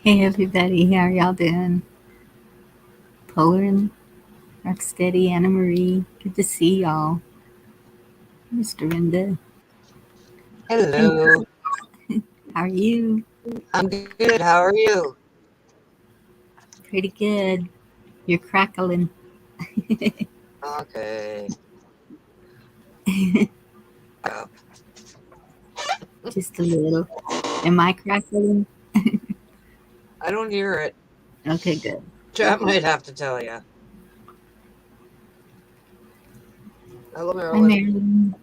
Hey everybody, how are y'all doing? Polar and Rocksteady, Anna Marie, good to see y'all. Mr. Rinda, and Hello. how are you? I'm good. How are you? Pretty good. You're crackling. Okay. Uh, Just a little. Am I crackling? I don't hear it. Okay, good. Chat might have to tell you. Hello, Hi Marilyn. Marilyn.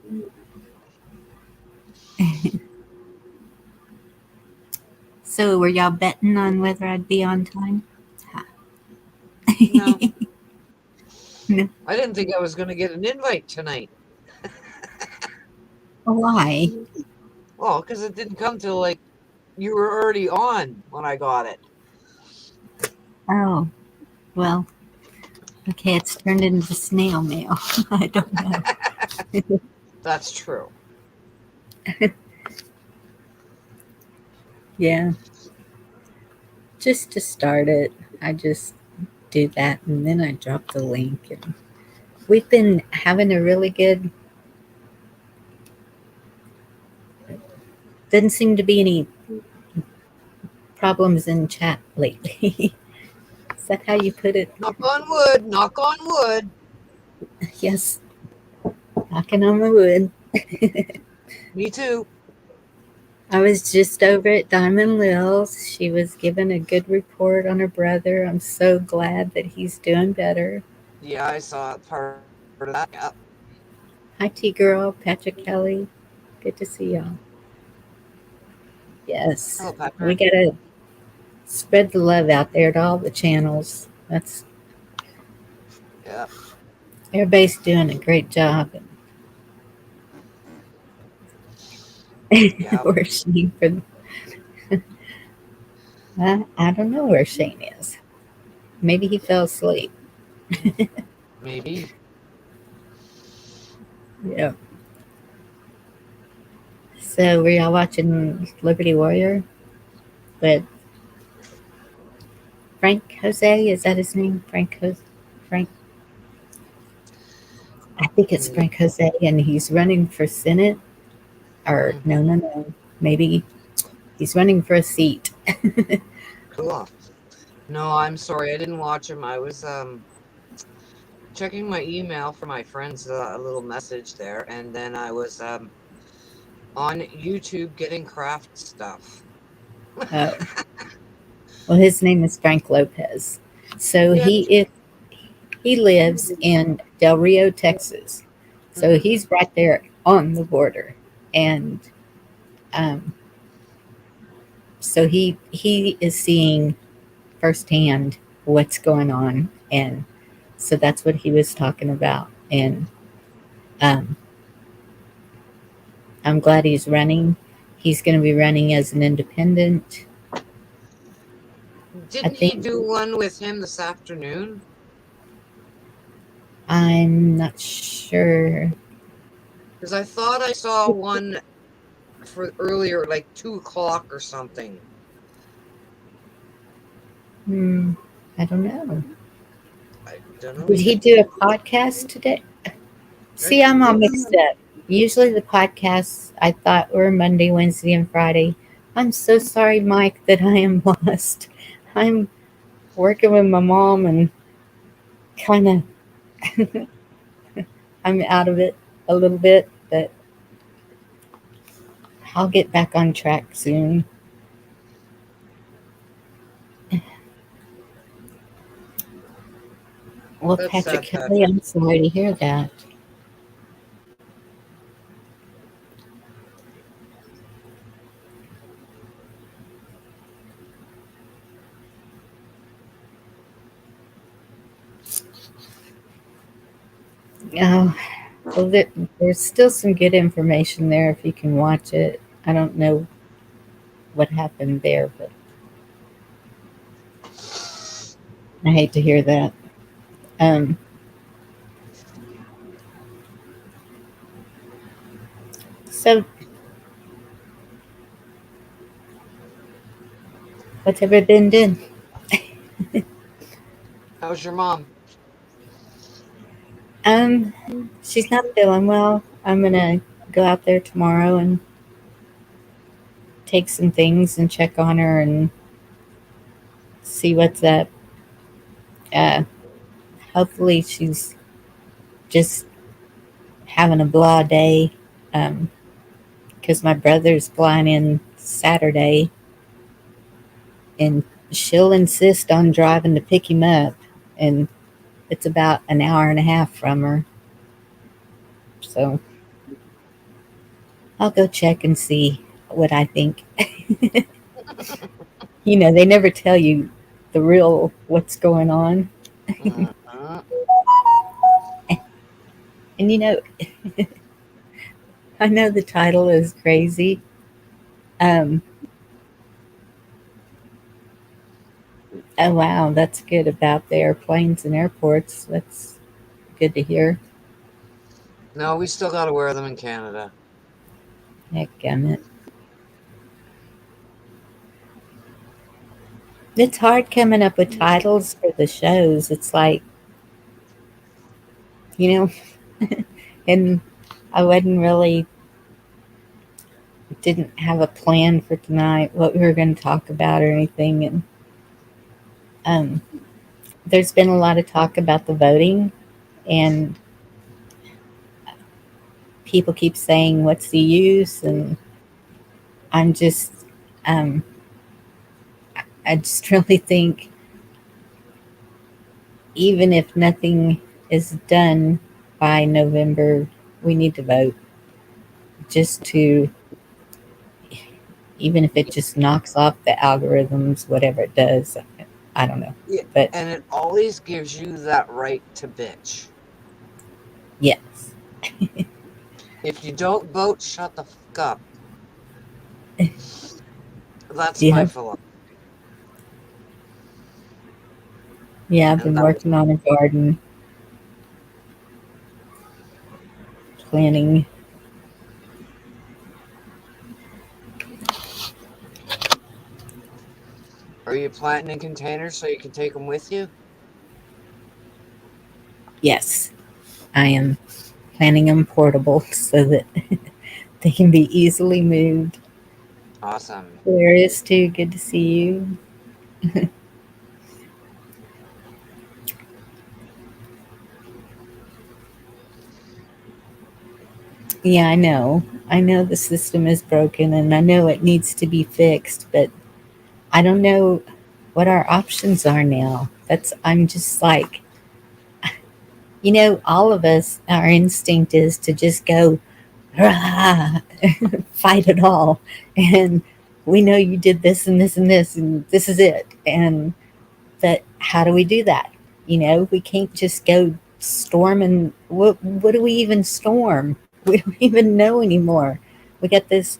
So, were y'all betting on whether I'd be on time? Ha. No, No. I didn't think I was going to get an invite tonight. Why? Well, because it didn't come till like you were already on when I got it. Oh, well, okay, it's turned into snail mail. I don't know. That's true. Yeah, just to start it, I just do that and then I drop the link. And we've been having a really good, didn't seem to be any problems in chat lately. Is that how you put it? Knock on wood. Knock on wood. Yes, knocking on the wood. Me too. I was just over at Diamond Lil's. She was giving a good report on her brother. I'm so glad that he's doing better. Yeah, I saw part of that. Yep. Hi, T Girl, Patrick Kelly. Good to see y'all. Hello, Yes, we Patrick. gotta spread the love out there to all the channels. That's Yep. everybody's doing a great job. Yep. Where's Shane for? I don't know where Shane is. Maybe he fell asleep. Maybe. Yeah. So were y'all watching Liberty Warrior? But Frank Jose, is that his name? Frank Jose. Frank. I think it's Mm, Frank Jose, and he's running for Senate. Or mm-hmm. no, no, no. Maybe he's running for a seat. Cool. No, I'm sorry. I didn't watch him. I was checking my email for my friend's a little message there, and then I was on YouTube getting craft stuff. Oh, well, his name is Frank Lopez. So Yeah. he lives in Del Rio, Texas. So Mm-hmm. he's right there on the border, and um, so he is seeing firsthand what's going on, and so that's what he was talking about. And um, I'm glad he's running. He's going to be running as an independent. I Didn't he think do one with him this afternoon? I'm not sure. Because I thought I saw one for earlier, like 2 o'clock or something. Hmm, I don't know. I don't know Did he either. do a podcast today? I See, I'm all think mixed up. Usually the podcasts I thought were Monday, Wednesday, and Friday. I'm so sorry, Mike, that I am lost. I'm working with my mom and kind of I'm out of it a little bit, but I'll get back on track soon. Well, that's Patrick sad, Kelly, Patrick. I'm sorry to hear that. Oh, well, there's still some good information there if you can watch it. I don't know what happened there, but I hate to hear that. Um, so What's ever been doing? How's your mom? Um, she's not feeling well. I'm gonna go out there tomorrow and take some things and check on her and see what's up. Uh, hopefully she's just having a blah day. Um, because my brother's flying in Saturday, and she'll insist on driving to pick him up, and it's about an hour and a half from her. So I'll go check and see what I think. They never tell you the real what's going on. Mm-hmm. And I know the title is crazy. Um, oh wow, that's good about the airplanes and airports. That's good to hear. No, we still got to wear them in Canada. Heck, it's hard coming up with titles for the shows. It's like, you know, and I wasn't really didn't have a plan for tonight, what we were going to talk about or anything. And um, there's been a lot of talk about the voting, and people keep saying, "What's the use?" And I'm just, um, I just really think, even if nothing is done by November, we need to vote just to, even if it just knocks off the algorithms, whatever it does. I don't know, Yeah, but and it always gives you that right to bitch. yes, If you don't vote, shut the fuck up. That's my yeah, philosophy. yeah. I've And been that, working on a garden, planting. are you planting in containers so you can take them with you? Yes, I am planting them portable so that they can be easily moved. Awesome. Hilarious too. Good to see you. Yeah, I know. I know the system is broken and I know it needs to be fixed, but I don't know what our options are now. I'm just like, all of us, our instinct is to just go, "Rah," fight it all. And we know you did this and this and this, and this is it. And but how do we do that? We can't just go storming. What do we even storm? We don't even know anymore. We got this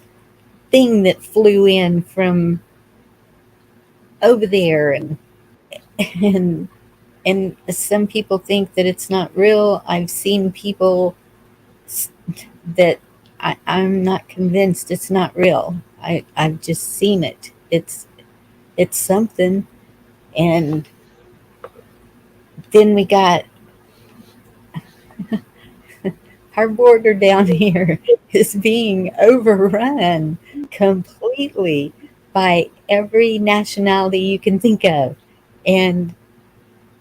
thing that flew in from over there, and and some people think that it's not real. I've seen people that I'm not convinced it's not real. I've just seen it. It's something. And then we got our border down here is being overrun completely by every nationality you can think of. And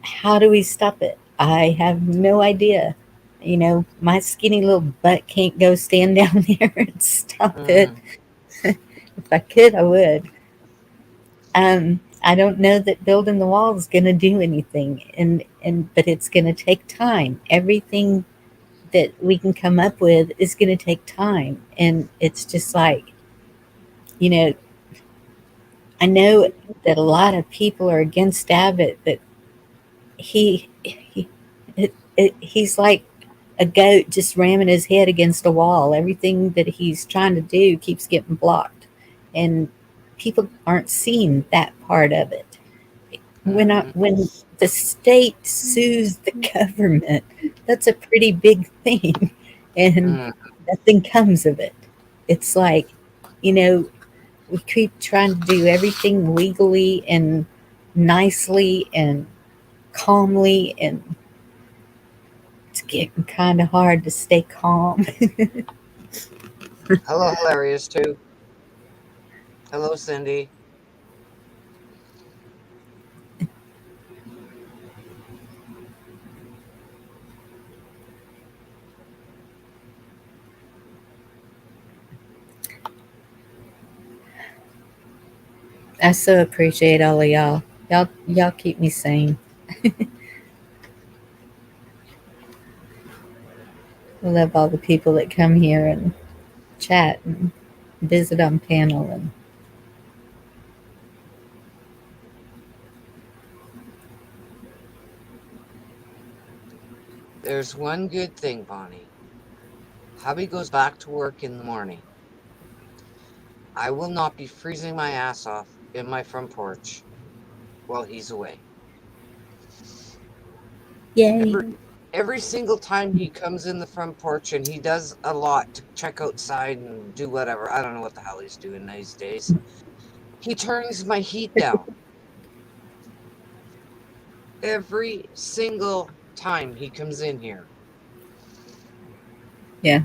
how do we stop it? I have no idea. My skinny little butt can't go stand down there and stop it. Mm, If I could, I would. I don't know that building the wall is going to do anything, but it's going to take time. Everything that we can come up with is going to take time, and it's just like, you know, I know that a lot of people are against Abbott, but he's like a goat just ramming his head against a wall. Everything that he's trying to do keeps getting blocked, and people aren't seeing that part of it. mm, When the state sues the government, that's a pretty big thing, and mm, nothing comes of it. It's like, you know, we keep trying to do everything legally and nicely and calmly, and it's getting kind of hard to stay calm. Hello, Hilarious, too. Hello, Cindy. I so appreciate all of y'all. Y'all keep me sane. I love all the people that come here and chat and visit on panel, and There's one good thing, Bonnie. Hubby goes back to work in the morning. I will not be freezing my ass off in my front porch while he's away. yay. Every single time he comes in the front porch, and he does a lot to check outside and do whatever. I don't know what the hell he's doing these days. He turns my heat down. Every single time he comes in here. Yeah.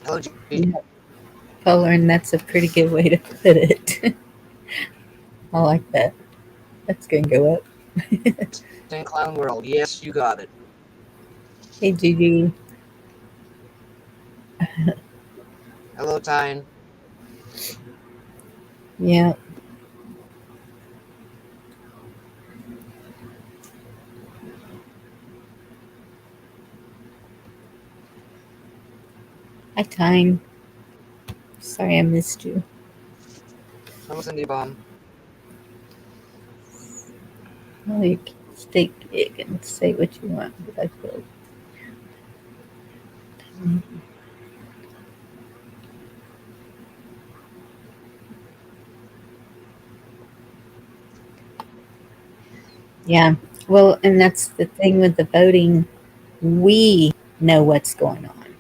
Hello, Gigi. Yeah. Polar, and that's a pretty good way to put it. I like that. That's gonna go up. In Clown World. Yes, you got it. Hey, Gigi. Hello, Tyne. Yeah. Hi, Time. Sorry I missed you. Hello, Cindy Bomb. Well, you can stay big and say what you want, but I feel. Yeah. Well, and that's the thing with the voting. We know what's going on.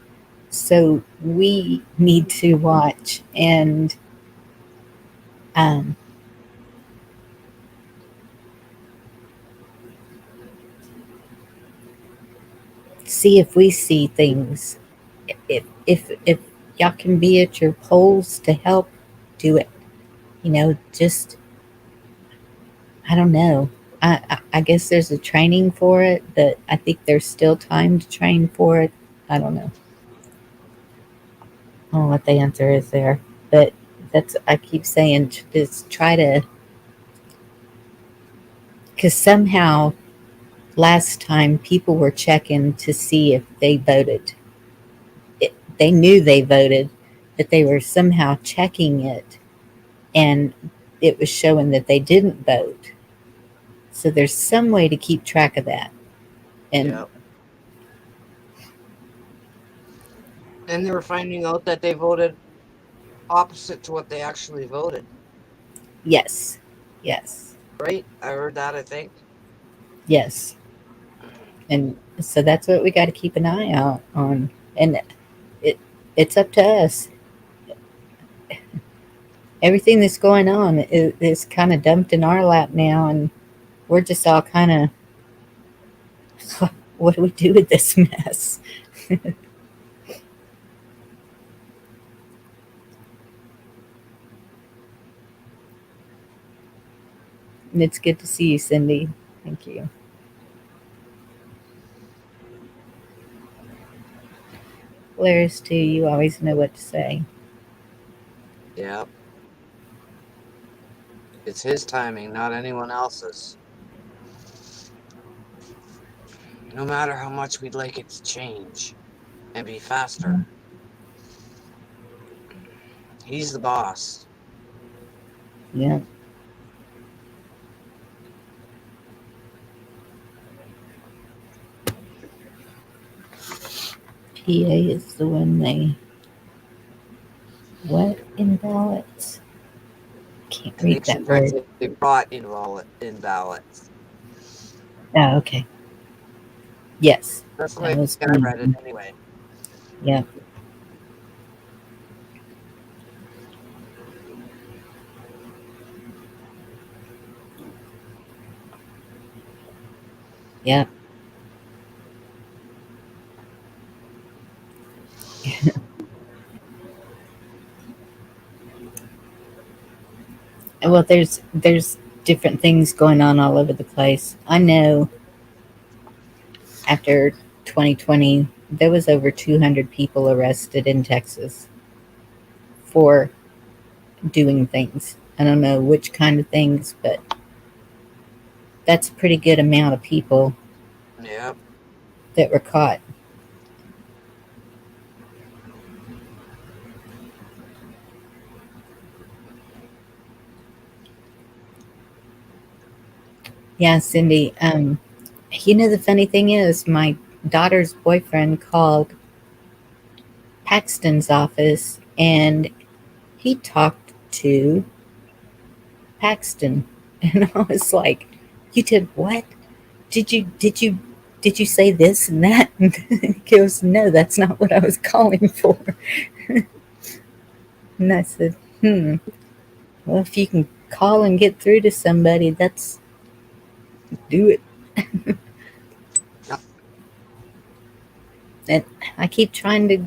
So we need to watch and um, see if we see things. If y'all can be at your polls to help, do it. Just I don't know. I guess there's a training for it, but I think there's still time to train for it. I don't know. I don't know what the answer is there, but that's I keep saying just try to, because somehow last time people were checking to see if they voted. They knew they voted, but they were somehow checking it, and it was showing that they didn't vote. So there's some way to keep track of that. And Yep. And they were finding out that they voted opposite to what they actually voted. yes, yes, Right? I heard that, I think. yes. And so that's what we got to keep an eye out on. And it it's up to us. Everything that's going on is kind of dumped in our lap now, and we're just all kind of, what do we do with this mess? And it's good to see you, Cindy. Thank you. Hilarious too. You always know what to say. Yep. It's his timing, not anyone else's. No matter how much we'd like it to change and be faster, he's the boss. Yeah. PA is the one they what in ballots? Can't And they read should that probably word. say they brought in ballots. Oh, okay. Yes, That's the way that was I one of read it them. anyway. Yeah, yeah. Well, there's different things going on all over the place. I know after 2020, there was over 200 people arrested in Texas for doing things. I don't know which kind of things, but that's a pretty good amount of people Yep. that were caught. Yeah, Cindy. The funny thing is, my daughter's boyfriend called Paxton's office and he talked to Paxton. And I was like, "You did what? Did you say this and that?" And he goes, "No, that's not what I was calling for." And I said, well, if you can call and get through to somebody, that's do it." Yep. And I keep trying to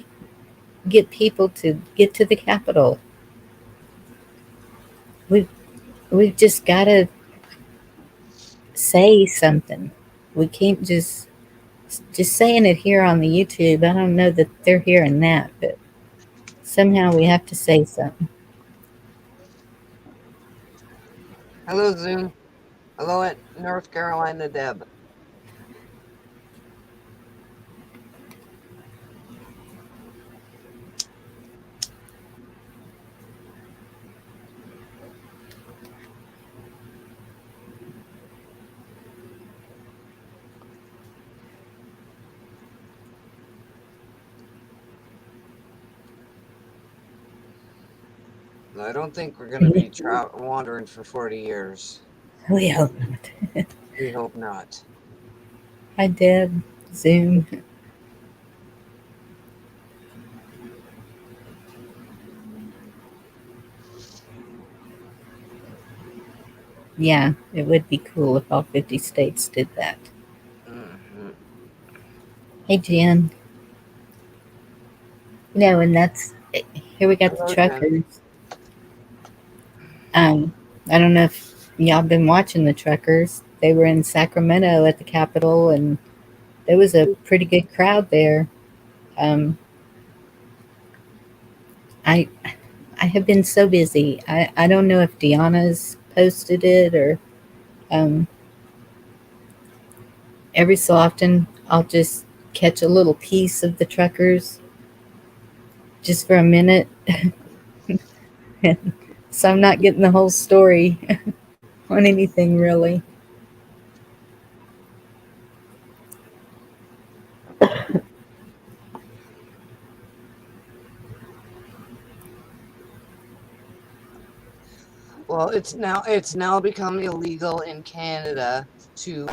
get people to get to the Capitol. We've we've just got to say something. We can't just saying it here on the YouTube. I don't know that they're hearing that, but somehow we have to say something. Hello, Zoom. Hello, at North Carolina, Deb. I don't think we're going to be wandering for 40 years. We hope not. We hope not. Hi, Deb. Zoom. Yeah, it would be cool if all 50 states did that. Mm-hmm. Hey, Jen. And that's here we got the Hello, Jen. truckers. I don't know if y'all been watching the truckers. They were in Sacramento at the Capitol, and there was a pretty good crowd there. Um, I I have been so busy. I don't know if Deanna's posted it or um, every so often I'll just catch a little piece of the truckers just for a minute. So I'm not getting the whole story on anything really. Well, it's now become illegal in Canada to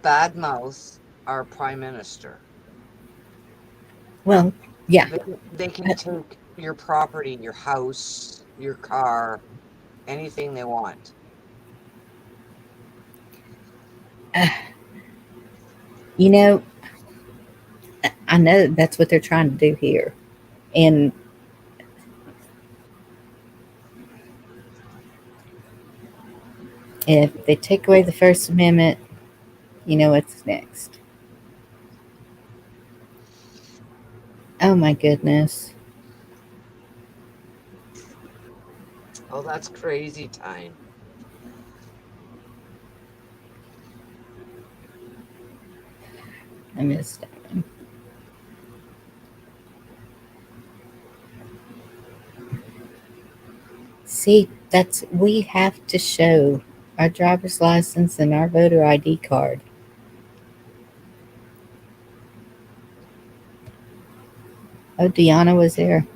badmouth our prime minister. Well, yeah. They can take your property, your house, your car, anything they want. Uh, you know, I know that's what they're trying to do here. And if they take away the First Amendment, you know what's next. Oh my goodness. Oh, that's crazy time. I missed that one. See, we have to show our driver's license and our voter ID card. Oh, Deanna was there.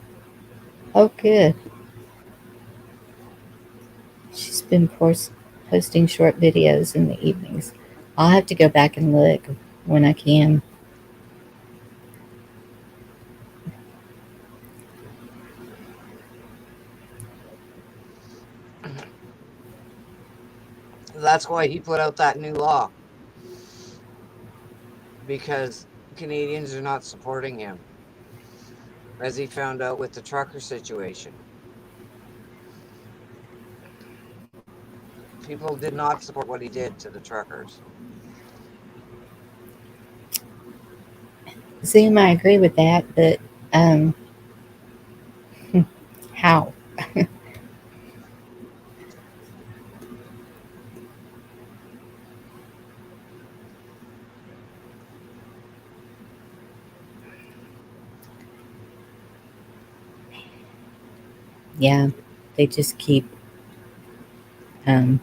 Oh, good. She's been posting short videos in the evenings. I'll have to go back and look. when I can. That's why he put out that new law, because Canadians are not supporting him, as he found out with the trucker situation. People did not support what he did to the truckers. Zoom, I agree with that, but um, how? Yeah, they just keep. Um,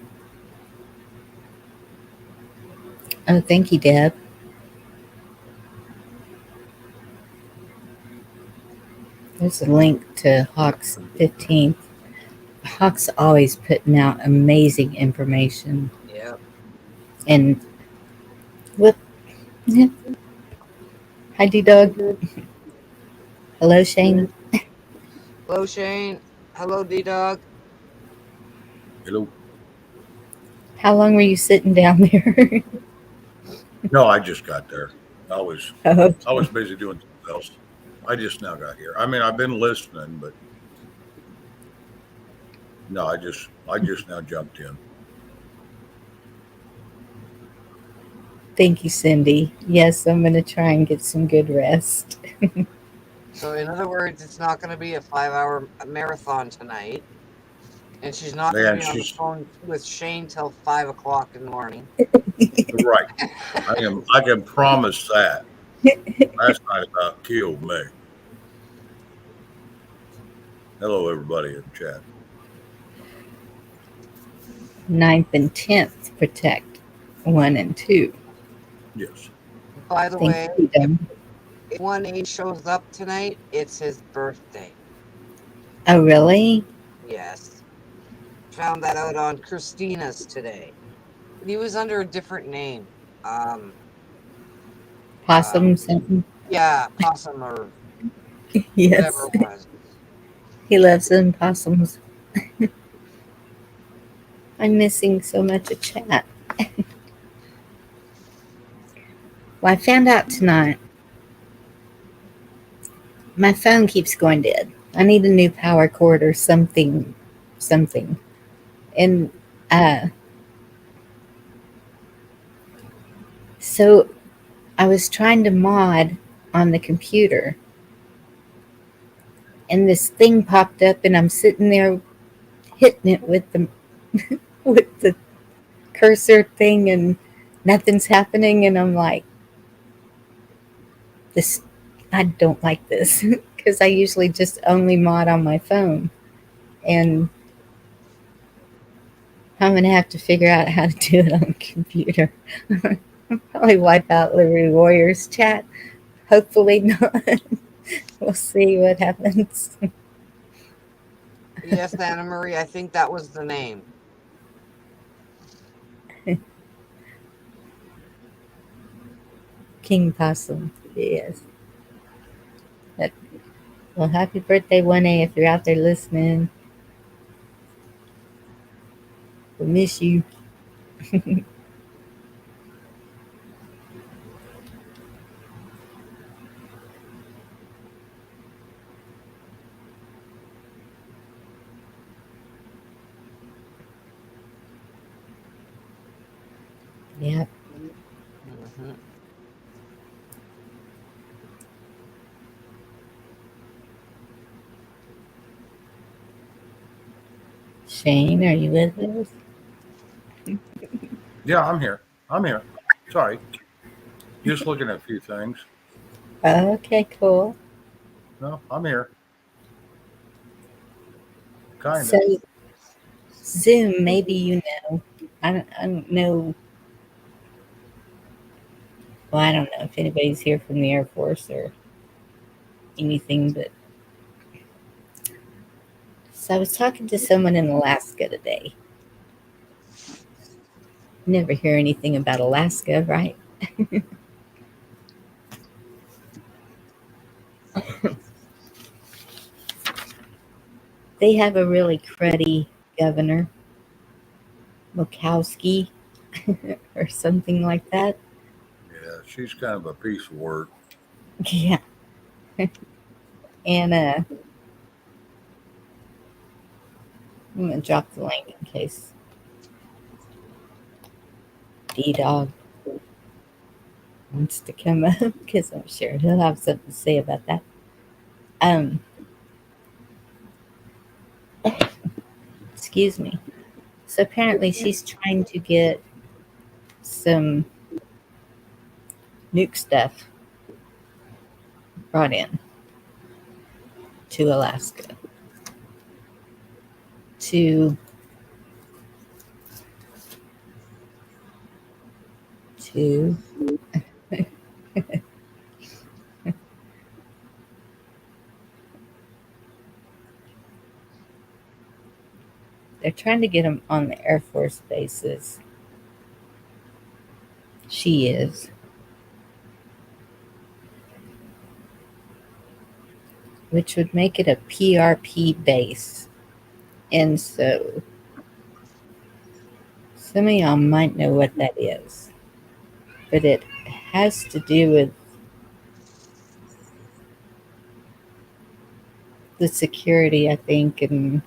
oh, thank you, Deb. There's a link to Hawk's 15th. Hawk's always putting out amazing information. Yeah. And whoop, hi, D Dog. Hello, Shane. Hello, Shane. Hello, D Dog. Hello. How long were you sitting down there? No, I just got there. I was Oh, I was busy doing something else. I just now got here. I mean, I've been listening, but no, I just now jumped in. thank you, Cindy. Yes, I'm going to try and get some good rest. So, in other words, it's not going to be a 5 hour marathon tonight. And she's not going to Man, be on the she's phone with Shane till 5 o'clock in the morning. right. I can promise that. Last night about killed me. Hello, everybody in chat. 9th and 10th, protect 1 and 2. Yes. By the Thank way, you, if Deb. 1A shows up tonight, it's his birthday. Oh, really? Yes. Found that out on Christina's today. But he was under a different name. Um, Possum something? yeah, Possum or whatever Yes. it was. He loves them possums. I'm missing so much of chat. Well, I found out tonight my phone keeps going dead. I need a new power cord or something. Something. And uh, so I was trying to mod on the computer, and this thing popped up, and I'm sitting there hitting it with the with the cursor thing, and nothing's happening. And I'm like, this. I don't like this because I usually just only mod on my phone, and I'm gonna have to figure out how to do it on the computer. Probably wipe out Liberty Warriors chat. Hopefully not. We'll see what happens. Yes, Anna Marie, I think that was the name. King Possum. Yes. But, well, happy birthday, 1A, if you're out there listening. We'll miss you. Yep. Mm-hmm. Shane, are you with us? Yeah, I'm here. I'm here. Sorry. Just looking at a few things. Okay, cool. No, I'm here. Kinda. So, Zoom, maybe you know. I don't know. Well, I don't know if anybody's here from the Air Force or anything, but so I was talking to someone in Alaska today. Never hear anything about Alaska, right? They have a really cruddy governor, Murkowski, or something like that. Yeah, she's kind of a piece of work. Yeah. And I'm going to drop the link in case D-Dog wants to come up because I'm sure he'll have something to say about that. Excuse me. So apparently she's trying to get some nuke stuff brought in to Alaska to they're trying to get them on the Air Force bases. She is. Which would make it a PRP base. And so some of y'all might know what that is. But it has to do with the security, I think, and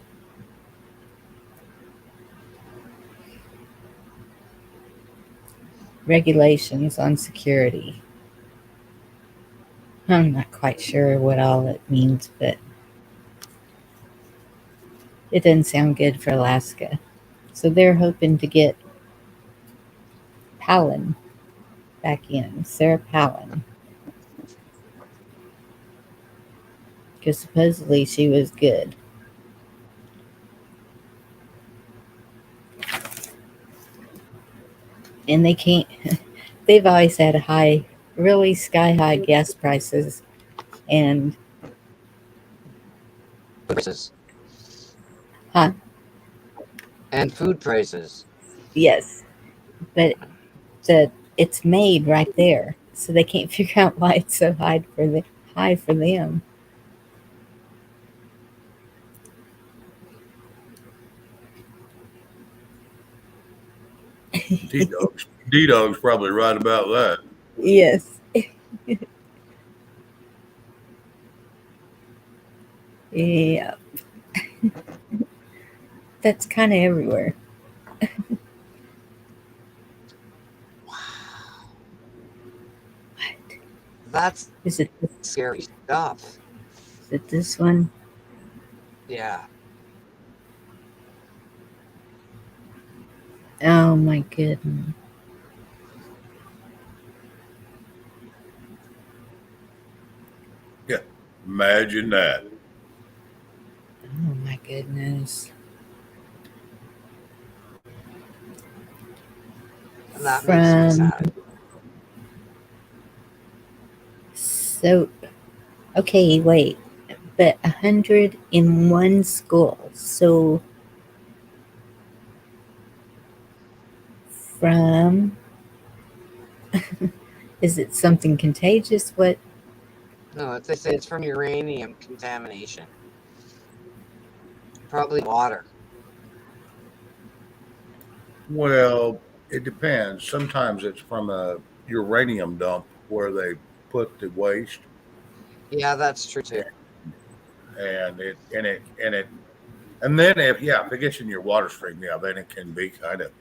regulations on security. I'm not quite sure what all it means, but it doesn't sound good for Alaska. So they're hoping to get Palin back in, Sarah Palin. Because supposedly she was good. And they can't, they've always had high, really sky high gas prices. And, Prices. huh? And food prices. Yes. But it's made right there. So they can't figure out why it's so high for them. D-Dog's probably right about that. Yes. Yeah. That's kind of everywhere. What? That's Is it scary stuff. Is it this one? Yeah. Oh my goodness. Yeah, imagine that. Oh my goodness. And that makes me sad. So, okay, wait. But 101 schools. So from is it something contagious? What? No, they say it's from uranium contamination. Probably water. Well, it depends. Sometimes it's from a uranium dump where they put the waste, Yeah, that's true too. and then if it gets in your water stream, yeah, then it can be kind of,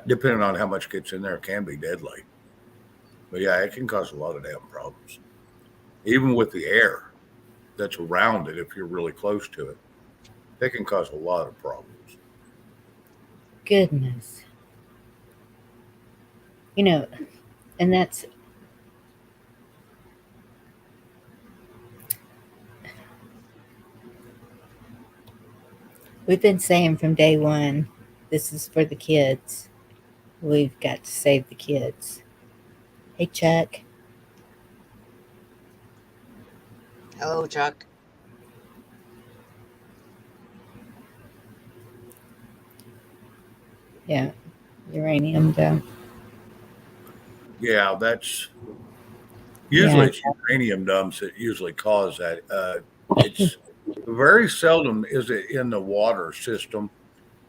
depending on how much gets in there, it can be deadly. But yeah, it can cause a lot of damn problems, even with the air that's around it. If you're really close to it, it can cause a lot of problems. Goodness. You know, and that's we've been saying from day one, this is for the kids. We've got to save the kids. Hey, Chuck. Hello, Chuck. Yeah, uranium dump. Yeah, that's Usually it's uranium dumps that usually cause that. It's very seldom is it in the water system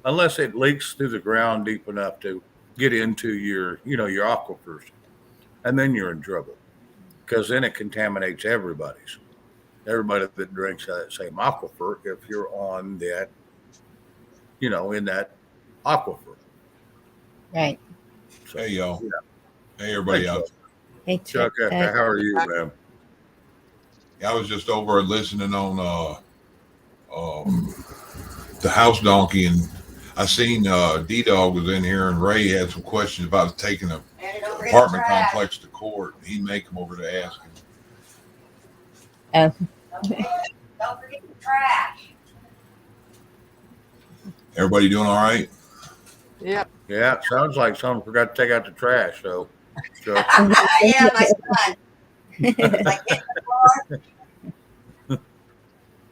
unless it leaks through the ground deep enough to get into your aquifers, and then you're in trouble because then it contaminates everybody that drinks that same aquifer if you're on that, in that aquifer. Right. So, Hey, y'all. yeah. Hey, everybody out. Hey, Chuck, Chuck. how are you, man? I was just over listening on the House Donkey, and I seen D-Dog was in here, and Ray had some questions about taking an apartment complex to court. He'd make him over to ask him. Oh. Don't forget the trash. Everybody doing all right? Yep. Yeah, sounds like someone forgot to take out the trash. So, Chuck. Yeah, my son. Like hitting the floor.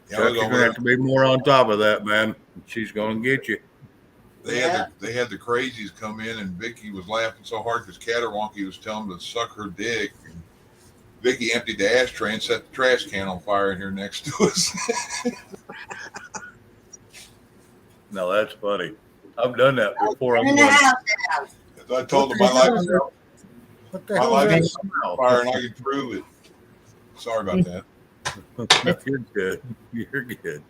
Yeah, Chuck, you're gonna have to be more on top of that, man. She's gonna get you. They had the crazies come in, and Vicky was laughing so hard because Caterwonky was telling them to suck her dick. And Vicky emptied the ashtray and set the trash can on fire in here next to us. No, that's funny. I've done that before. Turn the house down. I told them my life is on fire, and I can prove it. Sorry about that. You're good. You're good.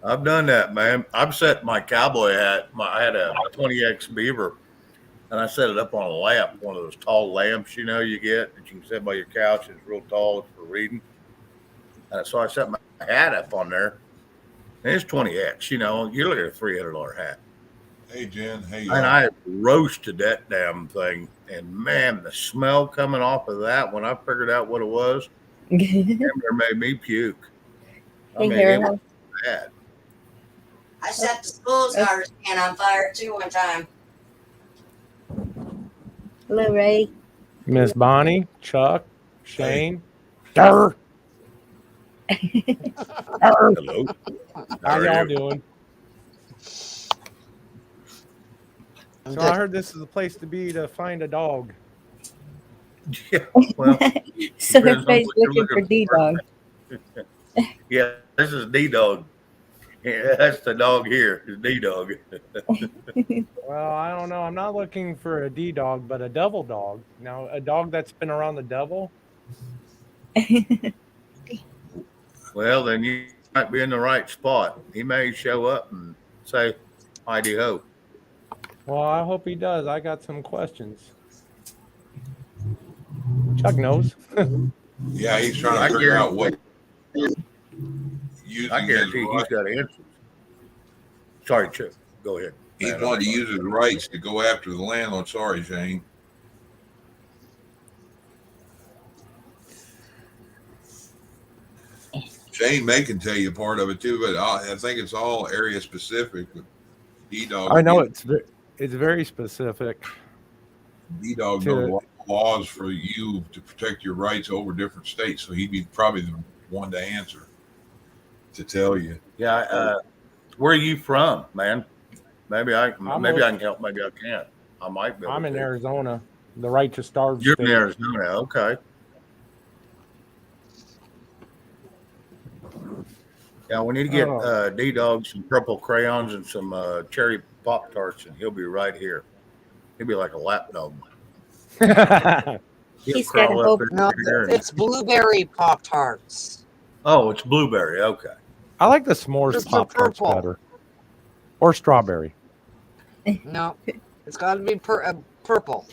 I've done that, man. I've set my cowboy hat. I had a 20X Beaver, and I set it up on a lamp, one of those tall lamps, you get that you can set by your couch. It's real tall for reading. So I set my hat up on there. And it's 20X, you're looking at a $300 hat. Hey, Jen. Hey, and I roasted that damn thing. And man, the smell coming off of that when I figured out what it was, it made me puke. I mean, it was bad. I set the school starters can on fire too one time. Hello, Ray. Miss Bonnie, Chuck, Shane. Durr. Hello. How y'all doing? So I heard this is a place to be to find a dog. Yeah, well, So everybody's looking for D-Dog. Yeah, this is D-Dog. Yeah, that's the dog here. It's D-Dog. Well, I don't know. I'm not looking for a D-Dog, but a devil dog. Now, a dog that's been around the devil? Well, then you might be in the right spot. He may show up and say, "Heidi ho." Well, I hope he does. I got some questions. Chuck knows. Yeah, he's trying to figure out what. I guarantee he's got answers. Sorry, Chuck. Go ahead. He wanted to use his rights to go after the landlord. Sorry, Shane. Shane May can tell you part of it too, but I think it's all area specific. But D-Dog, I know it's very specific. D-Dog knows laws for you to protect your rights over different states, so he'd be probably the one to answer to tell you. Yeah, where are you from, man? Maybe I can help. Maybe I can't. I might be. I'm in Arizona, the right to starve You're state. in Arizona, okay. Yeah, we need to get D-Dog some purple crayons and some cherry pop-tarts, and he'll be right here. He'll be like a lap dog. He's got a whole. No, it's blueberry Pop-Tarts. Oh, it's blueberry. Okay. I like the s'mores Just Pop-Tarts purple. better. Or strawberry. No, it's got to be purple.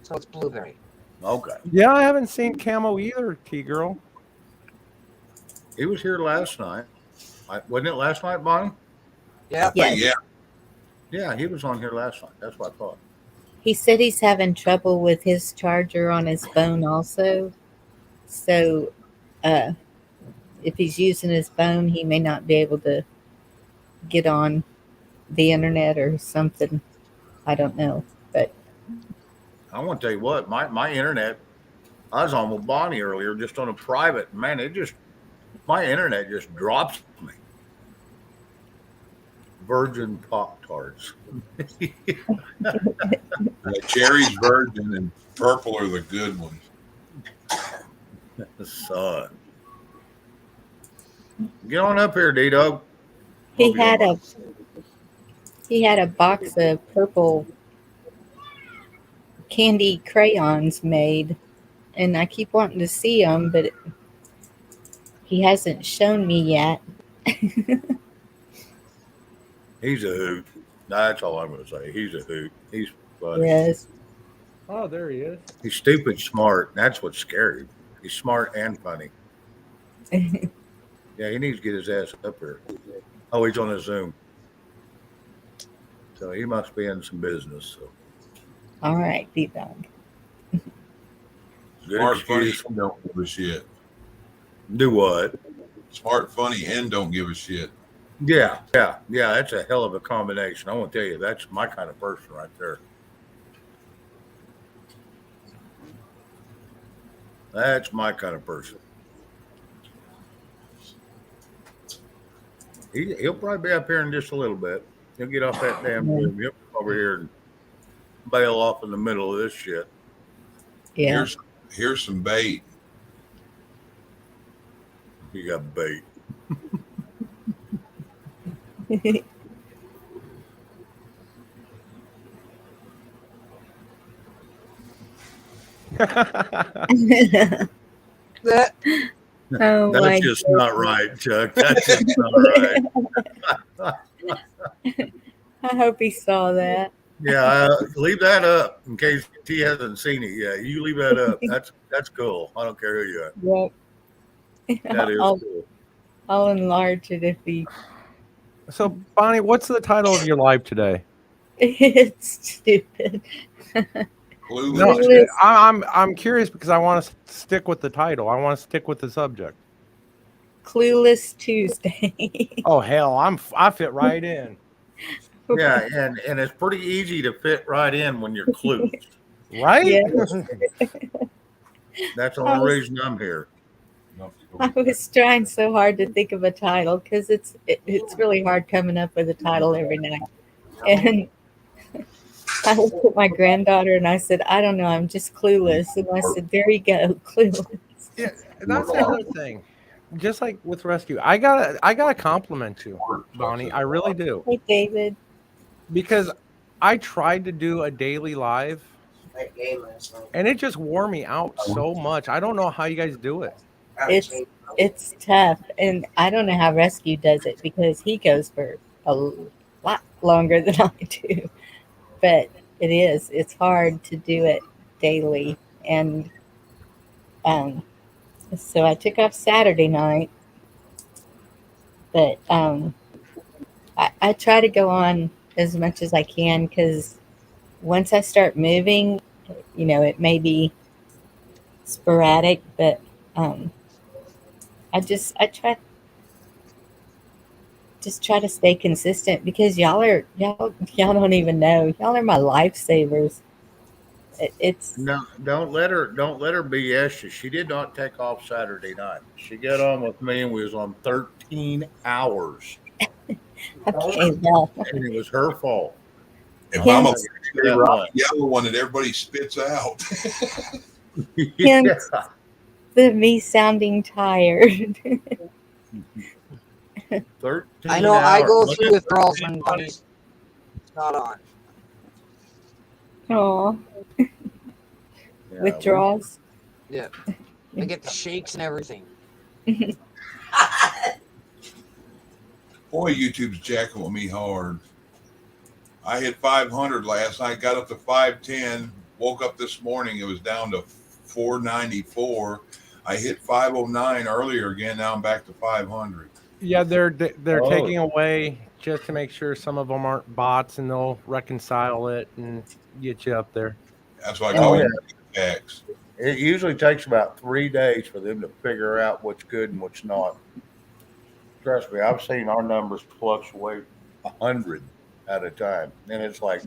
So it's blueberry. Okay. Yeah, I haven't seen Camo either, T-Girl. He was here last night. Wasn't it last night, Bonnie? Yeah. Yes. Yeah, he was on here last night. That's what I thought. He said he's having trouble with his charger on his phone also. So if he's using his phone, he may not be able to get on the internet or something. I don't know. But I want to tell you what, my internet, I was on with Bonnie earlier just on a private. Man, my internet just drops me. Virgin Pop-Tarts. Cherry's virgin and purple are the good ones. Son. Get on up here, D-Dog. He had a box of purple candy crayons made, and I keep wanting to see them, but he hasn't shown me yet. He's a hoot. That's all I'm going to say. He's a hoot. He's funny. Yes. Oh, there he is. He's stupid smart. That's what's scary. He's smart and funny. Yeah, he needs to get his ass up here. Oh, he's on a Zoom. So he must be in some business. So. All right, D-Dog. Good Smart, funny, excuse. and don't give a shit. Do what? Smart, funny, and don't give a shit. Yeah. That's a hell of a combination. I want to tell you, that's my kind of person right there. That's my kind of person. He'll probably be up here in just a little bit. He'll get off that damn room. He'll come over here and bail off in the middle of this shit. Yeah. Here's some bait. You got bait. That Oh my That's just not right, Chuck. That's just not right. I hope he saw that. Yeah, leave that up in case he hasn't seen it yet. You leave that up. That's cool. I don't care who you are. Yep. That is cool. I'll enlarge it if he. So, Bonnie, what's the title of your live today? It's stupid. Clueless. No, Clueless. I'm curious because I want to stick with the title. I want to stick with the subject. Clueless Tuesday. Oh hell, I fit right in. Yeah, and it's pretty easy to fit right in when you're clueless. Right? Yeah. That's the only reason I'm here. I was trying so hard to think of a title because it's really hard coming up with a title every night. And I looked at my granddaughter and I said, I don't know, I'm just clueless. And I said, there you go, clueless. Yeah, that's another thing. Just like with rescue, I gotta compliment you, Bonnie. I really do. Hey, David. Because I tried to do a daily live That game last night. and it just wore me out so much. I don't know how you guys do it. It's tough. And I don't know how Rescue does it because he goes for a lot longer than I do. But it's hard to do it daily. And so I took off Saturday night. But I try to go on as much as I can because once I start moving, it may be sporadic, but I try to stay consistent because y'all don't even know. Y'all are my lifesavers. It's No, don't let her BS you. She did not take off Saturday night. She got on with me and we was on 13 hours. okay. Well, And it was her fault. If Yeah. I'm a That rock much. yellow one that everybody spits out. Yeah. me sounding tired. 13 I know I go hours. through withdrawals when Bunny's not on. Oh, Yeah, withdrawals. Yeah. I get the shakes and everything. Boy, YouTube's jacking with me hard. I hit 500 last night, got up to 510, woke up this morning, it was down to 494. I hit 509 earlier again, now I'm back to 500. Yeah, they're Oh. taking away just to make sure some of them aren't bots, and they'll reconcile it and get you up there. That's why I call Oh, them attacks. It usually takes about 3 days for them to figure out what's good and what's not. Trust me, I've seen our numbers fluctuate 100 at a time. And it's like,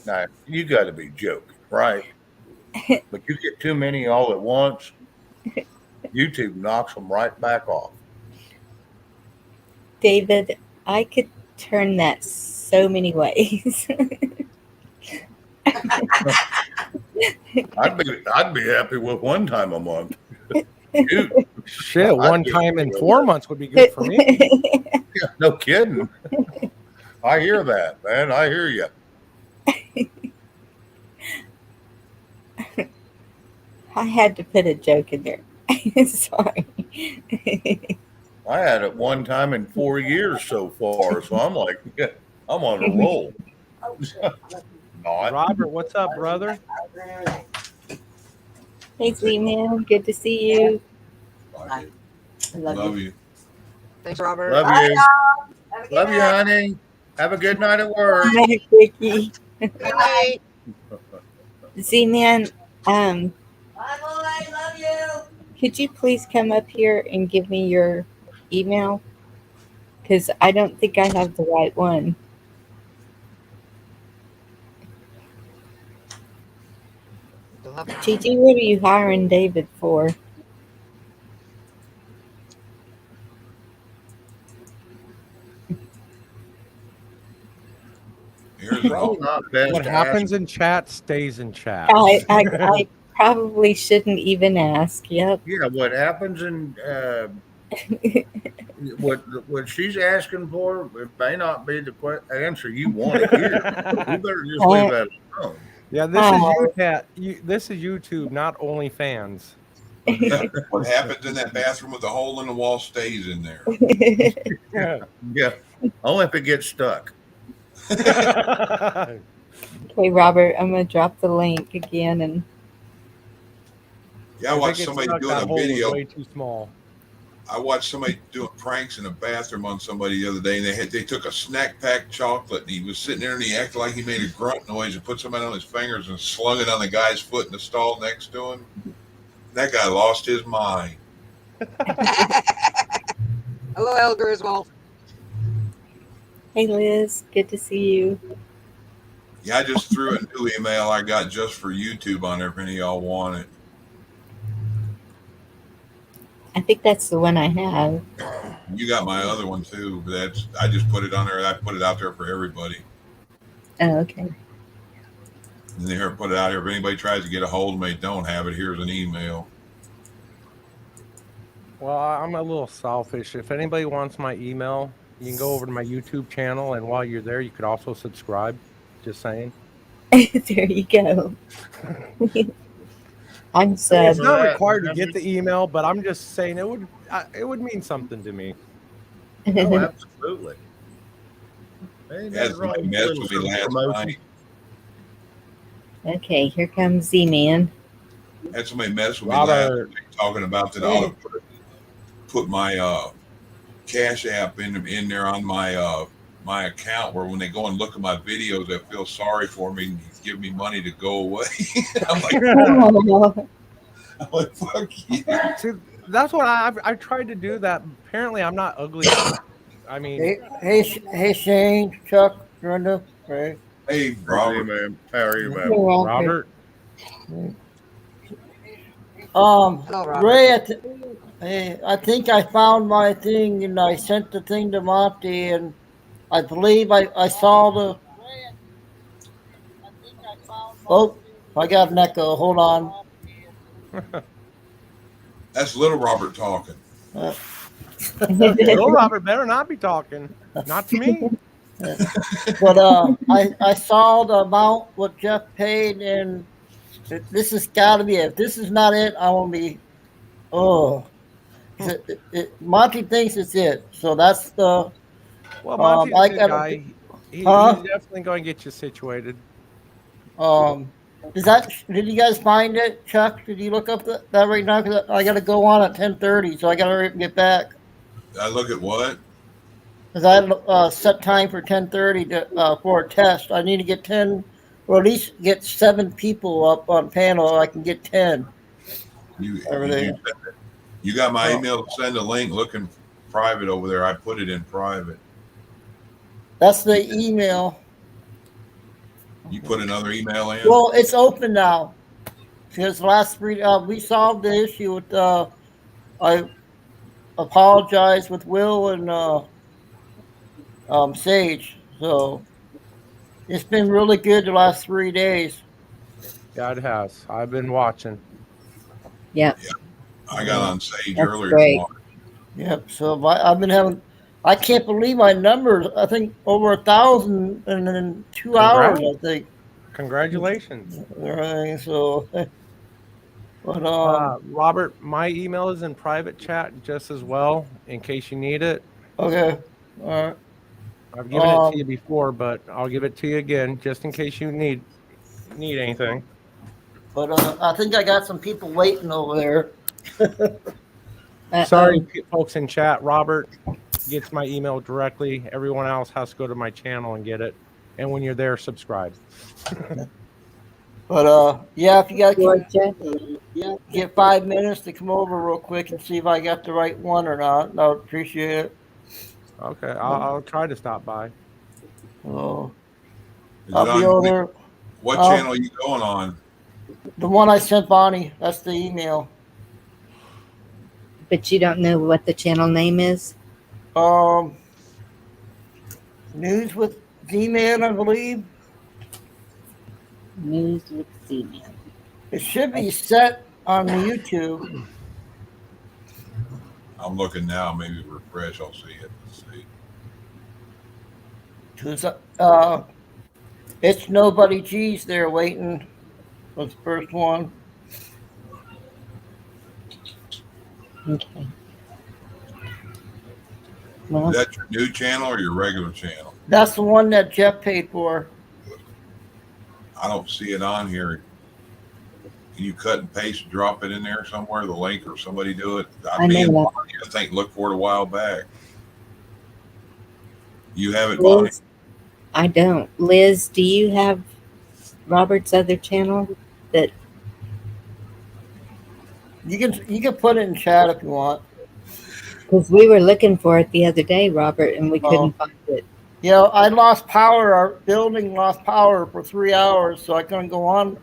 nah, you got to be joking, right? But you get too many all at once, YouTube knocks them right back off. David, I could turn that so many ways. I'd be happy with one time a month. Shoot. Shit, one time in 4 months would be good for me. Yeah, no kidding. I hear that, man. I hear you. I had to put a joke in there. Sorry. I had it one time in 4 years so far, so I'm like, yeah, I'm on a roll. Not. Robert, what's up, brother? Hey, Z-Man. Good to see you. Bye. I love Love you. you. Thanks, Robert. Love Bye, you. y'all. Have a good Love you, night. honey. Have a good night at work. Hi, Vicky. Good night. Z-Man, Bye, boys. Love you. could you please come up here and give me your email? Because I don't think I have the right one. Gigi, what are you hiring David for? Here's an Probably not best What to happens ask. in chat stays in chat. I probably shouldn't even ask. Yep. Yeah, what happens in what she's asking for, it may not be the answer you want to hear. You better just leave that alone. Yeah, this is this is YouTube, not OnlyFans. What happens in that bathroom with the hole in the wall stays in there. Yeah, only if it gets stuck. Okay, Robert, I'm gonna drop the link again, and Yeah, I watched somebody doing a video. Way too small. I watched somebody doing pranks in a bathroom on somebody the other day, and they took a snack pack chocolate, and he was sitting there and he acted like he made a grunt noise and put something on his fingers and slung it on the guy's foot in the stall next to him. That guy lost his mind. Hello, El Griswold. hey, Liz, good to see you. Yeah, I just threw a new email I got just for YouTube on there if any of y'all want it. I think that's the one I have. You got my other one too, but I just put it on there. I put it out there for everybody. Oh, okay. And they put it out here. If anybody tries to get a hold of me, don't have it. Here's an email. Well, I'm a little selfish. If anybody wants my email, you can go over to my YouTube channel, and while you're there, you could also subscribe. Just saying. There you go. I'm sad. It's not required to get the email, but I'm just saying it would mean something to me. Oh, absolutely. That's my mess with me last night. Okay, here comes Z-Man. Had somebody mess with me last night talking about that I ought to put my Cash App in there on my my account, where when they go and look at my videos, they feel sorry for me and give me money to go away. I'm like, fuck you. See, that's what I tried to do that. Apparently, I'm not ugly. I mean, hey, Shane, Chuck, Brenda, Ray. Hey, Robert. Man. How are you, man? Robert. Ray, I think I found my thing, and I sent the thing to Monty, and I believe I saw the. Oh, I got an echo. Hold on. That's little Robert talking. Little Robert better not be talking. Not to me. But I saw the amount what Jeff paid, and this has got to be it. If this is not it, I won't be. Oh, Monty thinks it's it, so that's the. Well, Monty's a good guy. He's definitely going to get you situated. Did you guys find it, Chuck? Did you look up that right now? Because I got to go on at 10:30, so I got to get back. I look at what? Because I had set time for 10:30 for a test. I need to get 10, or at least get 7 people up on panel. I can get 10. You got my email to send a link. Looking private over there. I put it in private. That's the email. You put another email in? Well, it's open now. Because last week we solved the issue with. I apologize with Will and Sage. So it's been really good the last 3 days. Yeah, it has. I've been watching. Yeah. I got on Sage That's earlier great. tomorrow. Yep. So I've been having. I can't believe my numbers. I think over 1,000 in 2 hours. I think. Congratulations. Right. So, but Robert, my email is in private chat just as well, in case you need it. okay. All right. I've given it to you before, but I'll give it to you again just in case you need anything. But I think I got some people waiting over there. Sorry, folks in chat. Robert gets my email directly. Everyone else has to go to my channel and get it. And when you're there, subscribe. But yeah, if you guys Georgia. can get 5 minutes to come over real quick and see if I got the right one or not, I would appreciate it. Okay, I'll try to stop by. Oh, Is I'll it be on over there. what channel are you going on? The one I sent Bonnie. That's the email. But you don't know what the channel name is? News with Z-Man, I believe. News with Z-Man. It should be set on the YouTube. I'm looking now. Maybe refresh. I'll see it. Let's see. 'Cause, it's Nobody G's there waiting. Was the first one. Okay. Well, Is that your new channel or your regular channel? That's the one that Jeff paid for. I don't see it on here. Can you cut and paste and drop it in there somewhere, the link, or somebody do it? I know that. I think look for it a while back. You have it, Liz, Bonnie? I don't. Liz, do you have Robert's other channel? That You can put it in chat if you want. because we were looking for it the other day, Robert, and we couldn't find it. You know, I lost power. Our building lost power for 3 hours, so I couldn't go on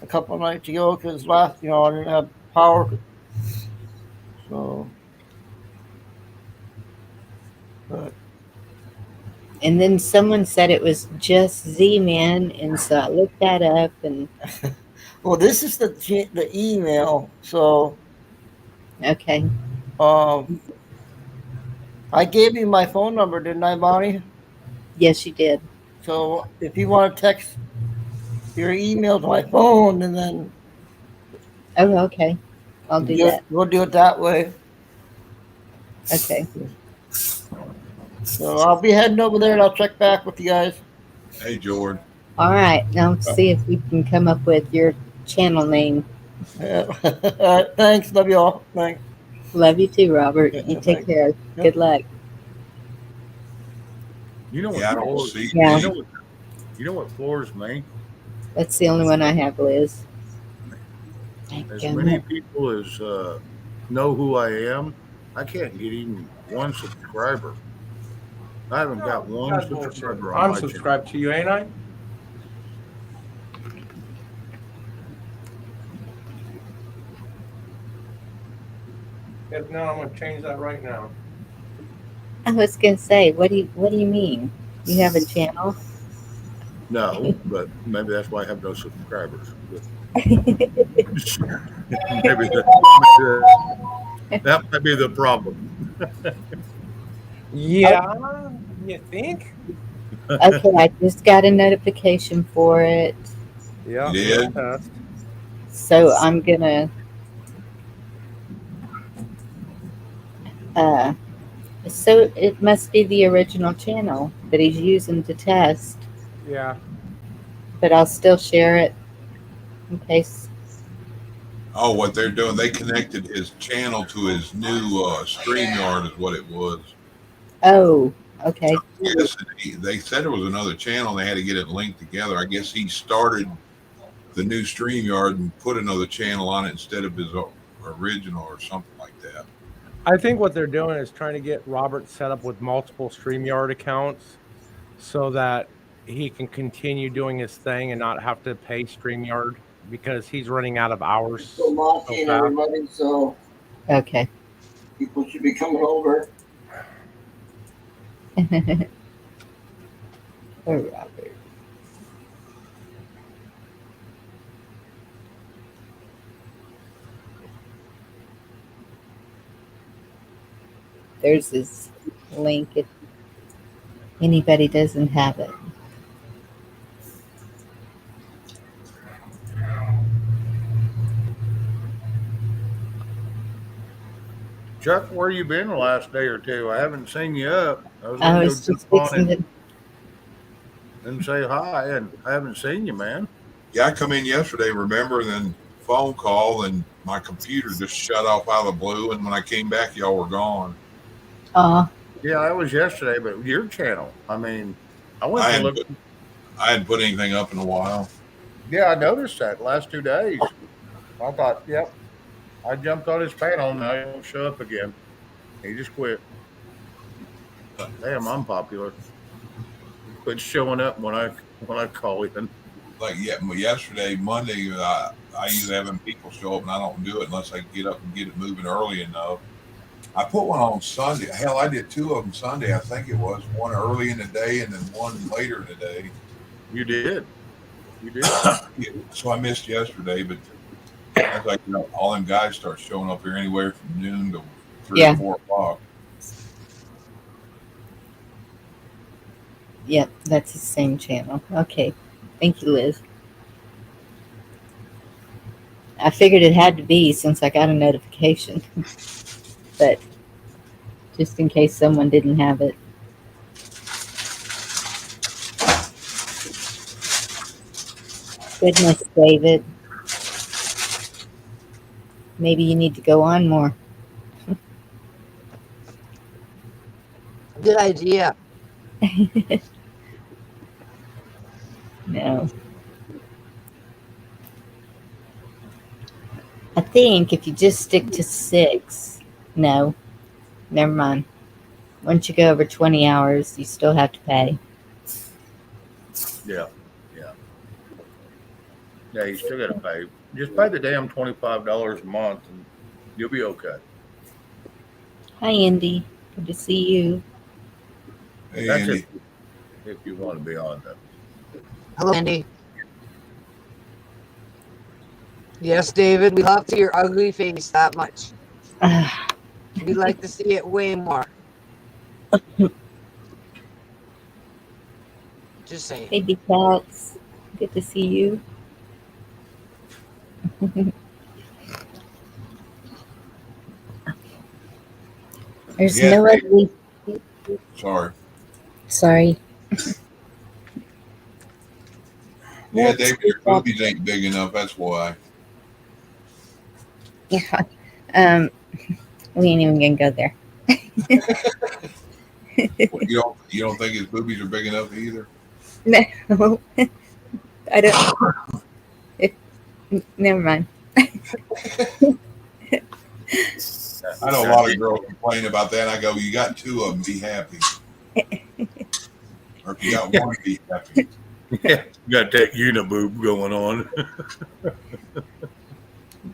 a couple of nights ago because I didn't have power. So, but And then someone said it was just Z-Man, and so I looked that up. And well, this is the email. So, okay, I gave you my phone number, didn't I, Bonnie? yes, you did. So if you want to text your email to my phone, and then Oh, okay. I'll do that. We'll do it that way. Okay. So I'll be heading over there, and I'll check back with you guys. Hey, Jordan. All right. Now see if we can come up with your channel name. Yeah. All right, thanks. Love you all. Thanks. Love you too, Robert. You take care. Good luck. You know what? Yeah, I don't see. Yeah. You know what floors mean? That's the only one I have, Liz. As many people as know who I am, I can't get even one subscriber. I haven't got one subscriber on I'm my channel. subscribed to you, ain't I? If not, I'm gonna change that right now. I was gonna say, what do you mean? You have a channel? No, but maybe that's why I have no subscribers. maybe that might be the problem. Yeah, you think? Okay, I just got a notification for it. Yeah. You did? So I'm gonna so it must be the original channel that he's using to test. Yeah. But I'll still share it in case. Oh, what they're doing, they connected his channel to his new StreamYard is what it was. Oh, okay. Yes, they said there was another channel. They had to get it linked together. I guess he started the new StreamYard and put another channel on it instead of his original or something like that. I think what they're doing is trying to get Robert set up with multiple StreamYard accounts so that he can continue doing his thing and not have to pay StreamYard because he's running out of hours. So everybody, so Okay. people should be coming over. Poor Robert. There's his link if anybody doesn't have it. Chuck, where you been the last day or two? I haven't seen you up. I was I going to go was jump just on fixing to. and say hi, and I haven't seen you, man. Yeah, I come in yesterday, remember, and then phone call, and my computer just shut off out of the blue. And when I came back, y'all were gone. Yeah, that was yesterday, but your channel. I mean, I went I to hadn't look. I hadn't put anything up in a while. Yeah, I noticed that last 2 days. I thought, yep. I jumped on his panel, and now he won't show up again. He just quit. Damn, I'm popular. He quit showing up when I call in. Like yesterday, Monday, I usually having people show up, and I don't do it unless I get up and get it moving early enough. I put one on Sunday. Hell, I did two of them Sunday. I think it was one early in the day and then one later in the day. You did. You did. Yeah, so I missed yesterday, but that's like, all them guys start showing up here anywhere from noon to 3 or 4 o'clock. Yep, that's the same channel. Okay. Thank you, Liz. I figured it had to be since I got a notification. But just in case someone didn't have it. Goodness, David. Maybe you need to go on more. Good idea. No. I think if you just stick to 6, no, never mind. Once you go over 20 hours, you still have to pay. Yeah. Yeah, you still got to pay. Just pay the damn $25 a month, and you'll be okay. Hi, Andy. Good to see you. Hey, That's Andy. if you want to be on them. Hello, Andy. Yes, David, we love to see your ugly face that much. We'd like to see it way more. Just saying. Baby cats. Good to see you. There's Yeah, no ugly. Sorry. Sorry. Yeah, Let's David, see your that. boobies ain't big enough. That's why. Yeah. We ain't even gonna go there. You don't think his boobies are big enough either? No. I don't. Never mind. I know a lot of girls complain about that. I go, you got 2 of them, be happy. Or if you got one, be happy. Yeah, you got that uniboob going on.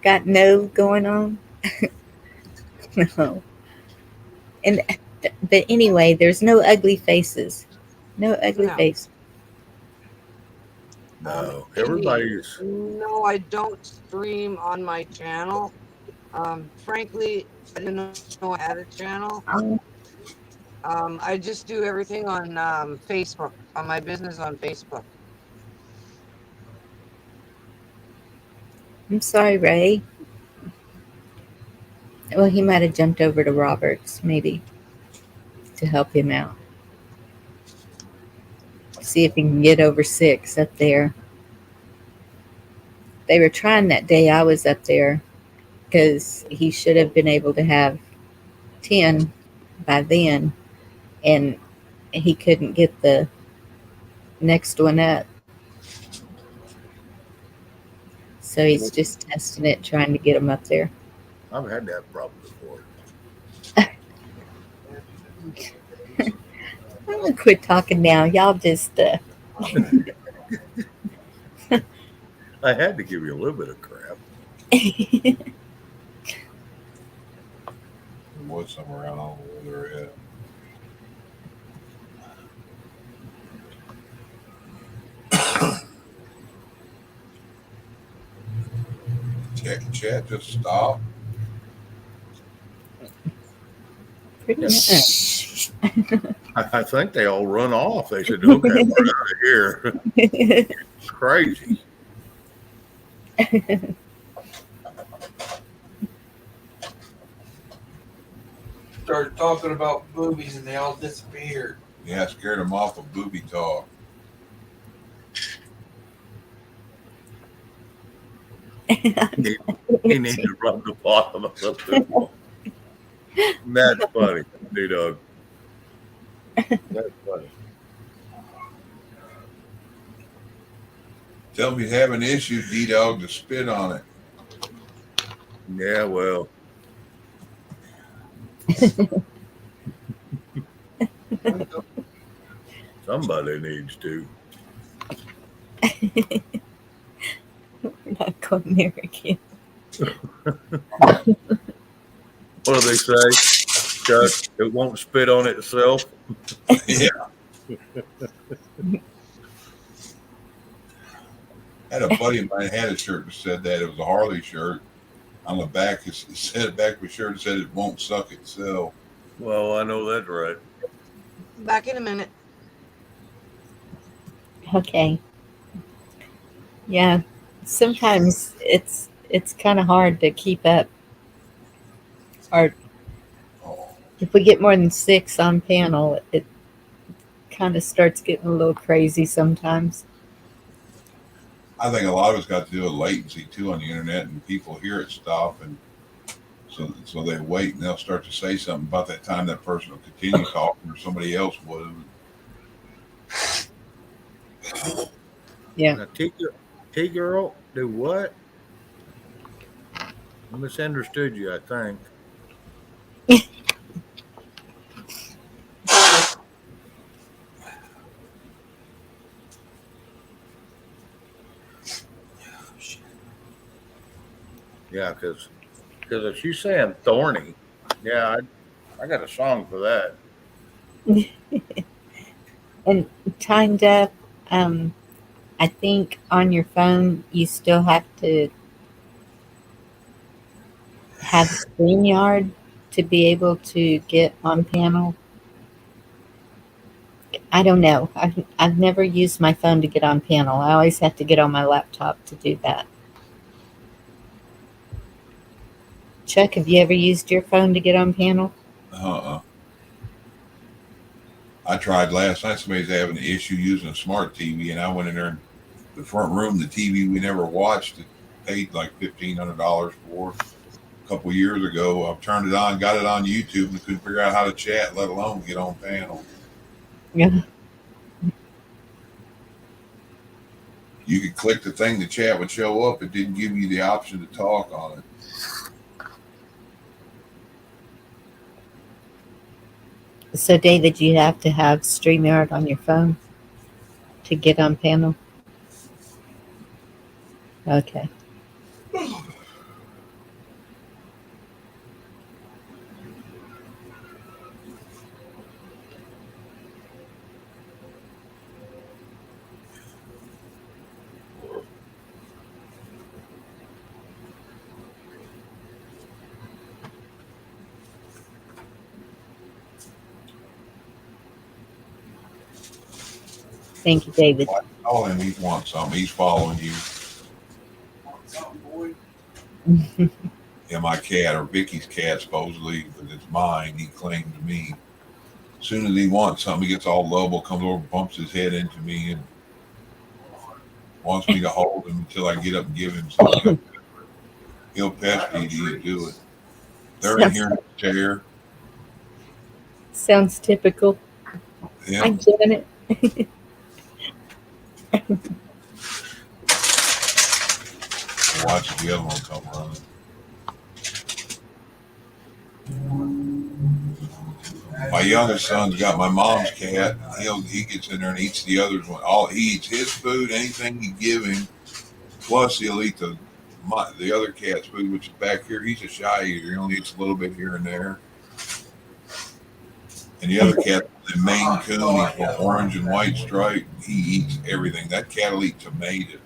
Got no going on. No. And but anyway, there's no ugly faces. No ugly No. face. No, Andy, everybody's. no, I don't stream on my channel. Frankly, I didn't know I had a channel. I just do everything on Facebook, on my business on Facebook. I'm sorry, Ray. Well, he might have jumped over to Roberts, maybe, to help him out. See if he can get over 6 up there. They were trying that day I was up there because he should have been able to have 10 by then, and he couldn't get the next one up. So he's just testing it, trying to get him up there. I've had that problem before. I'm gonna quit talking now. Y'all just I had to give you a little bit of crap. There was somewhere around on where they're at. Chat just stopped. Pretty much. I think they all run off. They said, okay, we're out of here. Crazy. Started talking about boobies and they all disappeared. Yeah, scared them off of booby talk. He needs to rub the bottom of the pool. That's funny, D-Dog. That's funny. Tell me you have an issue, D-Dog, to spit on it. Yeah, well. Somebody needs to. We're not going there again. What do they say? Chuck, it won't spit on itself. Yeah. I had a buddy of mine had a shirt that said that. It was a Harley shirt. On the back, it said back of the shirt, it said it won't suck itself. Well, I know that's right. Back in a minute. Okay. Yeah. Sometimes it's kind of hard to keep up. Or if we get more than 6 on panel, it kind of starts getting a little crazy sometimes. I think a lot of it's got to do with latency too on the internet, and people hear it stop, and so they wait, and they'll start to say something about that time that person will continue talking, or somebody else would. Yeah. Now, T-Girl, do what? I misunderstood you, I think. Yeah, because if she's saying thorny, yeah, I got a song for that. And timed up, I think on your phone you still have to have StreamYard to be able to get on panel. I don't know. I've never used my phone to get on panel. I always have to get on my laptop to do that. Chuck, have you ever used your phone to get on panel? I tried last night. Somebody's having an issue using a smart TV, and I went in there in the front room. The TV we never watched, it paid like $1,500 for a couple years ago. I turned it on, got it on YouTube, and couldn't figure out how to chat, let alone get on panel. Yeah. You could click the thing, the chat would show up. It didn't give you the option to talk on it. So, David, you have to have StreamYard on your phone to get on panel? Okay. Thank you, David. Call him. He wants something. He's following you. Yeah, my cat, or Vicky's cat, supposedly, but it's mine. He claimed to me. As soon as he wants something, he gets all lovable, comes over, bumps his head into me, and wants me to hold him until I get up and give him something. He'll pesky you to do it. They're in here in the chair. Sounds typical. Yeah. I'm doing it. Watch the other one come running. My youngest son's got my mom's cat. He gets in there and eats the others one. He eats his food, anything you give him. Plus, he'll eat the other cat's food, which is back here. He's a shy eater. He only eats a little bit here and there. And the other cat, the Maine Coon, he's got orange and white stripe. He eats everything. That cat will eat tomatoes.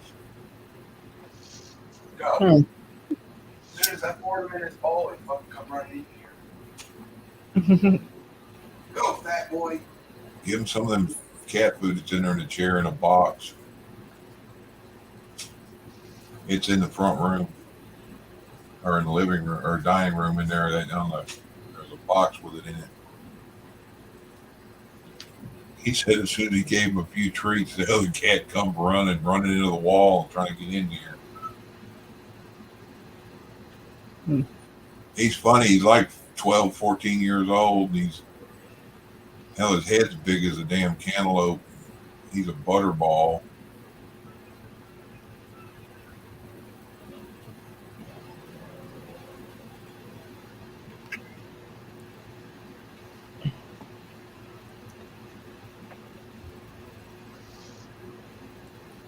Go. As soon as that 4 minutes ball, he fucking come right in here. Give him some of them cat food that's in there in a chair in a box. It's in the front room or in the living room or dining room in there. There's a box with it in it. He said as soon as he gave him a few treats, the other cat come running into the wall and trying to get in there. He's funny. He's like 12, 14 years old. And his head's big as a damn cantaloupe. He's a butterball.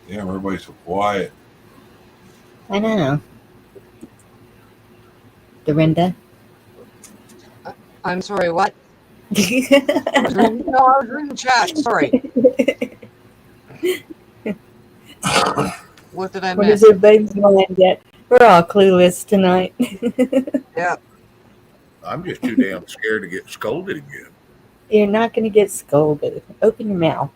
Damn, everybody's so quiet. I know. Dorinda? I'm sorry, what? I was reading the chat. Sorry. What did I What miss? is everybody's mind at? We're all clueless tonight. Yeah. I'm just too damn scared to get scolded again. You're not going to get scolded. Open your mouth.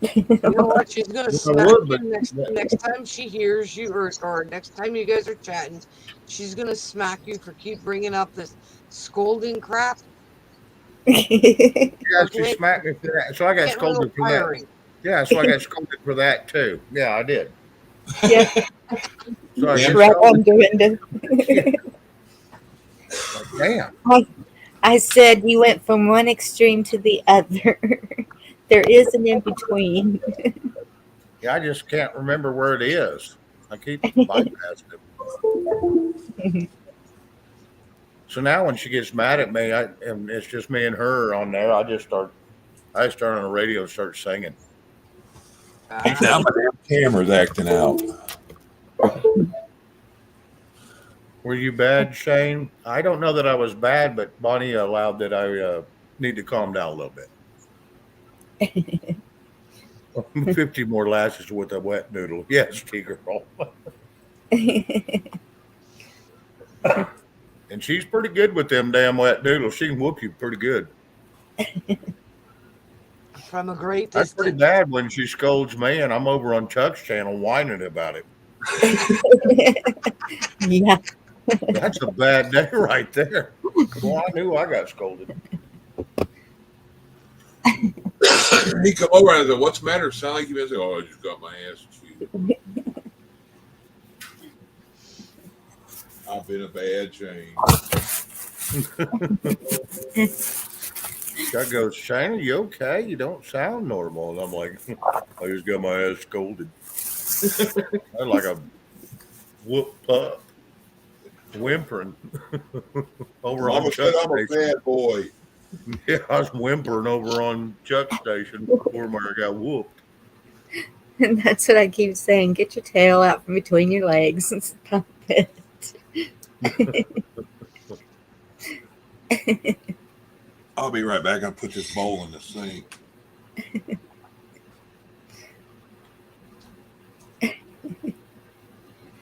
You know what? She's gonna smack would, you next time she hears you, or next time you guys are chatting. She's gonna smack you for keep bringing up this scolding crap. Yeah, Okay. she smacked me for that. So I got Get scolded for that. firing. Yeah, so I got scolded for that too. Yeah, I did. Yeah. So I get Right on, scolded. Dorinda. Damn. I said you went from one extreme to the other. There is an in between. Yeah, I just can't remember where it is. I keep bypassing it. So now when she gets mad at me, and it's just me and her on there, I start on the radio and start singing. Now my damn camera's acting out. Were you bad, Shane? I don't know that I was bad, but Bonnie allowed that I need to calm down a little bit. 50 more lashes with a wet noodle. Yes, T-girl. And she's pretty good with them damn wet noodles. She can whoop you pretty good. From a great That's pretty distance. bad when she scolds me and I'm over on Chuck's channel whining about it. Yeah. That's a bad day right there. Well, I knew I got scolded. He come over and I said, "What's the matter? Sound like you've been saying, oh, I just got my ass chewed. I've been a bad Shane." Chuck goes, "Shane, are you okay? You don't sound normal." And I'm like, I just got my ass scolded. I like a whoop pup. Whimpering over on Mama said Chuck's I'm a station. bad boy. Yeah, I was whimpering over on Chuck's station before I got whooped. And that's what I keep saying. Get your tail out from between your legs and stop it. I'll be right back. I'll put this bowl in the sink.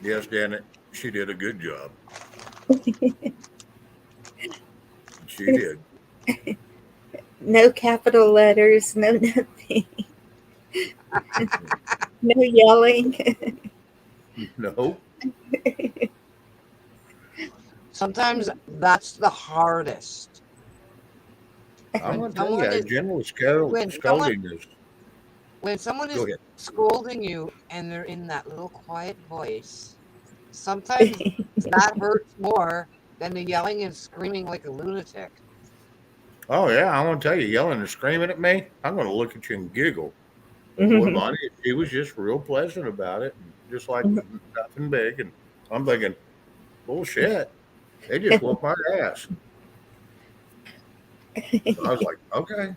Yes, Janet, she did a good job. She did. No capital letters, no nothing. No yelling. No. Sometimes that's the hardest. I'm going to tell someone you, is- general when scolding is. When someone Go is ahead. scolding you and they're in that little quiet voice, sometimes that hurts more than the yelling and screaming like a lunatic. Oh, yeah, I want to tell you, yelling and screaming at me, I'm going to look at you and giggle. Boy, Bonnie, she was just real pleasant about it, just like nothing big. And I'm thinking, bullshit. They just whooped my ass. So I was like, okay.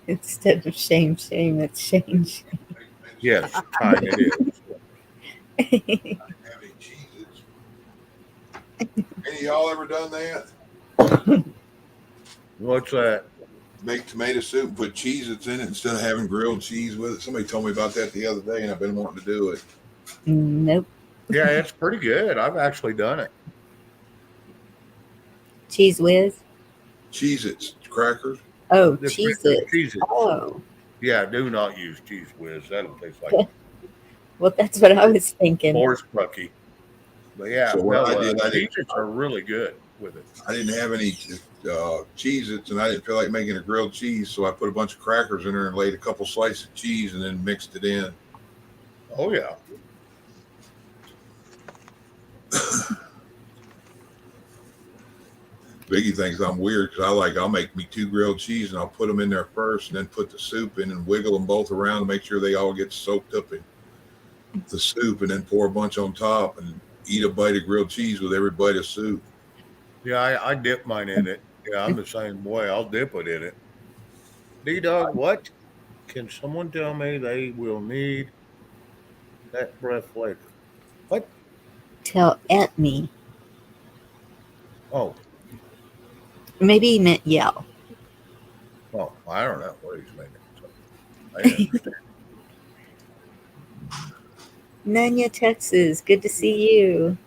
Instead of shame, it's shame. Yes, time it is. Having cheeses. Any of y'all ever done that? What's that? Make tomato soup and put Cheez-Its in it instead of having grilled cheese with it. Somebody told me about that the other day, and I've been wanting to do it. Nope. Yeah, it's pretty good. I've actually done it. Cheese whiz. Cheez-Its, crackers. Oh, The cheese it. cheese. Oh, Yeah, do not use cheese whiz. That'll taste like well, that's what I was thinking. horse bucky. But yeah, So what I did, cheeses are really good with it. I didn't have any Cheez-Its, and I didn't feel like making a grilled cheese, so I put a bunch of crackers in there and laid a couple slices of cheese and then mixed it in. Oh yeah. Biggie thinks I'm weird because I'll make me 2 grilled cheese and I'll put them in there first and then put the soup in and wiggle them both around to make sure they all get soaked up in the soup, and then pour a bunch on top and eat a bite of grilled cheese with every bite of soup. Yeah, I dip mine in it. Yeah, I'm the same way. I'll dip it in it. D-Dog, what? Can someone tell me they will need that breath flavor? What? Tell at me. Oh, Maybe he meant yell. well, I don't know what he's making. So I didn't understand. Nanya, Texas. Good to see you.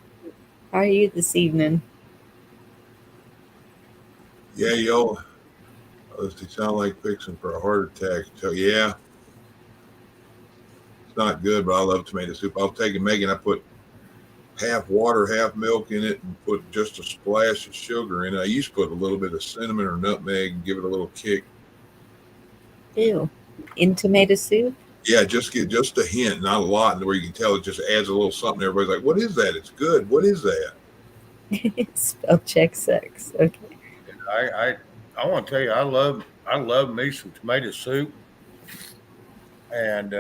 How are you this evening? Yeah, yo, they sound like fixing for a heart attack. So yeah, it's not good, but I love tomato soup. I'll take it, Megan. I put half water, half milk in it, and put just a splash of sugar in it. I used to put a little bit of cinnamon or nutmeg and give it a little kick. Ew. In tomato soup? Yeah, just a hint, not a lot, where you can tell it just adds a little something. Everybody's like, "What is that? It's good. What is that?" Spell check sex. Okay. I want to tell you, I love me some tomato soup, and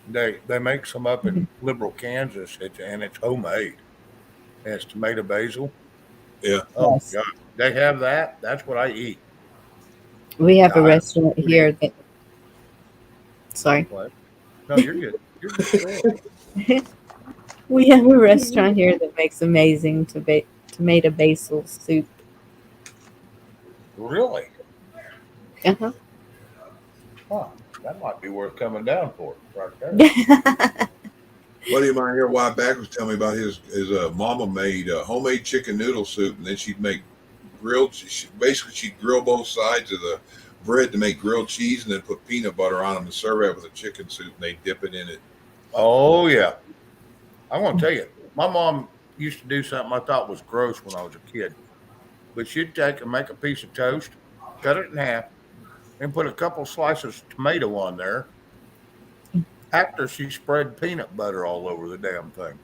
they make some up in Liberal, Kansas, and it's homemade. And it's tomato basil. Yeah. Oh Yes. God, they have that. That's what I eat. We have a Yeah, restaurant here that. Sorry. What? No, you're good. You're good. We have a restaurant here that makes amazing tomato basil soup. Really? Uh-huh. Huh. That might be worth coming down for right there. Buddy of mine here a while back was telling me about his mama made homemade chicken noodle soup, and then she'd make she'd grill both sides of the bread to make grilled cheese, and then put peanut butter on them and serve it with a chicken soup, and they dip it in it. Oh yeah. I want to tell you, my mom used to do something I thought was gross when I was a kid. But she'd take and make a piece of toast, cut it in half, and put a couple slices of tomato on there. After she spread peanut butter all over the damn thing.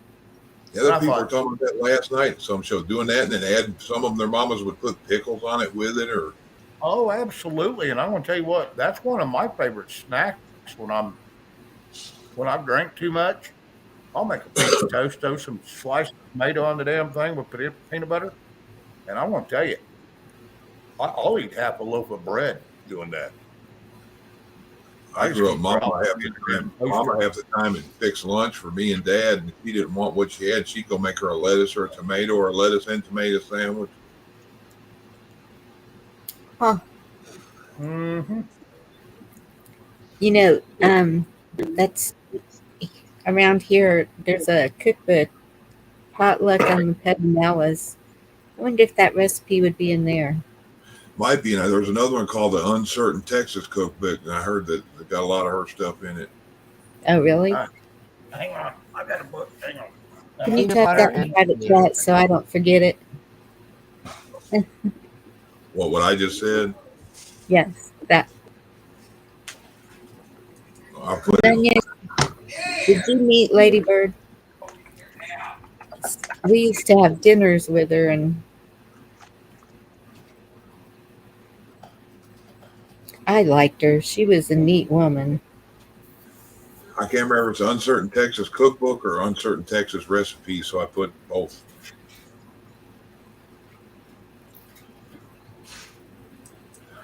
The other people were talking about that last night at some show, doing that, and then adding some of them, their mamas would put pickles on it with it, or oh, absolutely. And I want to tell you what, that's one of my favorite snacks when I've drank too much. I'll make a piece of toast, throw some sliced tomato on the damn thing with peanut butter. And I want to tell you, I'll eat half a loaf of bread doing that. I grew up, Mama half the time and fix lunch for me and Dad, and if she didn't want what she had, she'd go make her a lettuce or a tomato or a lettuce and tomato sandwich. Huh. Mm-hmm. You know, that's around here. There's a cookbook, potluck on the Pedanalas. I wonder if that recipe would be in there. Might be. There was another one called the Uncertain Texas Cookbook, and I heard that it got a lot of her stuff in it. Oh, really? Hang on. I got a book. Hang on. Can you type that in private chat so I don't forget it? What I just said? Yes, that. I'll put Did you meet Lady Bird? We used to have dinners with her, and I liked her. She was a neat woman. I can't remember if it's Uncertain Texas Cookbook or Uncertain Texas Recipe, so I put both.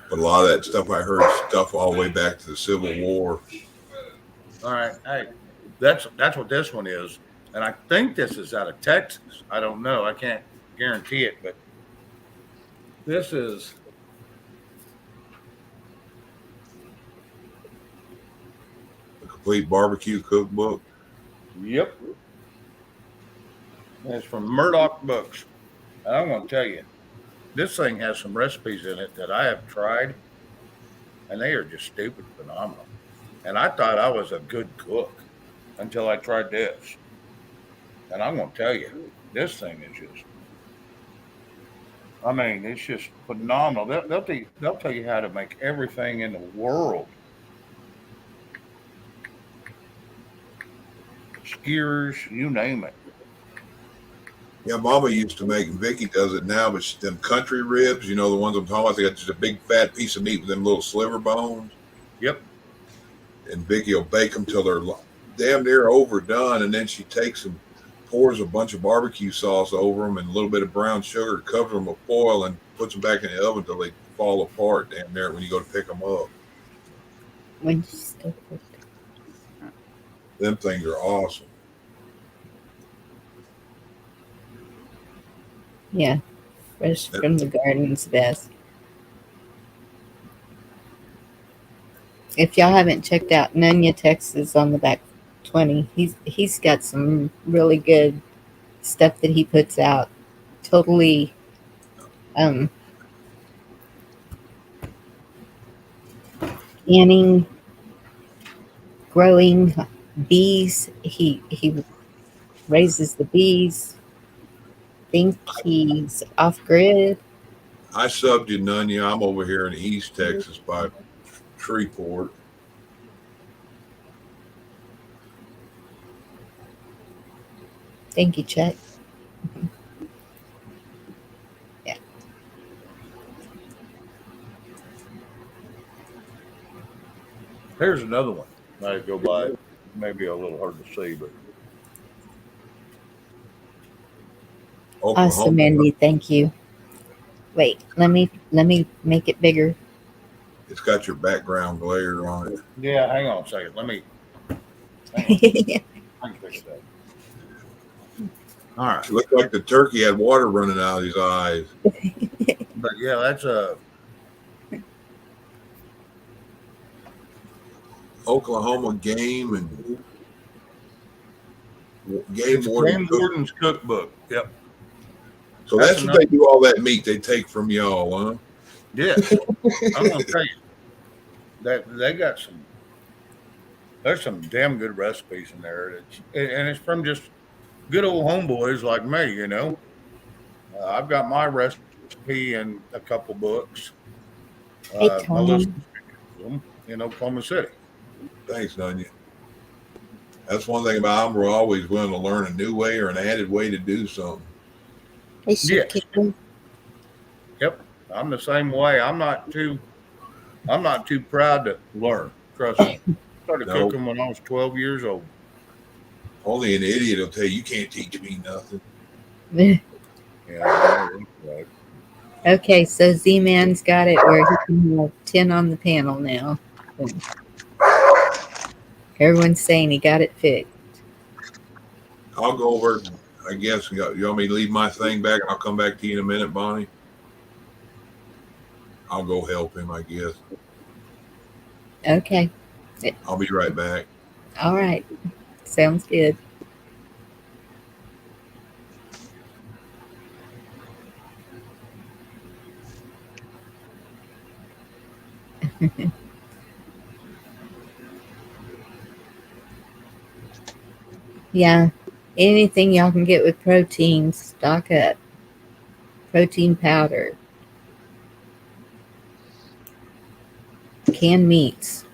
But a lot of that stuff I heard stuff all the way back to the Civil War. All right. Hey, that's what this one is. And I think this is out of Texas. I don't know. I can't guarantee it, but this is The Complete Barbecue Cookbook. Yep. It's from Murdoch Books. And I'm going to tell you, this thing has some recipes in it that I have tried, and they are just stupid phenomenal. And I thought I was a good cook until I tried this. And I'm going to tell you, this thing is just, I mean, it's just phenomenal. They'll tell you how to make everything in the world. Skewers, you name it. Yeah, Mama used to make, and Vicky does it now, but them country ribs, the ones I'm talking about, they got just a big fat piece of meat with them little sliver bones. Yep. And Vicky will bake them till they're damn near overdone, and then she takes them, pours a bunch of barbecue sauce over them and a little bit of brown sugar, covers them with foil, and puts them back in the oven until they fall apart damn near when you go to pick them up. When she's still cooked. Them things are awesome. Yeah, fresh from the garden's best. If y'all haven't checked out Nunya, Texas on the back 20, he's got some really good stuff that he puts out. Totally canning, growing bees. He raises the bees. Think he's off grid. I subbed you, Nunya. I'm over here in East Texas by Shreveport. Thank you, Chet. Yeah. Here's another one. I go by. Maybe a little hard to see, but Awesome, Andy. Thank you. Wait, let me make it bigger. It's got your background glare on it. Yeah, hang on a second. Let me. I can fix that. All right. It looked like the turkey had water running out of his eyes. But yeah, that's a Oklahoma Game and Game Warden's Cookbook. Yep. So that's what they do all that meat they take from y'all, huh? Yes. I'm gonna tell you that they got some. There's some damn good recipes in there, and it's from just good old homeboys like me. I've got my recipe in a couple books. Hey, Tom. In Oklahoma City. Thanks, Nunya. That's one thing about them. We're always willing to learn a new way or an added way to do something. Hey, yes. Yep. I'm the same way. I'm not too proud to learn. Trust me. I started cooking when I was 12 years old. Only an idiot will tell you can't teach me nothing. Yeah. Right. Okay, so Z-Man's got it where he can have 10 on the panel now. Everyone's saying he got it fixed. I'll go over, I guess. You want me to leave my thing back and I'll come back to you in a minute, Bonnie? I'll go help him, I guess. Okay. I'll be right back. All right. Sounds good. Yeah. Anything y'all can get with protein, stock up. Protein powder. Canned meats.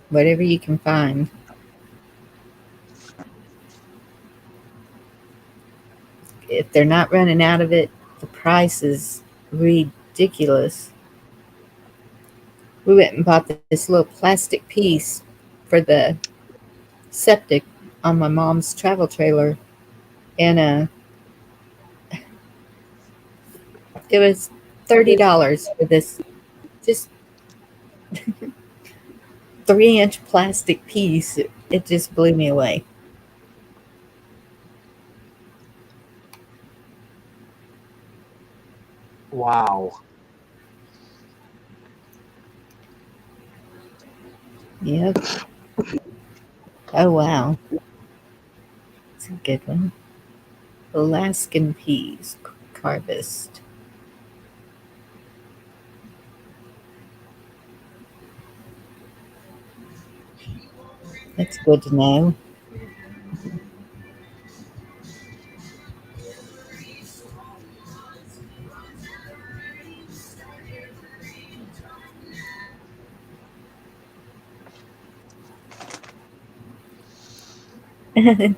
Whatever you can find. If they're not running out of it, the price is ridiculous. We went and bought this little plastic piece for the septic on my mom's travel trailer, and it was $30 for this just 3-inch plastic piece. It just blew me away. Wow. Yep. Oh, wow. It's a good one. Alaskan peas, harvest. That's good to know.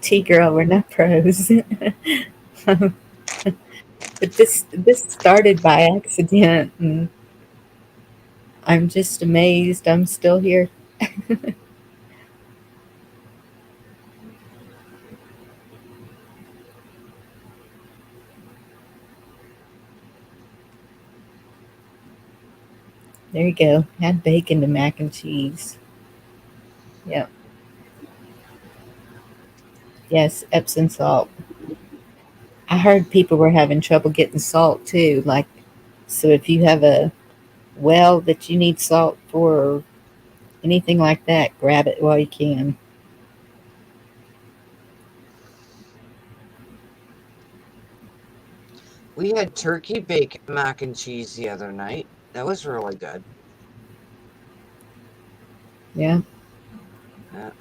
Tea girl, we're not pros. But this started by accident, and I'm just amazed I'm still here. There you go. Add bacon to mac and cheese. Yep. Yes, Epsom salt. I heard people were having trouble getting salt too. Like, so if you have a well that you need salt for or anything like that, grab it while you can. We had turkey bacon mac and cheese the other night. That was really good. Yeah. Yeah.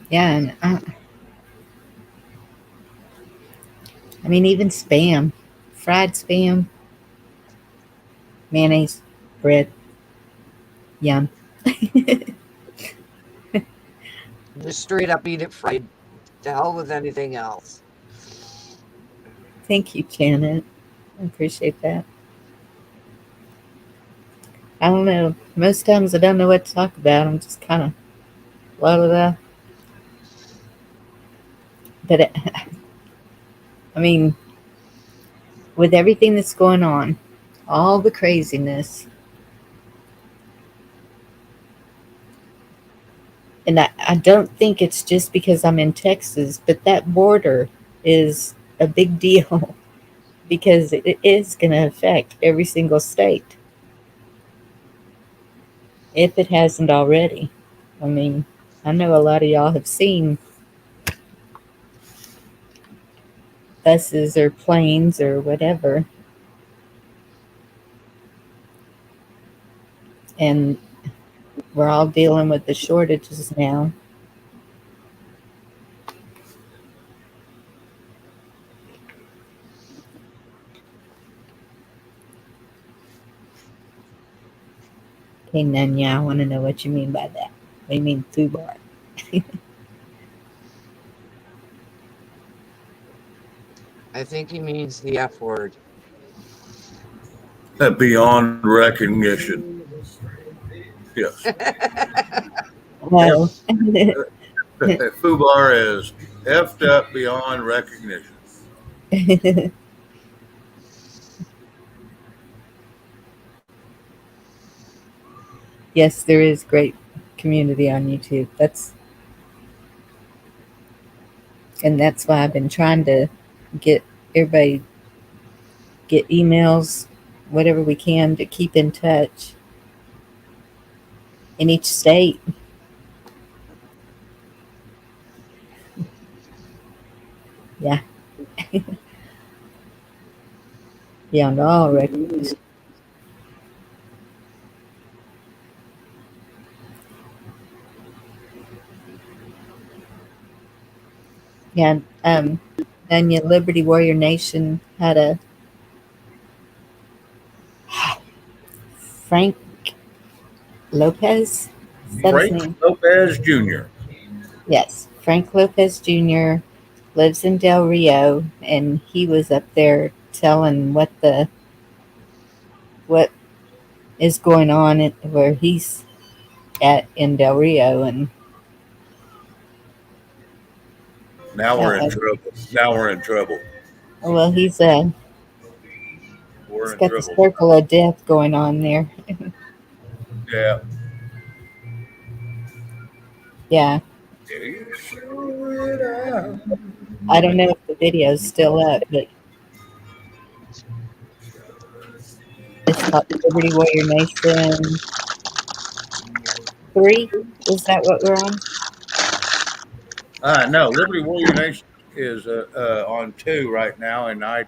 Yeah, and I mean, even spam, fried spam, mayonnaise, bread, yum. Just straight up eat it fried. To hell with anything else. Thank you, Janet. I appreciate that. I don't know. Most times I don't know what to talk about. I'm just kind of blah blah blah. But I mean, with everything that's going on, all the craziness, and I don't think it's just because I'm in Texas, but that border is a big deal because it is going to affect every single state if it hasn't already. I mean, I know a lot of y'all have seen buses or planes or whatever, and we're all dealing with the shortages now. Okay, Nanya, I want to know what you mean by that. What do you mean, FUBAR? I think he means the F word. Beyond recognition. Yes. Well, FUBAR is effed up beyond recognition. yes, there is great community on YouTube. That's why I've been trying to get everybody get emails, whatever we can to keep in touch in each state. Yeah, beyond all recognition. Yeah, and your Liberty Warrior Nation had a Frank Lopez. Is that his Frank name? Lopez Jr. Yes, Frank Lopez Jr. lives in Del Rio, and he was up there telling what is going on where he's at in Del Rio, and Now we're in trouble. Now we're in trouble. well, he's We're in got the trouble. circle of death going on there. Yeah. Yeah, I don't know if the video's still up, but it's called Liberty Warrior Nation 3. Is that what we're on? No, Liberty Warrior Nation is on 2 right now, and I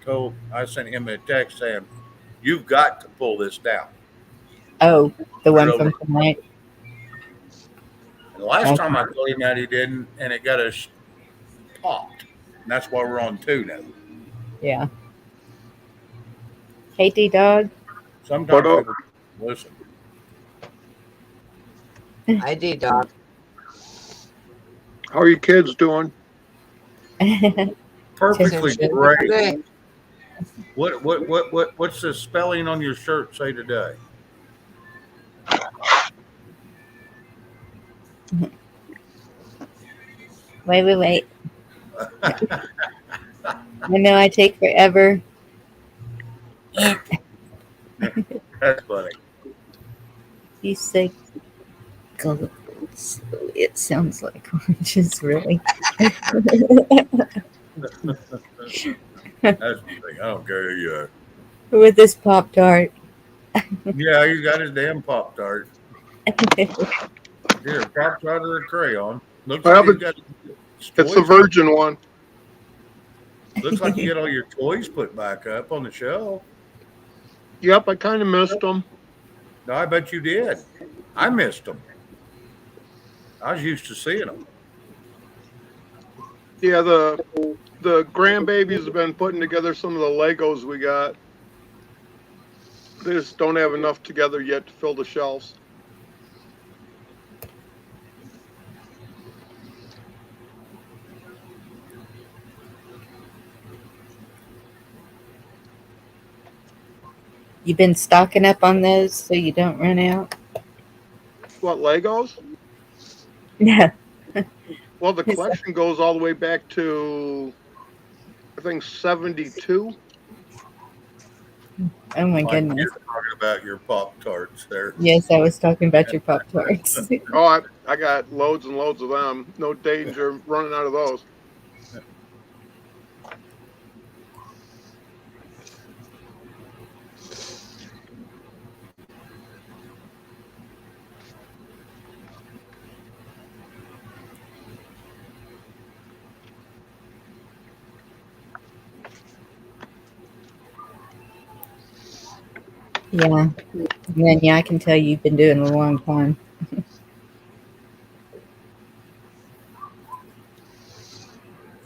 sent him a text saying, "You've got to pull this down." Oh, the Put it one over. from tonight. And the last Okay. time I told him that he didn't, and it got us popped. And that's why we're on 2 now. Yeah. Hey, D Dog. Sometimes What up? people listen. ID dog. How are you kids doing? Perfectly Attention great. today. What's the spelling on your shirt say today? Wait. I know I take forever. That's funny. You say go slowly. It sounds like oranges, really. That's the thing. I don't care who you are. With this Pop-Tart. Yeah, he's got his damn Pop-Tart. Here, Pop-Tart or a crayon. Looks I like have he's a, got it's the toys. virgin one. Looks like you get all your toys put back up on the shelf. Yep, I kind of missed them. No, I bet you did. I missed them. I was used to seeing them. Yeah, the grandbabies have been putting together some of the Legos we got. They just don't have enough together yet to fill the shelves. You've been stocking up on those so you don't run out? What, Legos? Yeah. Well, the collection goes all the way back to, I think, 72. Oh my Like goodness. you're talking about your Pop-Tarts there. Yes, I was talking about your Pop-Tarts. Oh, I got loads and loads of them. No danger running out of those. Yeah. And then, yeah, I can tell you've been doing it a long time.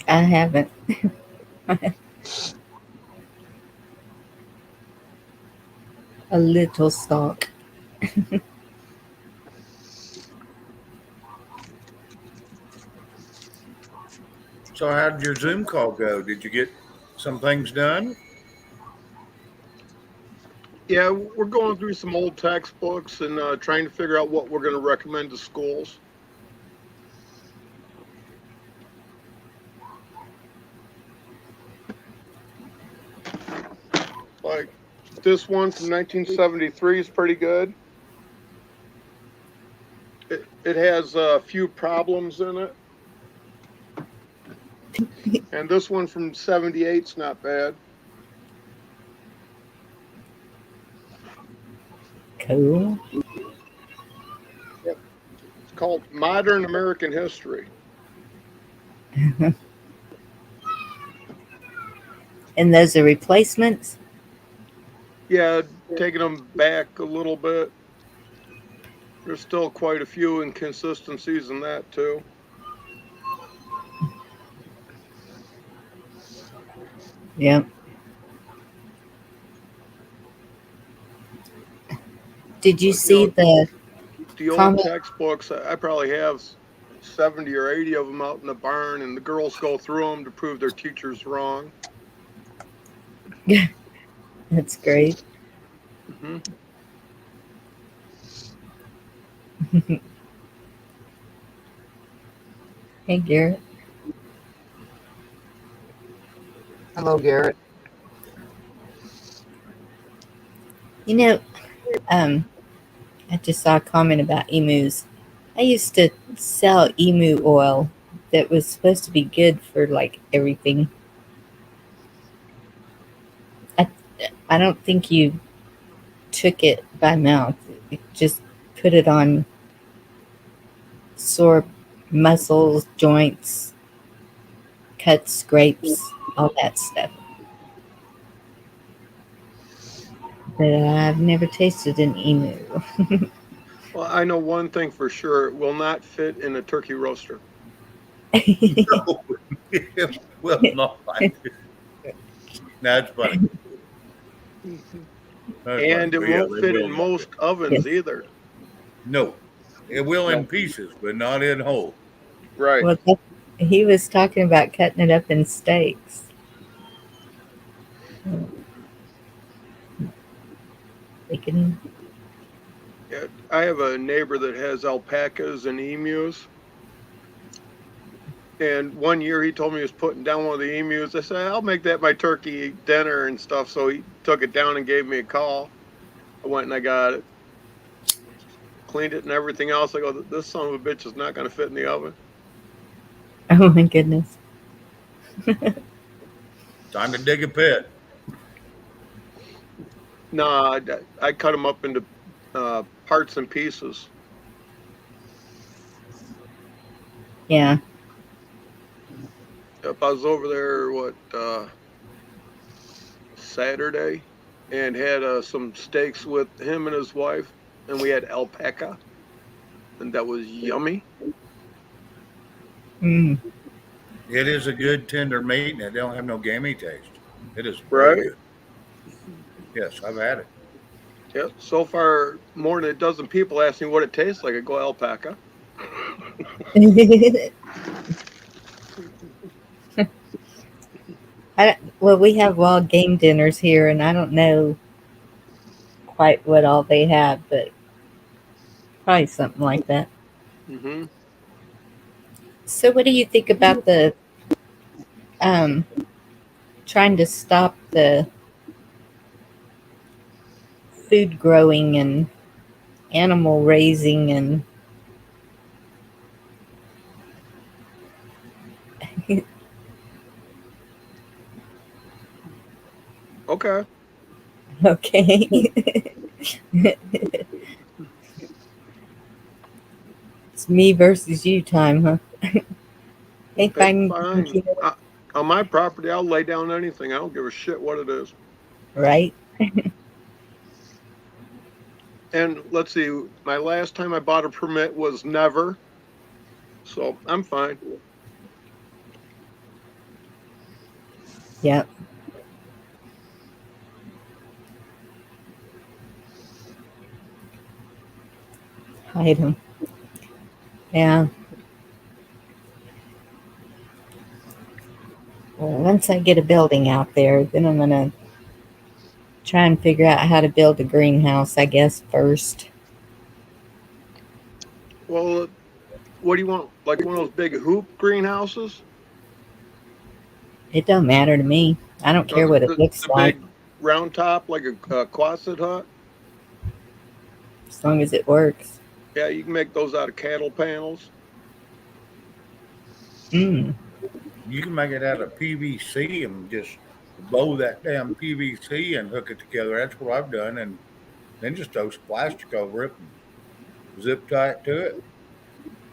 I haven't. A little stock. So how did your Zoom call go? Did you get some things done? Yeah, we're going through some old textbooks and trying to figure out what we're going to recommend to schools. Like this one from 1973 is pretty good. It has a few problems in it. And this one from 78 is not bad. Cool. Yep. It's called Modern American History. And those are replacements? Yeah, taking them back a little bit. There's still quite a few inconsistencies in that too. Yep. Did you see the old comment? textbooks? I probably have 70 or 80 of them out in the barn, and the girls go through them to prove their teachers wrong. That's great. Mm-hmm. Hey, Garrett. Hello, Garrett. You know, I just saw a comment about emus. I used to sell emu oil that was supposed to be good for like everything. I don't think you took it by mouth. You just put it on sore muscles, joints, cuts, scrapes, all that stuff. But I've never tasted an emu. Well, I know one thing for sure: it will not fit in a turkey roaster. No, it will not. That's funny. That's funny. And it But yeah, won't they fit will in not most fit. ovens Yes. either. No, it will No. in pieces, but not in whole. Right. Well, he was talking about cutting it up in steaks. They can. Yeah, I have a neighbor that has alpacas and emus. And one year he told me he was putting down one of the emus. I said, I'll make that my turkey dinner and stuff. So he took it down and gave me a call. I went and I got it, cleaned it and everything else. I go, this son of a bitch is not going to fit in the oven. Oh my goodness. Time to dig a pit. No, I cut them up into parts and pieces. Yeah. If I was over there, Saturday, and had some steaks with him and his wife, and we had alpaca, and that was yummy. Mm. It is a good tender meat, and it don't have no gamey taste. It is very Right? good. Yes, I've had it. Yeah. So far, more than a dozen people ask me what it tastes like. I go alpaca. Well, we have wild game dinners here, and I don't know quite what all they have, but probably something like that. Mm-hmm. So, what do you think about the um, trying to stop the food growing and animal raising and Okay. okay. It's me versus you time, huh? Hey, It's fine fine. computer, On my property, I'll lay down anything. I don't give a shit what it is. right? And let's see, my last time I bought a permit was never, so I'm fine. Yep. Hide them. Yeah. Well, once I get a building out there, then I'm gonna try and figure out how to build a greenhouse, I guess, first. Well, what do you want? Like one of those big hoop greenhouses? It don't matter to me. I don't Or care what it looks the like big round top, like a Quonset hut? as long as it works. Yeah, you can make those out of cattle panels. Mm. You can make it out of PVC and just blow that damn PVC and hook it together. That's what I've done, and then just throw some plastic over it and zip tie it to it,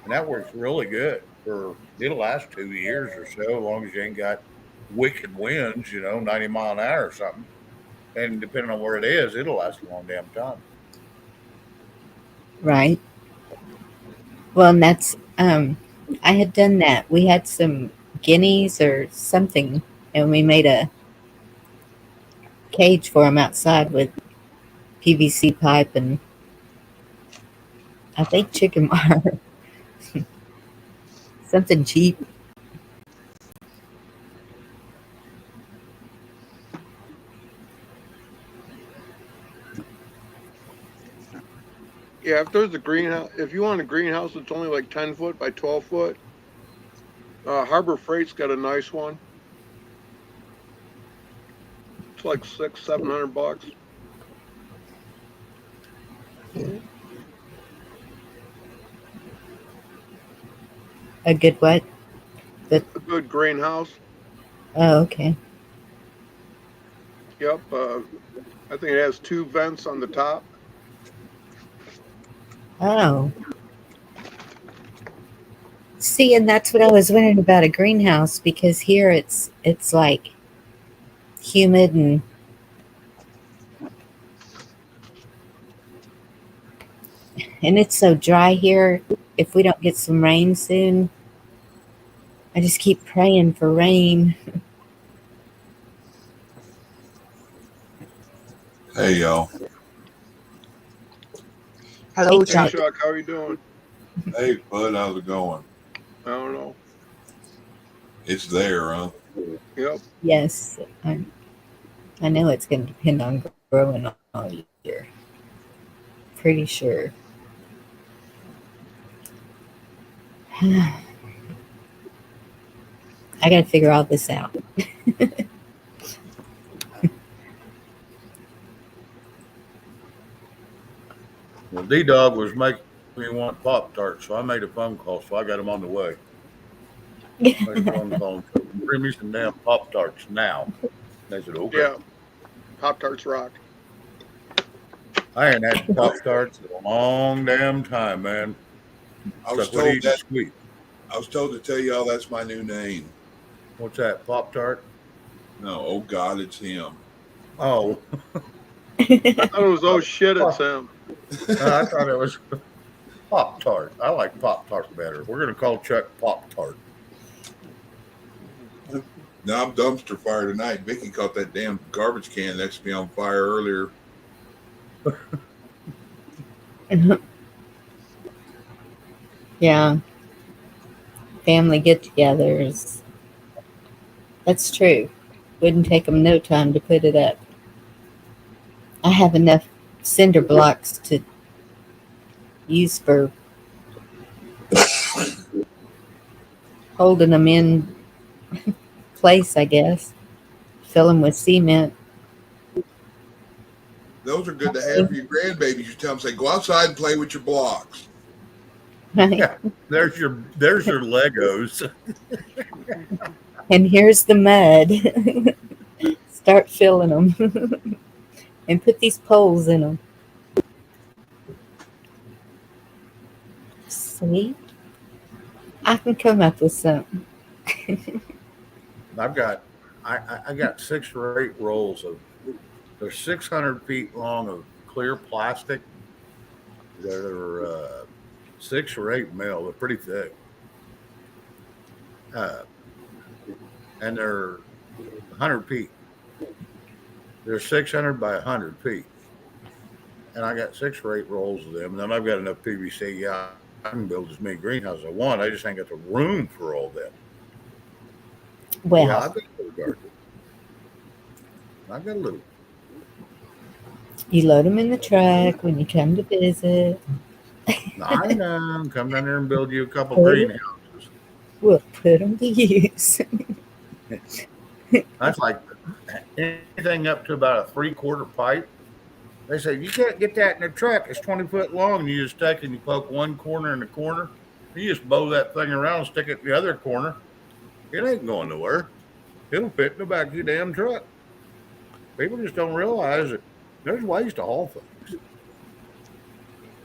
and that works really good. It'll last 2 years or so, as long as you ain't got wicked winds, 90 mile an hour or something. And depending on where it is, it'll last a long damn time. Right. Well, and that's I had done that. We had some guineas or something, and we made a cage for them outside with PVC pipe and I think chicken wire, something cheap. Yeah, if there's a greenhouse, if you want a greenhouse that's only like 10 foot by 12 foot, Harbor Freight's got a nice one. It's like 600-700 bucks. A good what? A good greenhouse. Oh, okay. Yep. I think it has 2 vents on the top. Oh, See, and that's what I was wondering about a greenhouse, because here it's like humid and it's so dry here. If we don't get some rain soon, I just keep praying for rain. Hey, y'all. Hello, Hey, Hey, Chuck. Chuck, how are you doing? Hey, bud, how's it going? I don't know. It's there, huh? Yep. Yes, I know it's going to depend on growing all year. Pretty sure. I got to figure all this out. Well, D-Dog was making me want Pop-Tarts, so I made a phone call, so I got him on the way. Made a phone call and said, bring me some damn Pop-Tarts now. And I said, okay. Yeah. Pop-Tarts rock. I ain't had Pop-Tarts in a long damn time, man. I was Except what told that. sweet. I was told to tell y'all that's my new name. What's that, Pop-Tart? No, oh God, it's him. Oh. I thought it was oh shit, it's him. I thought it was Pop-Tart. I like Pop-Tart better. We're going to call Chuck Pop-Tart. Now I'm dumpster fire tonight. Vicky caught that damn garbage can next to me on fire earlier. Yeah. Family get-togethers. That's true. Wouldn't take them no time to put it up. I have enough cinder blocks to use for holding them in place, I guess. Fill them with cement. Those are good to have for your grandbabies. You tell them, say, go outside and play with your blocks. Yeah, there's your Legos. And here's the mud. Start filling them. And put these poles in them. See? I can come up with something. I got 6 or 8 rolls of. They're 600 feet long of clear plastic. They're 6 or 8 mil. They're pretty thick. And they're 100 feet. They're 600 by 100 feet. And I got 6 or 8 rolls of them. And then I've got enough PVC. Yeah, I can build as many greenhouses as I want. I just ain't got the room for all that. Well, yeah, I've got a little garden. I've got a little. You load them in the truck when you come to visit. I know. Come down there and build you a couple greenhouses. We'll put them to use. That's like anything up to about a 3/4 pipe. They say you can't get that in the truck. It's 20 foot long, and you just take and you poke one corner in the corner. You just bow that thing around and stick it in the other corner. It ain't going nowhere. It'll fit in the back of your damn truck. People just don't realize that there's ways to haul things.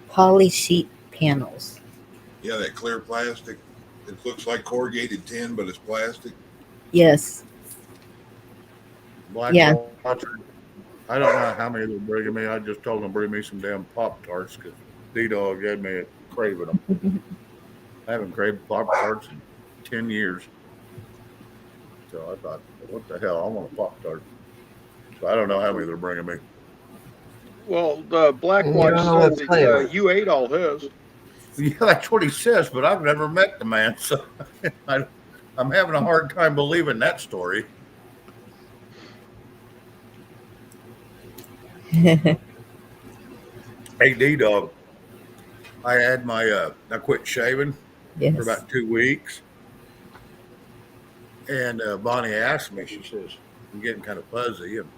Poly sheet panels. Yeah, that clear plastic. It looks like corrugated tin, but it's plastic. Yes. Black Yeah. Watcher. I don't know how many they're bringing me. I just told them to bring me some damn Pop-Tarts because D-Dog had me craving them. I haven't craved Pop-Tarts in 10 years. So I thought, what the hell? I want a Pop-Tart. So I don't know how many they're bringing me. Well, the Black You Watch don't know what said that flavor. you ate all his. Yeah, that's what he says, but I've never met the man. So I'm having a hard time believing that story. Hey, D-Dog. I had my, I quit shaving Yes. for about 2 weeks. And Bonnie asked me, she says, I'm getting kind of fuzzy. And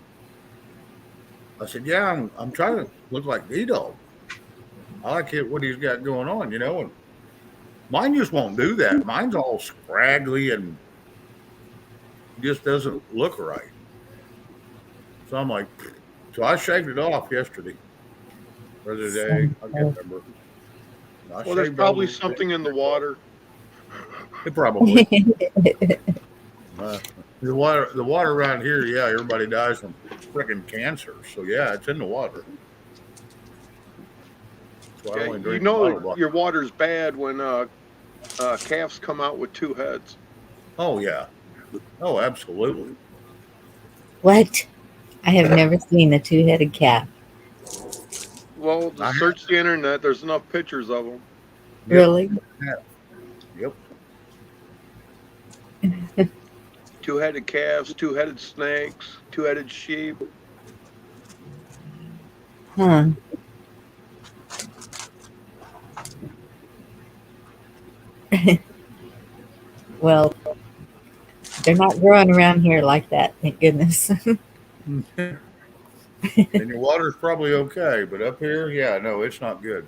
I said, yeah, I'm trying to look like D-Dog. I like it, what he's got going on, you know. And mine just won't do that. Mine's all scraggly and just doesn't look right. So I'm like, so I shaved it off yesterday or the day. I can't remember. Well, there's probably something in the water. Probably. The water around here, yeah, everybody dies from freaking cancer. So yeah, it's in the water. So I only You drink know bottled water. your water's bad when calves come out with 2 heads. Oh yeah. Oh, absolutely. What? I have never seen a two-headed calf. Well, just search the internet. There's enough pictures of them. Really? Yep. 2-headed calves, 2-headed snakes, 2-headed sheep. Huh. Well, they're not growing around here like that, thank goodness. And your water's probably okay, but up here, yeah, no, it's not good.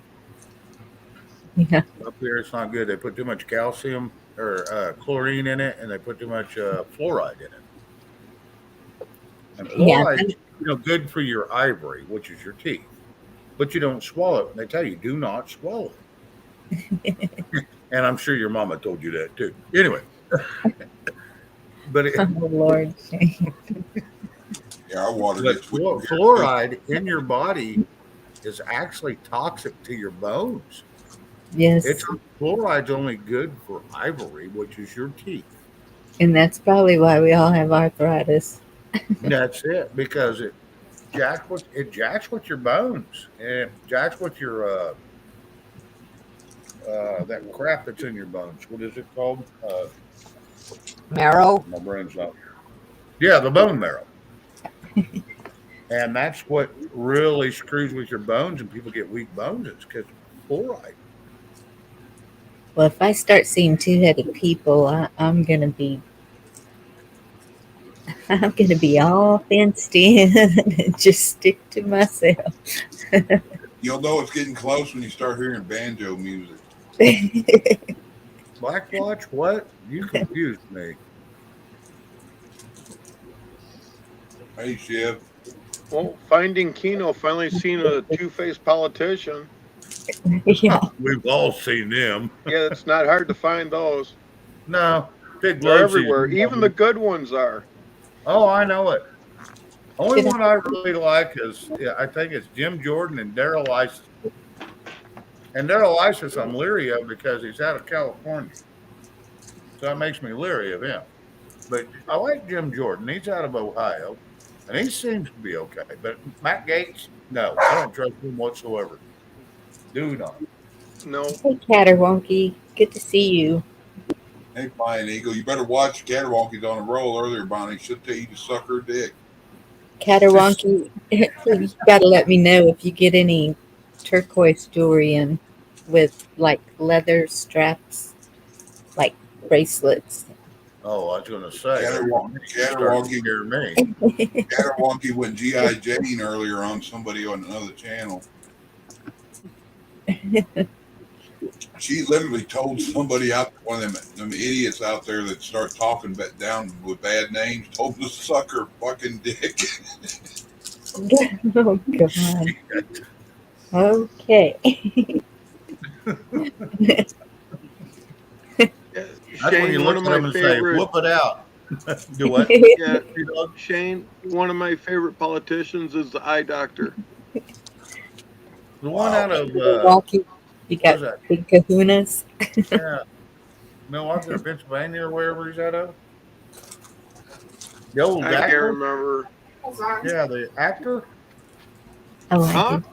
Yeah. Up here, it's not good. They put too much calcium or chlorine in it, and they put too much fluoride in it. And Yeah. fluoride, good for your ivory, which is your teeth, but you don't swallow it. And they tell you do not swallow it. And I'm sure your mama told you that too. Anyway, but Oh Lord. Yeah, our water but gets weird. fluoride in your body is actually toxic to your bones. Yes. Fluoride's only good for ivory, which is your teeth. And that's probably why we all have arthritis. That's it, because it jacks with your bones, and it jacks with your that crap that's in your bones. What is it called? Marrow. My brain's not. Yeah, the bone marrow. And that's what really screws with your bones, and people get weak bones. It's because of fluoride. Well, if I start seeing two-headed people, I'm gonna be all fenced in and just stick to myself. You'll know it's getting close when you start hearing banjo music. Black Watch, what? You confused me. Hey, Shiv. Well, Finding Keno finally seen a two-faced politician. Yeah. We've all seen them. Yeah, it's not hard to find those. No, big They're low everywhere. season. Even the good ones are. Oh, I know it. Only Did I- one I really like is, I think it's Jim Jordan and Daryl Isis. And Daryl Isis, I'm leery of because he's out of California. So that makes me leery of him. But I like Jim Jordan. He's out of Ohio. And he seems to be okay. But Matt Gaetz, no, I don't trust him whatsoever. Do not. No. Hey, Catterwonky. Good to see you. Hey, Flying Eagle. You better watch Catterwonky's on a roll earlier, Bonnie. She'll tell you to suck her dick. Catterwonky, you got to let me know if you get any turquoise jewelry in with like leather straps, like bracelets. Oh, I was going to say. Catterwonky Hear me. Catterwonky went G.I. Jane earlier on somebody on another channel. She literally told somebody out, one of them idiots out there that start talking down with bad names, told them to suck her fucking dick. Oh, God. Okay. That's when you look at them and say, whoop it out. Do what? Yeah, Shane, one of my favorite politicians is the eye doctor. The one out of Milwaukee, you got big kahunas. Yeah, Milwaukee or Pennsylvania or wherever he's out of. The old I can't actor. remember. Yeah, the actor. I like it.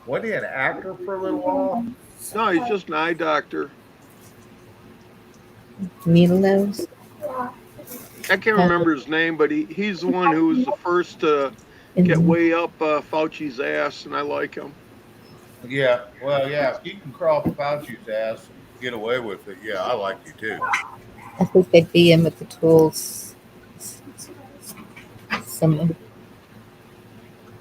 Wasn't he an actor for a little while? No, he's just an eye doctor. Needle nose. I can't remember his name, but he's the one who was the first to get way up Fauci's ass, and I like him. Yeah, well, yeah, if you can crawl up Fauci's ass and get away with it, yeah, I like you too. I think they'd be in with the tools.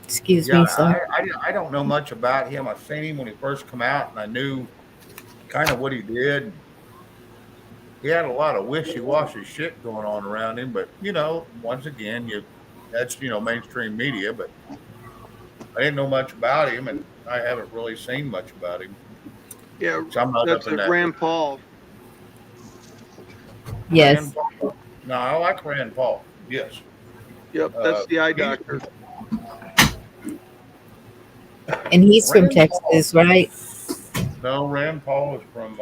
Excuse me, sir. I don't know much about him. I've seen him when he first come out, and I knew kind of what he did. He had a lot of wishy-washy shit going on around him, but once again, that's mainstream media. But I didn't know much about him, and I haven't really seen much about him. Yeah, So I'm not that's up in like that. Rand Paul. Yes. Rand Paul. No, I like Rand Paul. Yes. Yep, that's the eye He's- doctor. And he's from Rand Paul. Texas, right? No, Rand Paul is from.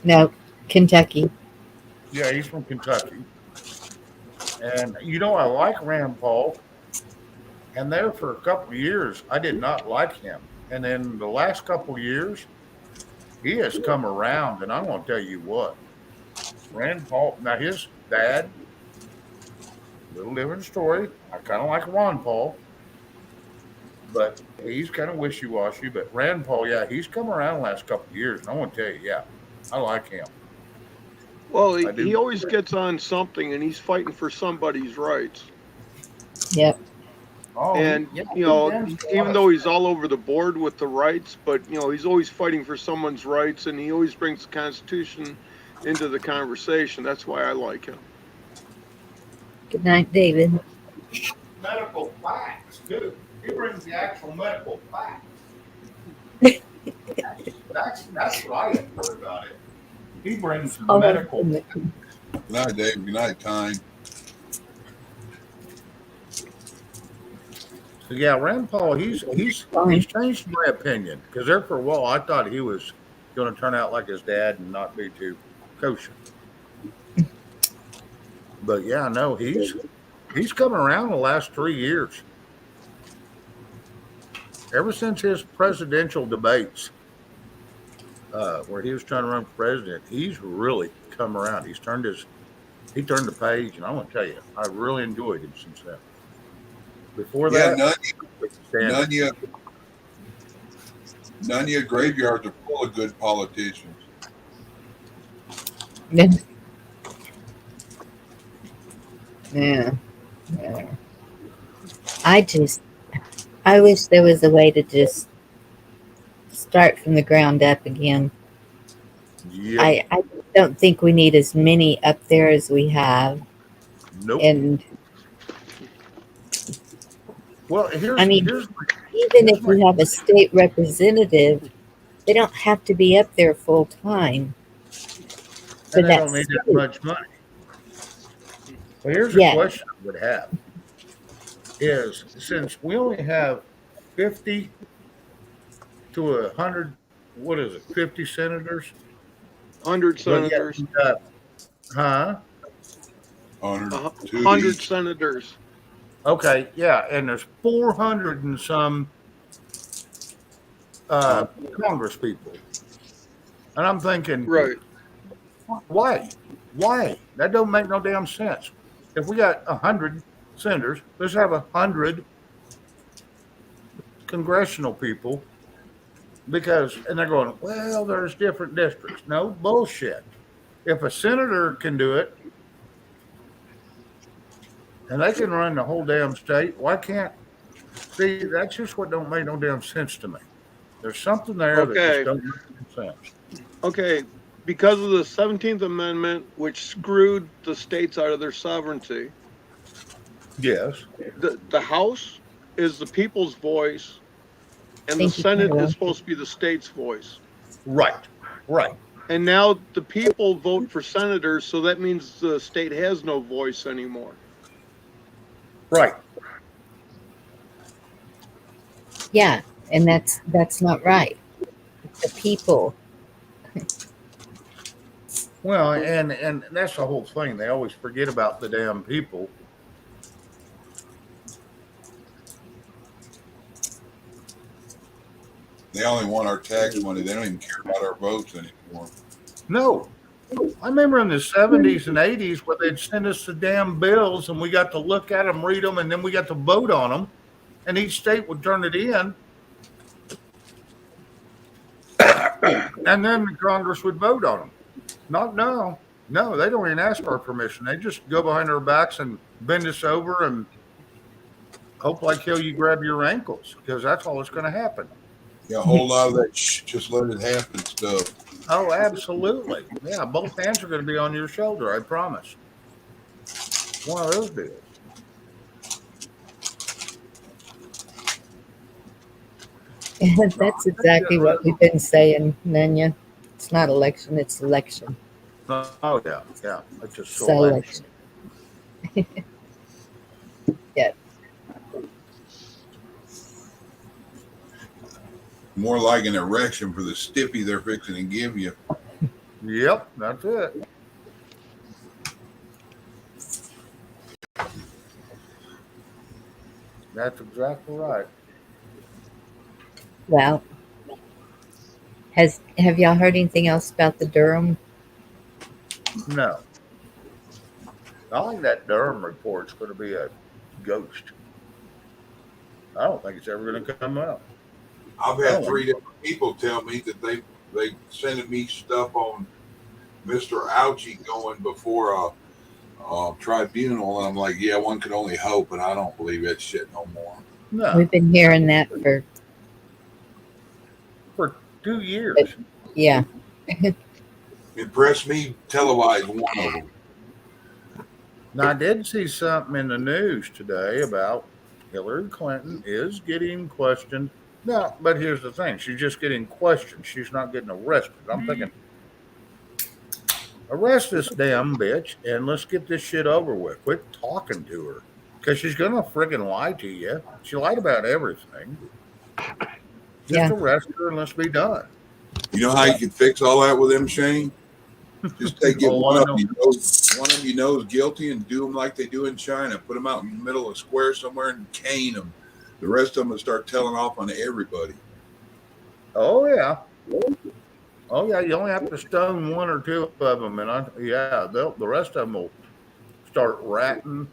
No, Kentucky. Yeah, he's from Kentucky. And I like Rand Paul. And there for a couple of years, I did not like him. And then the last couple of years, he has come around. And I'm going to tell you what, Rand Paul. Now his dad, little different story. I kind of like Ron Paul, but he's kind of wishy-washy. But Rand Paul, yeah, he's come around the last couple of years. And I want to tell you, yeah, I like him. Well, I do. he always gets on something, and he's fighting for somebody's rights. Yep. Oh, And yeah, even though he's all over the board with the rights, but he's always fighting for someone's rights, and he always brings the Constitution into the conversation. That's why I like him. Good night, David. medical facts too. He brings the actual medical facts. that's what I enjoy about it. He brings the medical. Good night, Dave. Good night, Tyne. So yeah, Rand Paul, he's changed my opinion, because there for a while I thought he was going to turn out like his dad and not be too kosher. But yeah, no, he's come around the last 3 years. Ever since his presidential debates, where he was trying to run for president, he's really come around. He turned the page, and I want to tell you, I really enjoyed him since then. Before that, none of your graveyards are full of good politicians. Yeah. I wish there was a way to just start from the ground up again. Yep. I don't think we need as many up there as we have. Nope. And well, even if you have a state representative, they don't have to be up there full time. And they don't need that much money. Well, here's a question I would have. Is since we only have 50 to 100, 50 senators? 100 senators. Huh? 100 senators. Okay, yeah, and there's 400 and some Congress people. And I'm thinking, right. Why? That don't make no damn sense. If we got 100 senators, let's have 100 congressional people, and they're going, well, there's different districts. No, bullshit. If a senator can do it, and they can run the whole damn state, why can't? See, that's just what don't make no damn sense to me. There's something there that just don't make sense. Okay, because of the 17th Amendment, which screwed the states out of their sovereignty. Yes. The House is the people's voice, and the Senate is supposed to be the state's voice. Right. And now the people vote for senators, so that means the state has no voice anymore. Right. Yeah, and that's not right. The people. Well, and that's the whole thing. They always forget about the damn people. They only want our tax money. They don't even care about our votes anymore. No. I remember in the 70s and 80s where they'd send us the damn bills and we got to look at them, read them, and then we got to vote on them. And each state would turn it in. And then the Congress would vote on them. No, they don't even ask our permission. They just go behind our backs and bend us over and hope like hell you grab your ankles, because that's all that's going to happen. Yeah, a whole lot of that just let it happen stuff. Oh, absolutely. Yeah, both hands are going to be on your shoulder, I promise. One of those deals. That's exactly what we've been saying, Nanya. It's not election, it's election. Oh yeah, yeah. It's a Selection. selection. Yep. More like an erection for the stiffy they're fixing to give you. Yep, that's it. That's exactly right. Well, have y'all heard anything else about the Durham? No, I think that Durham report's going to be a ghost. I don't think it's ever going to come up. I've I had don't three think. different people tell me that they sending me stuff on Mr. Ouchie going before a tribunal, and I'm like, yeah, one could only hope, but I don't believe that shit no more. No, We've been hearing that for 2 years. yeah. Impress me, televise one of them. Now, I did see something in the news today about Hillary Clinton is getting questioned. No, but here's the thing: she's just getting questioned. She's not getting arrested. I'm thinking, arrest this damn bitch and let's get this shit over with. Quit talking to her because she's gonna friggin' lie to you. She lied about everything. Just Yeah. arrest her and let's be done. You know how you could fix all that with them, Shane? Just get Oh, one I of know. them you know is guilty and do them like they do in China. Put them out in the middle of a square somewhere and cane them. The rest of them will start telling off on everybody. Oh yeah. Oh yeah. You only have to stone one or two of them, and the rest of them will start ratting.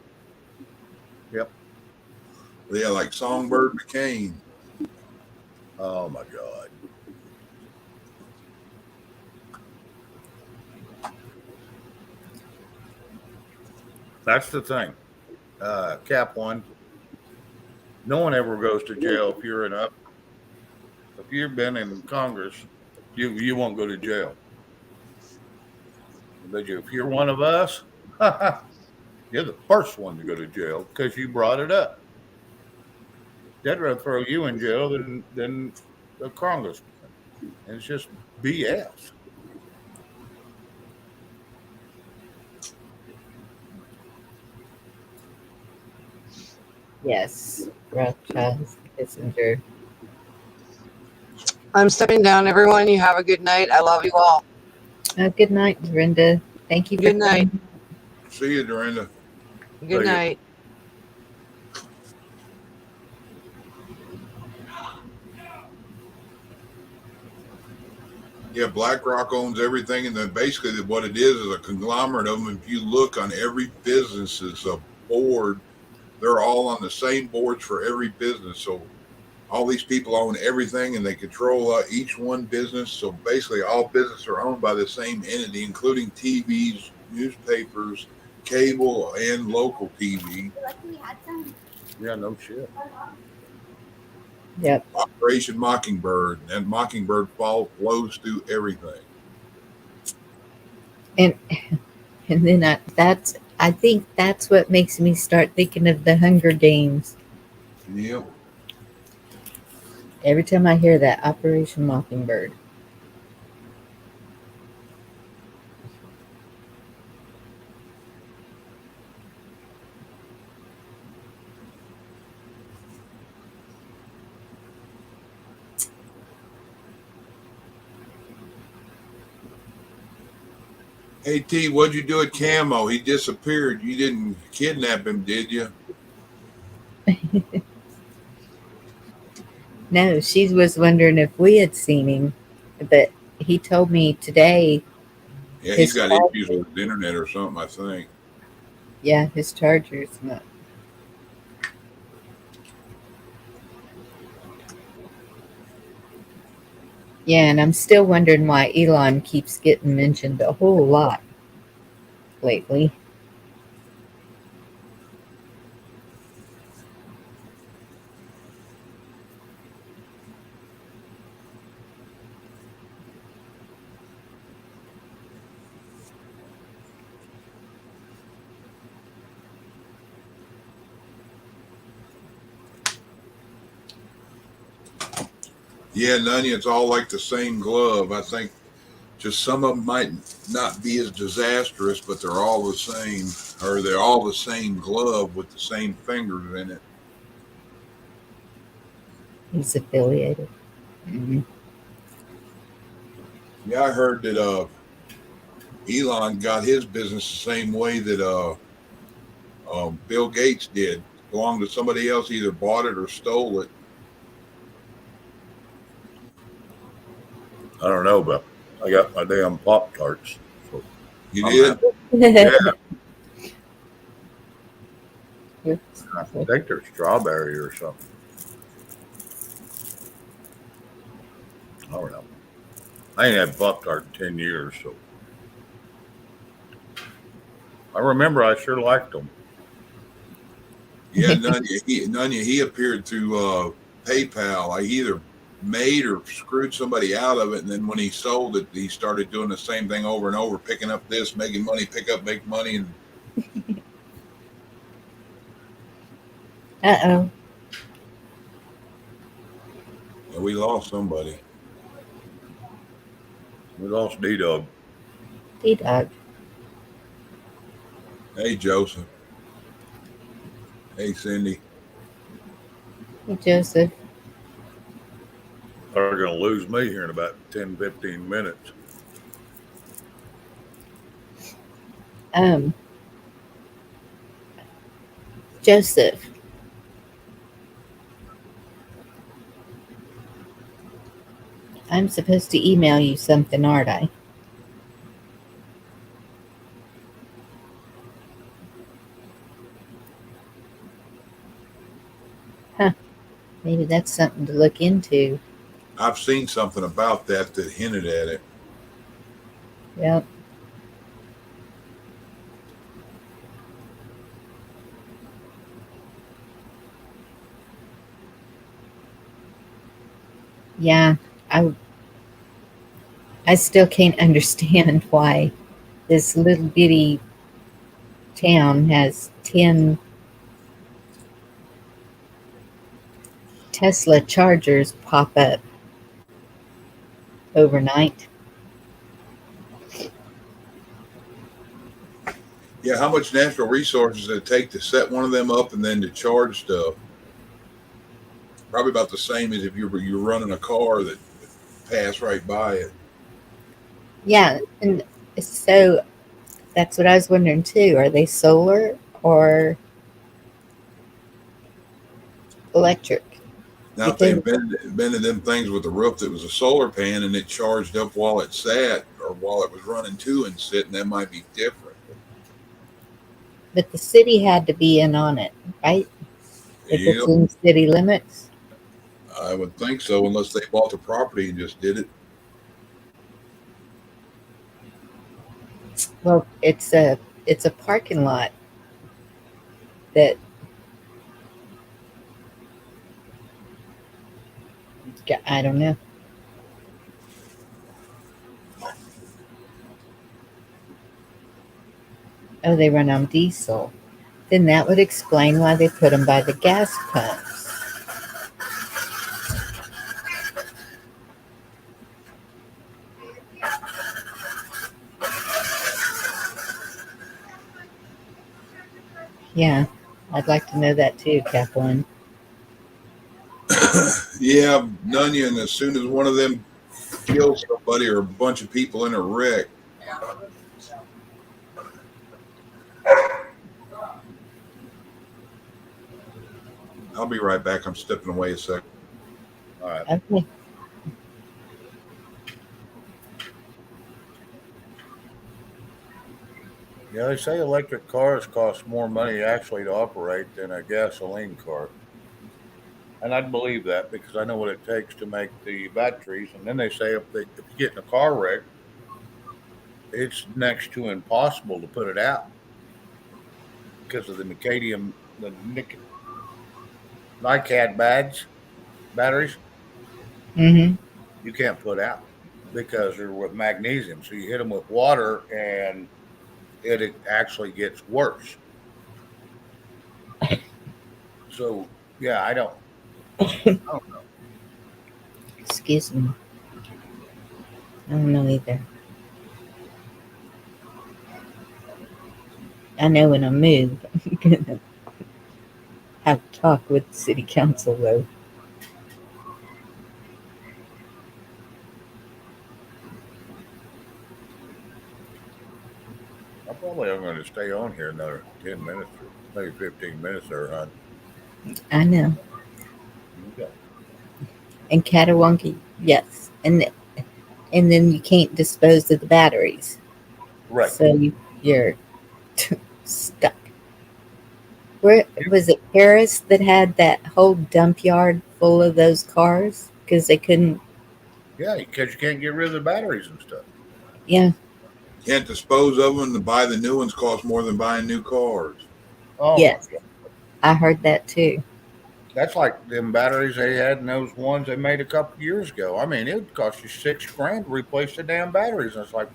Yep. Yeah, like Songbird McCain. Oh my God. That's the thing. Cap one. No one ever goes to jail if you're if you've been in Congress, you won't go to jail. But if you're one of us, you're the first one to go to jail because you brought it up. They'd rather throw you in jail than a congressman. And it's just BS. Yes. Rothschild Kissinger. I'm stepping down, everyone. You have a good night. I love you all. Good night, Dorinda. Thank you for Good night. coming. See you, Dorinda. Good night. Yeah, BlackRock owns everything, and then basically what it is a conglomerate of them. If you look on every business, it's a board. They're all on the same boards for every business. So all these people own everything, and they control each one business. So basically, all businesses are owned by the same entity, including TVs, newspapers, cable, and local TV. Yeah, no shit. Yep. Operation Mockingbird, and Mockingbird flows through everything. And then I think that's what makes me start thinking of the Hunger Games. Yep. Every time I hear that, Operation Mockingbird. Hey T, what'd you do at Camo? He disappeared. You didn't kidnap him, did you? No, she was wondering if we had seen him, but he told me today. Yeah, he's got issues with the internet or something, I think. Yeah, his charger's not. Yeah, and I'm still wondering why Elon keeps getting mentioned a whole lot lately. Yeah, Nunya, it's all like the same glove. I think Just some of them might not be as disastrous, but they're all the same, or they're all the same glove with the same fingers in it. He's affiliated. Mm-hmm. Yeah, I heard that Elon got his business the same way that Bill Gates did. Belonged to somebody else, either bought it or stole it. I don't know, but I got my damn pop-tarts. So You did? yeah, Oops. I think they're strawberry or something. I don't know. I ain't had pop-tart in 10 years, so I remember I sure liked them. Yeah, Nunya, he appeared through PayPal. I either made or screwed somebody out of it, and then when he sold it, he started doing the same thing over and over, picking up this, making money, pick up, make money, and Uh-oh. yeah, we lost somebody. We lost D-Dog. D-Dog. Hey, Joseph. Hey, Cindy. Hey, Joseph. They're going to lose me here in about 10, 15 minutes. Joseph. I'm supposed to email you something, aren't I? Huh. Maybe that's something to look into. I've seen something about that hinted at it. Yep. Yeah, I still can't understand why this little bitty town has 10 Tesla chargers pop up overnight. Yeah, how much natural resources does it take to set one of them up and then to charge stuff? Probably about the same as if you're running a car that passed right by it. Yeah, and so that's what I was wondering too. Are they solar or electric? Now, if they invented them things with the roof that was a solar pan and it charged up while it sat or while it was running to and sitting, that might be different. But the city had to be in on it, right? If it's in city limits. I would think so, unless they bought the property and just did it. Well, it's a parking lot that I don't know. Oh, they run on diesel. Then that would explain why they put them by the gas pumps. Yeah, I'd like to know that too, Kathleen. Yeah, Nunya, and as soon as one of them kills somebody or a bunch of people in a wreck, I'll be right back. I'm stepping away a second. All right. Okay. Yeah, they say electric cars cost more money actually to operate than a gasoline car. And I'd believe that because I know what it takes to make the batteries. And then they say if you get in a car wreck, it's next to impossible to put it out because of the NiCad batteries. Mm-hmm. You can't put out because they're with magnesium. So you hit them with water and it actually gets worse. So yeah, I don't know. Excuse me. I don't know either. I know when I move, I'm gonna have a talk with the city council though. I probably am going to stay on here another 10 minutes or maybe 15 minutes there, hon. I know. Okay. And Catawonky, yes, and then you can't dispose of the batteries, Right. so you're stuck. Where was it? Paris that had that whole dump yard full of those cars because they couldn't. Yeah, because you can't get rid of the batteries and stuff. Yeah, Can't dispose of them. To buy the new ones costs more than buying new cars. Oh, yes, my God. I heard that too. That's like them batteries they had in those ones they made a couple years ago. I mean, it would cost you $6,000 to replace the damn batteries. And it's like,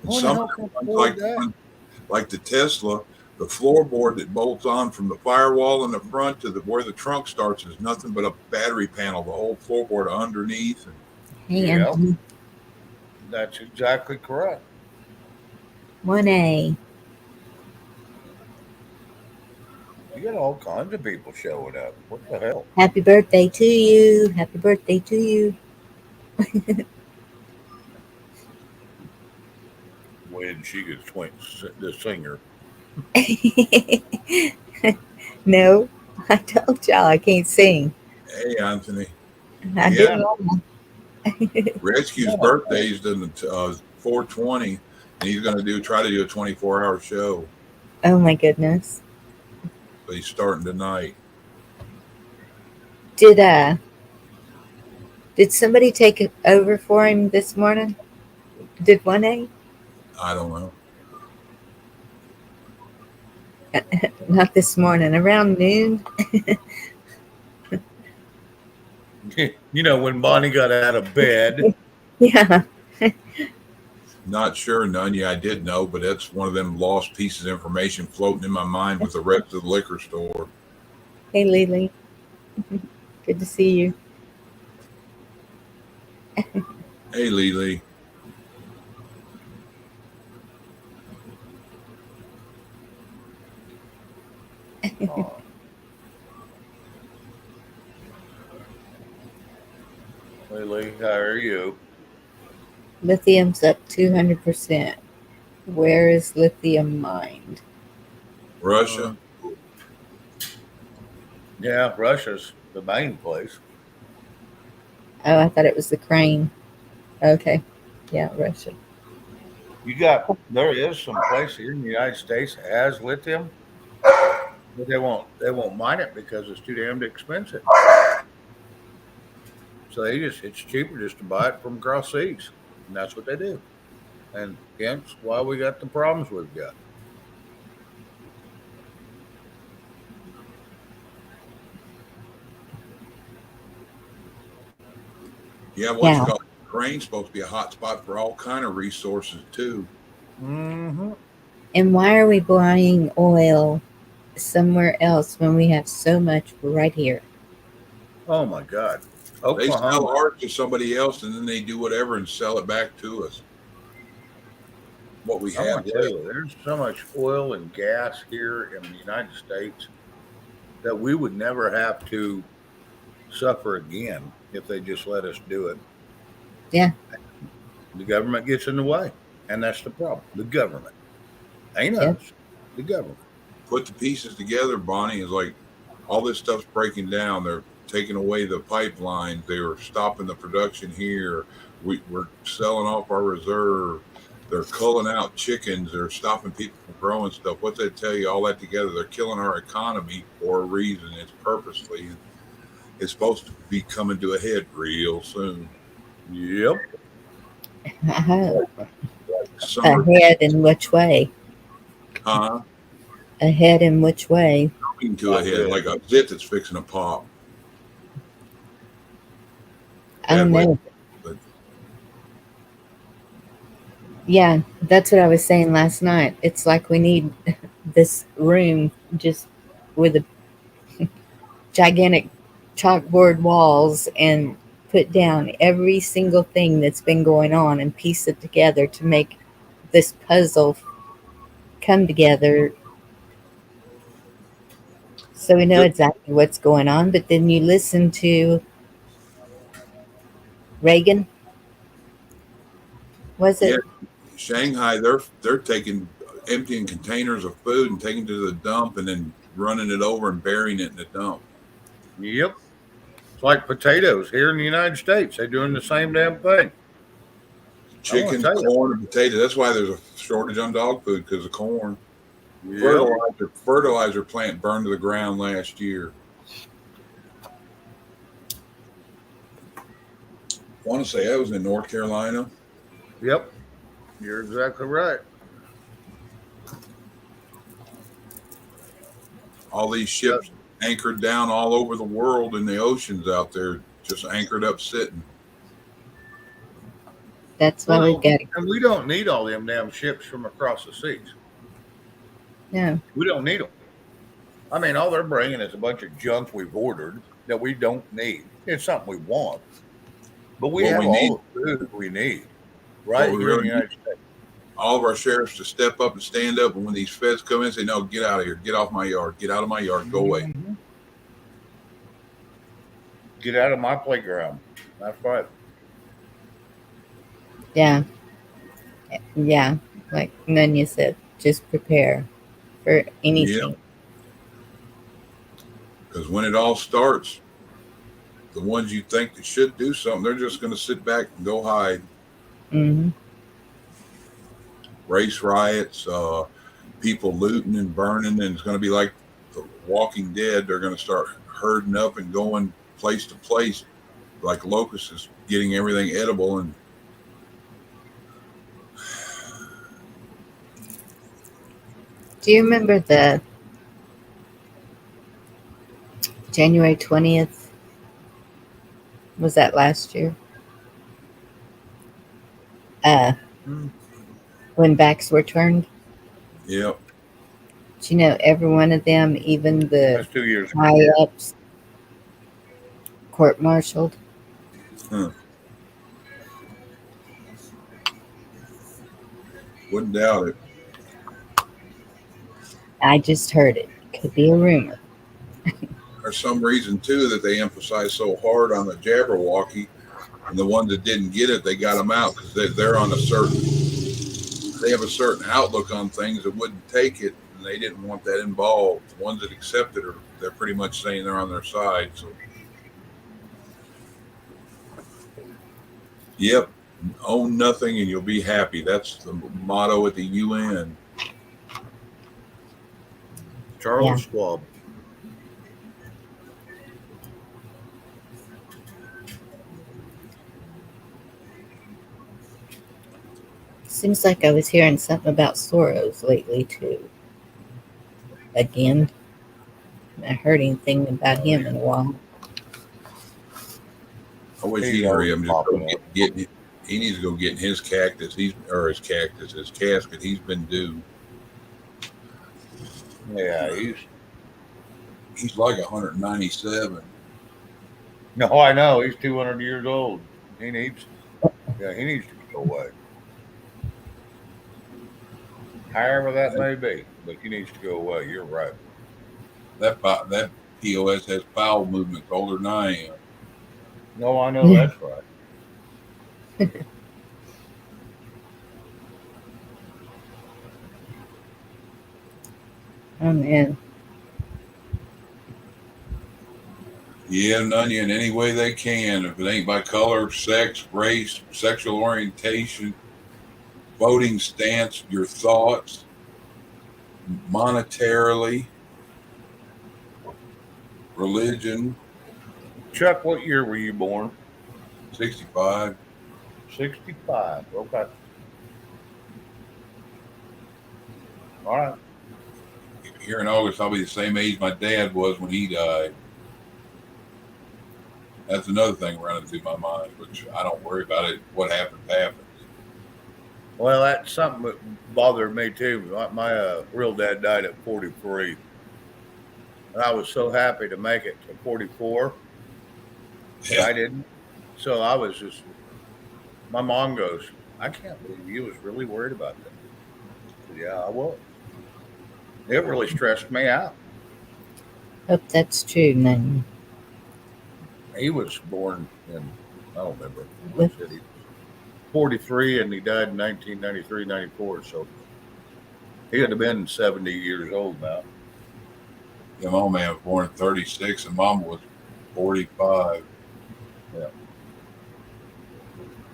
And who the some hell of can them ones, afford that? like the Tesla, the floorboard that bolts on from the firewall in the front to where the trunk starts is nothing but a battery panel. The whole floorboard underneath. And Hey, Yeah. Anthony, That's exactly correct. 1A. You got all kinds of people showing up. What the hell? Happy birthday to you. Happy birthday to you. When she gets the singer. No, I told y'all I can't sing. hey, Anthony, I Yeah. didn't know. Rescue's birthday is the 420, and he's going to try to do a 24-hour show. Oh my goodness. So he's starting tonight. Did somebody take it over for him this morning? Did 1A? I don't know. Not this morning. Around noon. You know, when Bonnie got out of bed. Yeah. Not sure, none. Yeah, I did know, but that's one of them lost pieces of information floating in my mind with the rest of the liquor store. Hey, Lily. Good to see you. Hey, Lily. Oh. Lily, how are you? Lithium's up 200%. Where is lithium mined? Russia. Yeah, Russia's the main place. Oh, I thought it was the crane. Okay. Yeah, Russia. There is some place here in the United States that has lithium, but they won't mine it because it's too damned expensive. So it's cheaper just to buy it from across seas, and that's what they do. And hence why we got the problems we've got. Yeah, what's called Ukraine's supposed to be a hot spot for all kind of resources too. Mm-hmm. And why are we buying oil somewhere else when we have so much right here? Oh my God. They sell Oklahoma. ours to somebody else, and then they do whatever and sell it back to us. What we I have want to tell left. you, there's so much oil and gas here in the United States that we would never have to suffer again if they just let us do it. Yeah. The government gets in the way, and that's the problem. The government. Ain't Yep. us. The government. Put the pieces together, Bonnie, is like all this stuff's breaking down. They're taking away the pipelines. They're stopping the production here. We're selling off our reserve. They're culling out chickens. They're stopping people from growing stuff. What they tell you, all that together, they're killing our economy for a reason. It's purposely. It's supposed to be coming to a head real soon. Yep. I hope. Summer, Ahead in which way? huh? Ahead in which way? Coming to a head, like a zit that's fixing to pop. I don't That way, know. but Yeah, that's what I was saying last night. It's like we need this room just with a gigantic chalkboard walls and put down every single thing that's been going on and piece it together to make this puzzle come together so we know exactly what's going on. But then you listen to Reagan, was Yeah, it? Shanghai, they're taking emptying containers of food and taking it to the dump and then running it over and burying it in the dump. Yep. It's like potatoes here in the United States. They're doing the same damn thing. I want to Chickens, tell you. corn, and potatoes. That's why there's a shortage on dog food because of corn. Yep. Fertilizer plant burned to the ground last year. I want to say that was in North Carolina. Yep. You're exactly right. All these ships anchored down all over the world in the oceans out there, just anchored up sitting. That's why we've got. And we don't need all them damn ships from across the seas. No. We don't need them. I mean, all they're bringing is a bunch of junk we've ordered that we don't need. It's something we want, but we have all the food we need right here in the United States. All of our sheriffs to step up and stand up, and when these feds come in, say, "No, get out of here, get off my yard, get out of my yard, go away." Mm-hmm. Get out of my playground. That's right. Yeah. Yeah. Like Nunya said, just prepare for anything. Because when it all starts, the ones you think that should do something, they're just going to sit back and go hide. Mm-hmm. Race riots, people looting and burning, and it's going to be like The Walking Dead. They're going to start herding up and going place to place, like locusts, getting everything edible. And Do you remember the January 20th? Was that last year? When backs were turned? Yep. Do you know every one of them, even the That's 2 years ago. high ups, court-martialed? Wouldn't doubt it. I just heard it. Could be a rumor. There's some reason too that they emphasize so hard on the Jabberwocky, and the ones that didn't get it, they got them out because they're on they have a certain outlook on things that wouldn't take it, and they didn't want that involved. The ones that accepted it, they're pretty much saying they're on their side. So, yep, own nothing and you'll be happy. That's the motto at the UN. Charles Schwab. Seems like I was hearing something about Soros lately, too. Again. I haven't heard anything about him in a while. I wish he'd hurry up and just he needs to go get his cactus. His casket. He's been due. Yeah, he's like 197. No, I know. He's 200 years old. He needs to go away. However that may be, but he needs to go away. You're right. That POS has bowel movements older than I am. No, I know that's right. Oh, man. Yeah, none in any way they can. If it ain't by color, sex, race, sexual orientation, voting stance, your thoughts, monetarily, religion. Chuck, what year were you born? 65. 65. Okay. All right. Here in August, I'll be the same age my dad was when he died. That's another thing running through my mind, which I don't worry about it. What happens, happens. Well, that's something that bothered me too. My real dad died at 43. And I was so happy to make it to 44. Yeah. I didn't. So I was just, my mom goes, I can't believe you was really worried about that. I said, yeah, I was. It really stressed me out. Hope that's true. Then He was born in, I don't remember With- what city. 43 and he died in 1993, 94. So he had to have been 70 years old now. Yeah, my man was born in 36 and mama was 45.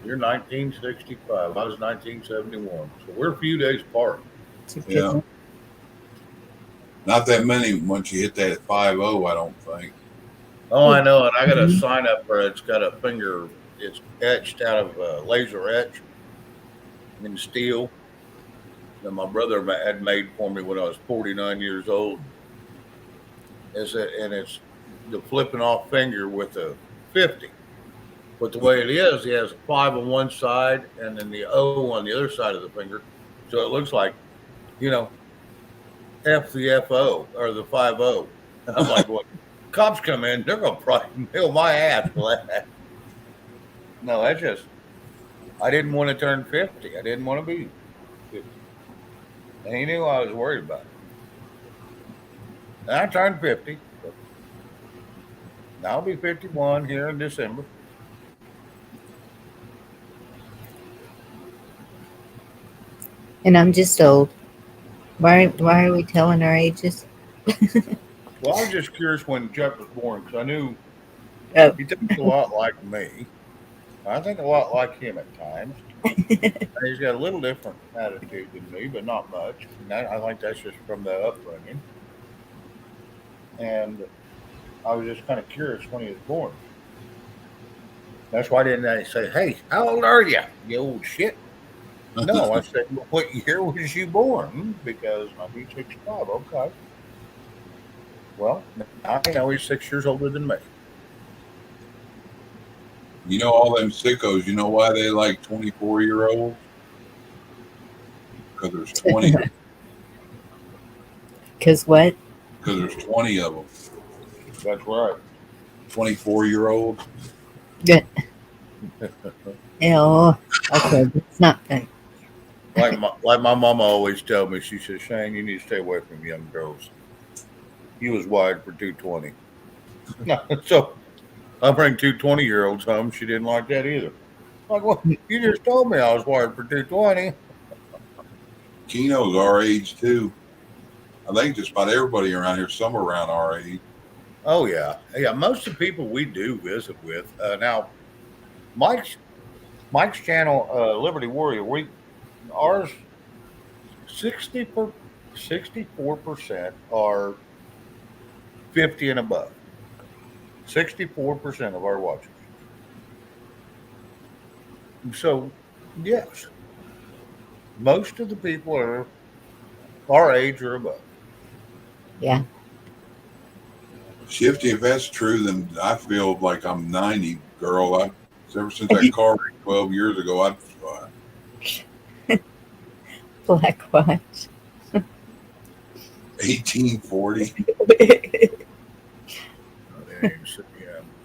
You're 1965. I was 1971. So we're a few days apart. it's a good Yeah. one. Not that many once you hit that at 50, I don't think. Oh, I know. And I got a Mhm. sign up where it's got a finger. It's etched out of laser etch in steel that my brother had made for me when I was 49 years old. And it's the flipping off finger with a 50. But the way it is, he has a 5 on one side and then the O on the other side of the finger. So it looks like, F the FO or the 50. And I'm like, well, cops come in, they're going to probably nail my ass for that. No, that's just, I didn't want to turn 50. I didn't want to be 50. And he knew I was worried about it. And I turned 50. But I'll be 51 here in December. And I'm just old. Why are we telling our ages? Well, I was just curious when Jeff was born because I knew Oh. he thinks a lot like me. I think a lot like him at times. He's got a little different attitude than me, but not much. And I think that's just from the upbringing. And I was just kind of curious when he was born. That's why didn't I say, "Hey, how old are you, you old shit"? No, I said, well, "What year was you born?" Because 1965. Okay. Well, now I know he's 6 years older than me. You know, all them sickos, you know why they like 24-year-olds? Because there's 20. Because what? Because there's 20 of them. That's right. 24-year-olds. Good. Oh, okay. It's not fun. Like my mama always told me, she said, "Shane, you need to stay away from young girls. He was wide for 220." So I bring 220-year-olds home. She didn't like that either. Like, well, you just told me I was wired for 220. Keno's our age, too. I think just about everybody around here, somewhere around our age. Oh, yeah. Yeah, most of the people we do visit with. Now, Mike's channel, Liberty Warrior, ours, 64% are 50 and above. 64% of our watchers. So, yes, most of the people are our age or above. Yeah. Shifty, if that's true, then I feel like I'm 90, girl. Ever since that car wreck 12 years ago, Black watch. 1840. Yeah,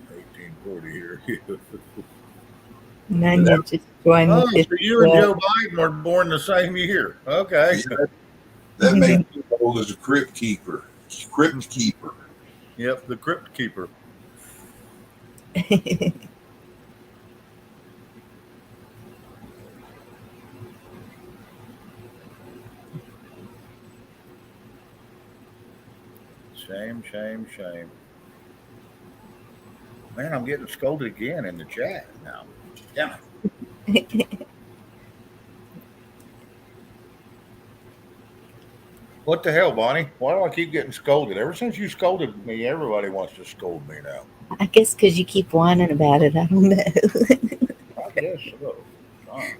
1840 here. None you just joined Oh, the so you and Joe Biden were born the same year. Okay. That makes me old as a crypt keeper. Crypt keeper. Yep, the crypt keeper. Shame. Man, I'm getting scolded again in the chat now. Damn it. What the hell, Bonnie? Why do I keep getting scolded? Ever since you scolded me, everybody wants to scold me now. I guess because you keep whining about it. I don't know. I guess so. Fine.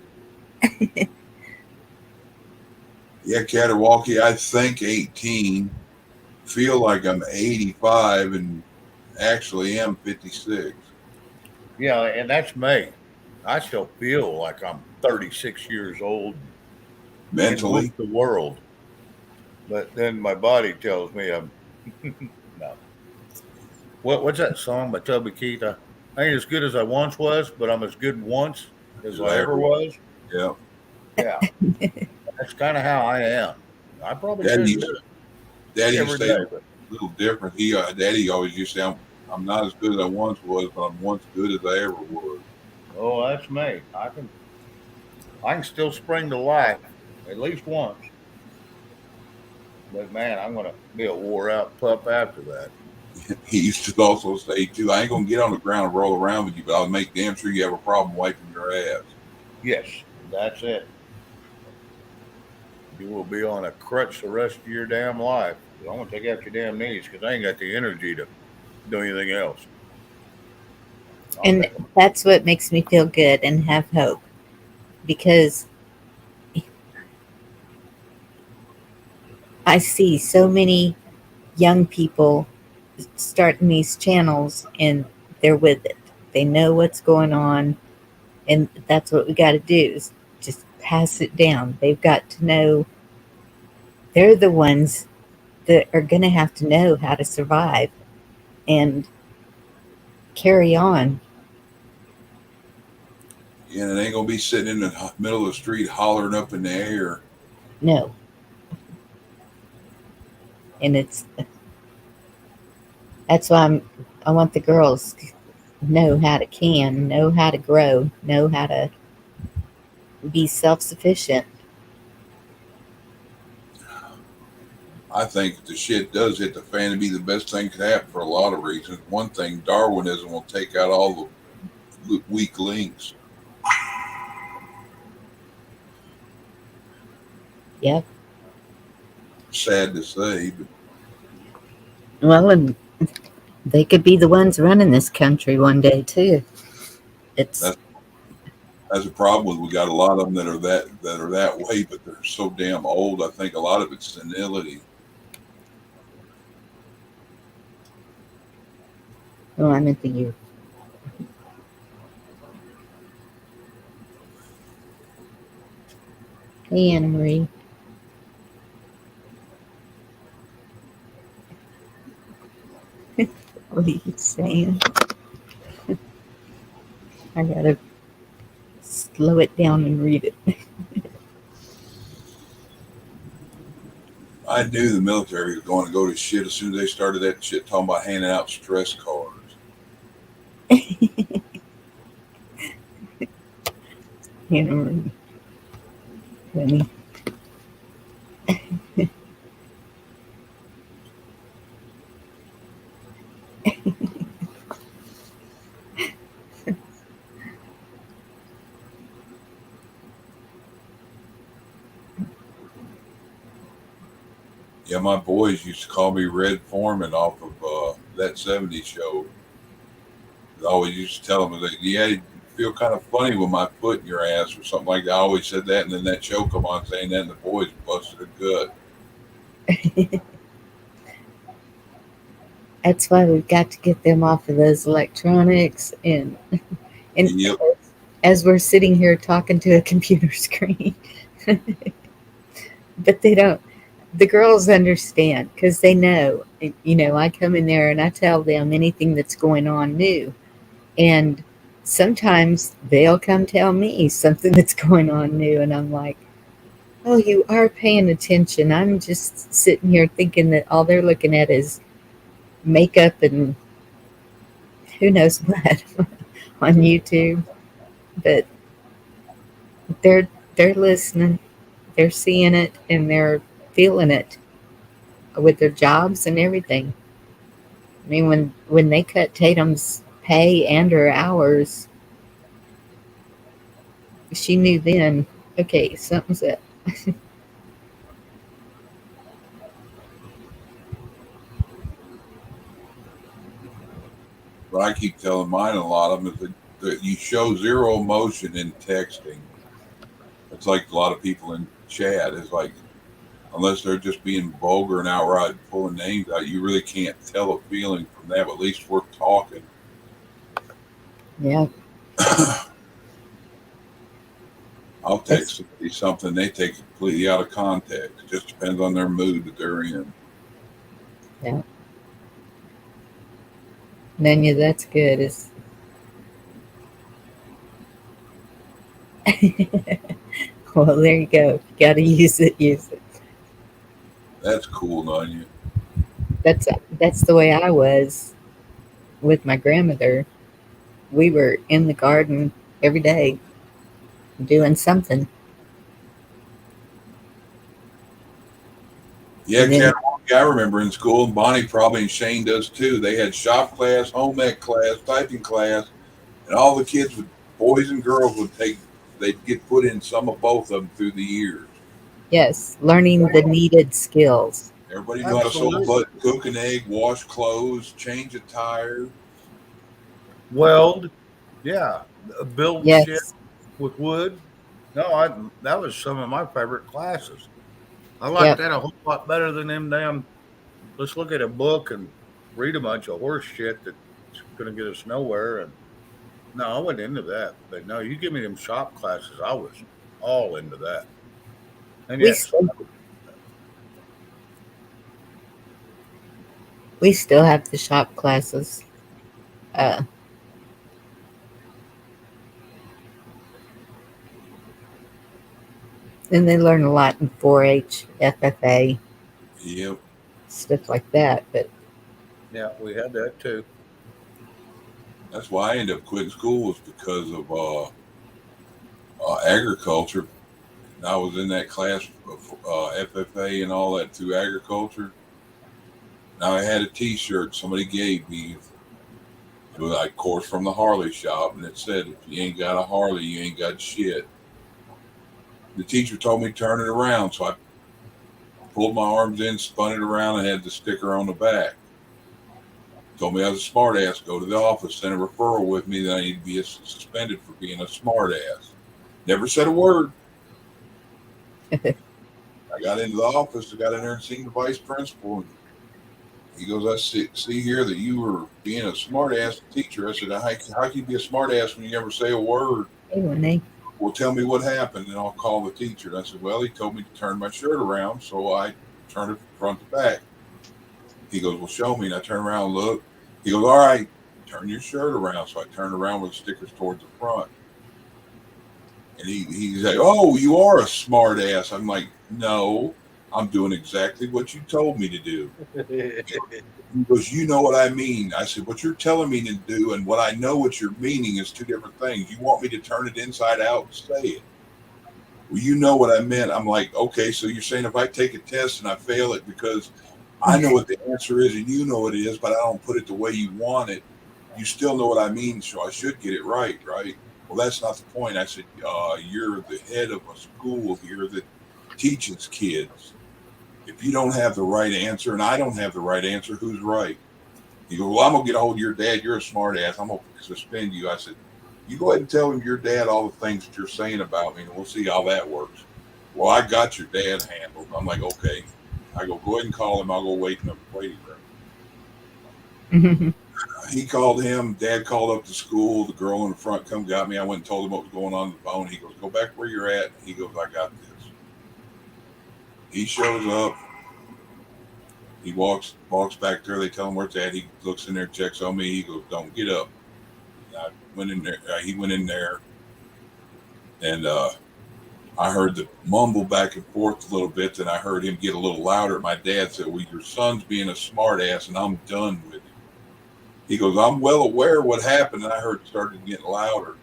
Yeah, Catawalkie, I think 18. Feel like I'm 85 and actually am 56. Yeah, and that's me. I still feel like I'm 36 years old. Mentally. And with the world. But then my body tells me I'm no. What's that song by Toby Keith? I ain't as good as I once was, but I'm as good once as I ever was. Yeah. Yeah. That's kind of how I am. I probably Dad should used, do it. Daddy every used to day. say a little different. Daddy always used to say, I'm not as good as I once was, but I'm once good as I ever was. Oh, that's me. I can still spring to life at least once. But man, I'm gonna be a wore out pup after that. He used to also say too, I ain't gonna get on the ground and roll around with you, but I'll make damn sure you have a problem wiping your ass. Yes, that's it. You will be on a crutch the rest of your damn life. I'm gonna take out your damn knees because I ain't got the energy to do anything else. And that's what makes me feel good and have hope, because I see so many young people starting these channels and they're with it. They know what's going on, and that's what we got to do is just pass it down. They've got to know they're the ones that are going to have to know how to survive and carry on. And it ain't gonna be sitting in the middle of the street hollering up in the air. No. And that's why I want the girls to know how to grow, know how to be self-sufficient. I think if the shit does hit the fan, it'd be the best thing could happen for a lot of reasons. One thing, Darwinism will take out all the weak links. Yep. Sad to say, but Well, and they could be the ones running this country one day too. It's that's a problem. We got a lot of them that are that way, but they're so damn old. I think a lot of it's senility. oh, I'm into you. Hey, Anna Marie. What are you saying? I gotta slow it down and read it. I knew the military was going to go to shit as soon as they started that shit talking about handing out stress cards. Anna Marie. Funny. Yeah, my boys used to call me Red Foreman off of that '70s show. I always used to tell them that, yeah, you feel kind of funny with my foot in your ass or something like that. I always said that, and then that show come on saying that, and the boys busted a gut. That's why we've got to get them off of those electronics and Yep. as we're sitting here talking to a computer screen. But they don't. The girls understand because they know. I come in there and I tell them anything that's going on new, and sometimes they'll come tell me something that's going on new, and I'm like, "Oh, you are paying attention." I'm just sitting here thinking that all they're looking at is makeup and who knows what on YouTube, but they're listening, they're seeing it, and they're feeling it with their jobs and everything. I mean, when they cut Tatum's pay and her hours, she knew then, okay, something's up. But I keep telling mine, a lot of them, is that you show zero emotion in texting. It's like a lot of people in chat is like, unless they're just being vulgar and outright pulling names out, you really can't tell a feeling from that. But at least we're talking. Yeah. I'll text somebody something, they take it completely out of context. It just depends on their mood that they're in. Yeah. Nanya, that's good. Well, there you go. If you got to use it, use it. That's cool, Nanya. That's the way I was with my grandmother. We were in the garden every day doing something. Yeah, And then, I remember in school, and Bonnie probably and Shane does too. They had shop class, home ec class, typing class, and all the kids would, boys and girls would they'd get put in some of both of them through the years. yes, learning the needed skills. Everybody knew how to sew a button, cook an egg, wash clothes, change a tire. Weld, yeah, build shit Yes. with wood. No, that was some of my favorite classes. I liked Yep. that a whole lot better than them damn. Let's look at a book and read a bunch of horse shit that's going to get us nowhere. And no, I wasn't into that. But no, you give me them shop classes, I was all into that. And We yes, still, we still have the shop classes. Uh, and they learn a lot in 4-H, FFA, Yep. stuff like that. But yeah, we had that too. That's why I ended up quitting school, was because of agriculture. And I was in that class of FFA and all that through agriculture. Now I had a T-shirt somebody gave me. It was like course from the Harley shop, and it said, "If you ain't got a Harley, you ain't got shit." The teacher told me to turn it around, so I pulled my arms in, spun it around, and had the sticker on the back. Told me I was a smart ass. Go to the office, send a referral with me that I need to be suspended for being a smart ass. Never said a word. I got into the office. I got in there and seen the vice principal. And he goes, "I see here that you were being a smart ass teacher." I said, "How can you be a smart ass when you never say a word?" hey, Renee. "Well, tell me what happened, and I'll call the teacher." And I said, "Well, he told me to turn my shirt around, so I turned it from front to back." He goes, "Well, show me." And I turn around and look. He goes, "All right, turn your shirt around." So I turned around with the stickers towards the front. And he's like, "Oh, you are a smart ass." I'm like, "No, I'm doing exactly what you told me to do." He goes, "You know what I mean." I said, "What you're telling me to do and what I know what you're meaning is two different things. You want me to turn it inside out and say it. Well, you know what I meant." I'm like, "Okay, so you're saying if I take a test and I fail it because I know what the answer is and you know what it is, but I don't put it the way you want it, you still know what I mean, so I should get it right, right?" "Well, that's not the point." I said, "You're the head of a school here that teaches kids. If you don't have the right answer and I don't have the right answer, who's right?" He goes, "Well, I'm going to get a hold of your dad. You're a smart ass. I'm going to suspend you." I said, "You go ahead and tell him your dad all the things that you're saying about me, and we'll see how that works." "Well, I got your dad handled." I'm like, "Okay." I go ahead and call him. I'll go wait in the waiting room. He called him. Dad called up to school. The girl in the front come got me. I went and told him what was going on the phone. He goes, "Go back where you're at." He goes, "I got this." He shows up. He walks back there. They tell him where it's at. He looks in there, checks on me. He goes, "Don't get up." And I went in there. He went in there, and I heard the mumble back and forth a little bit. Then I heard him get a little louder. My dad said, "Well, your son's being a smart ass, and I'm done with him." He goes, "I'm well aware what happened." And I heard it started getting louder.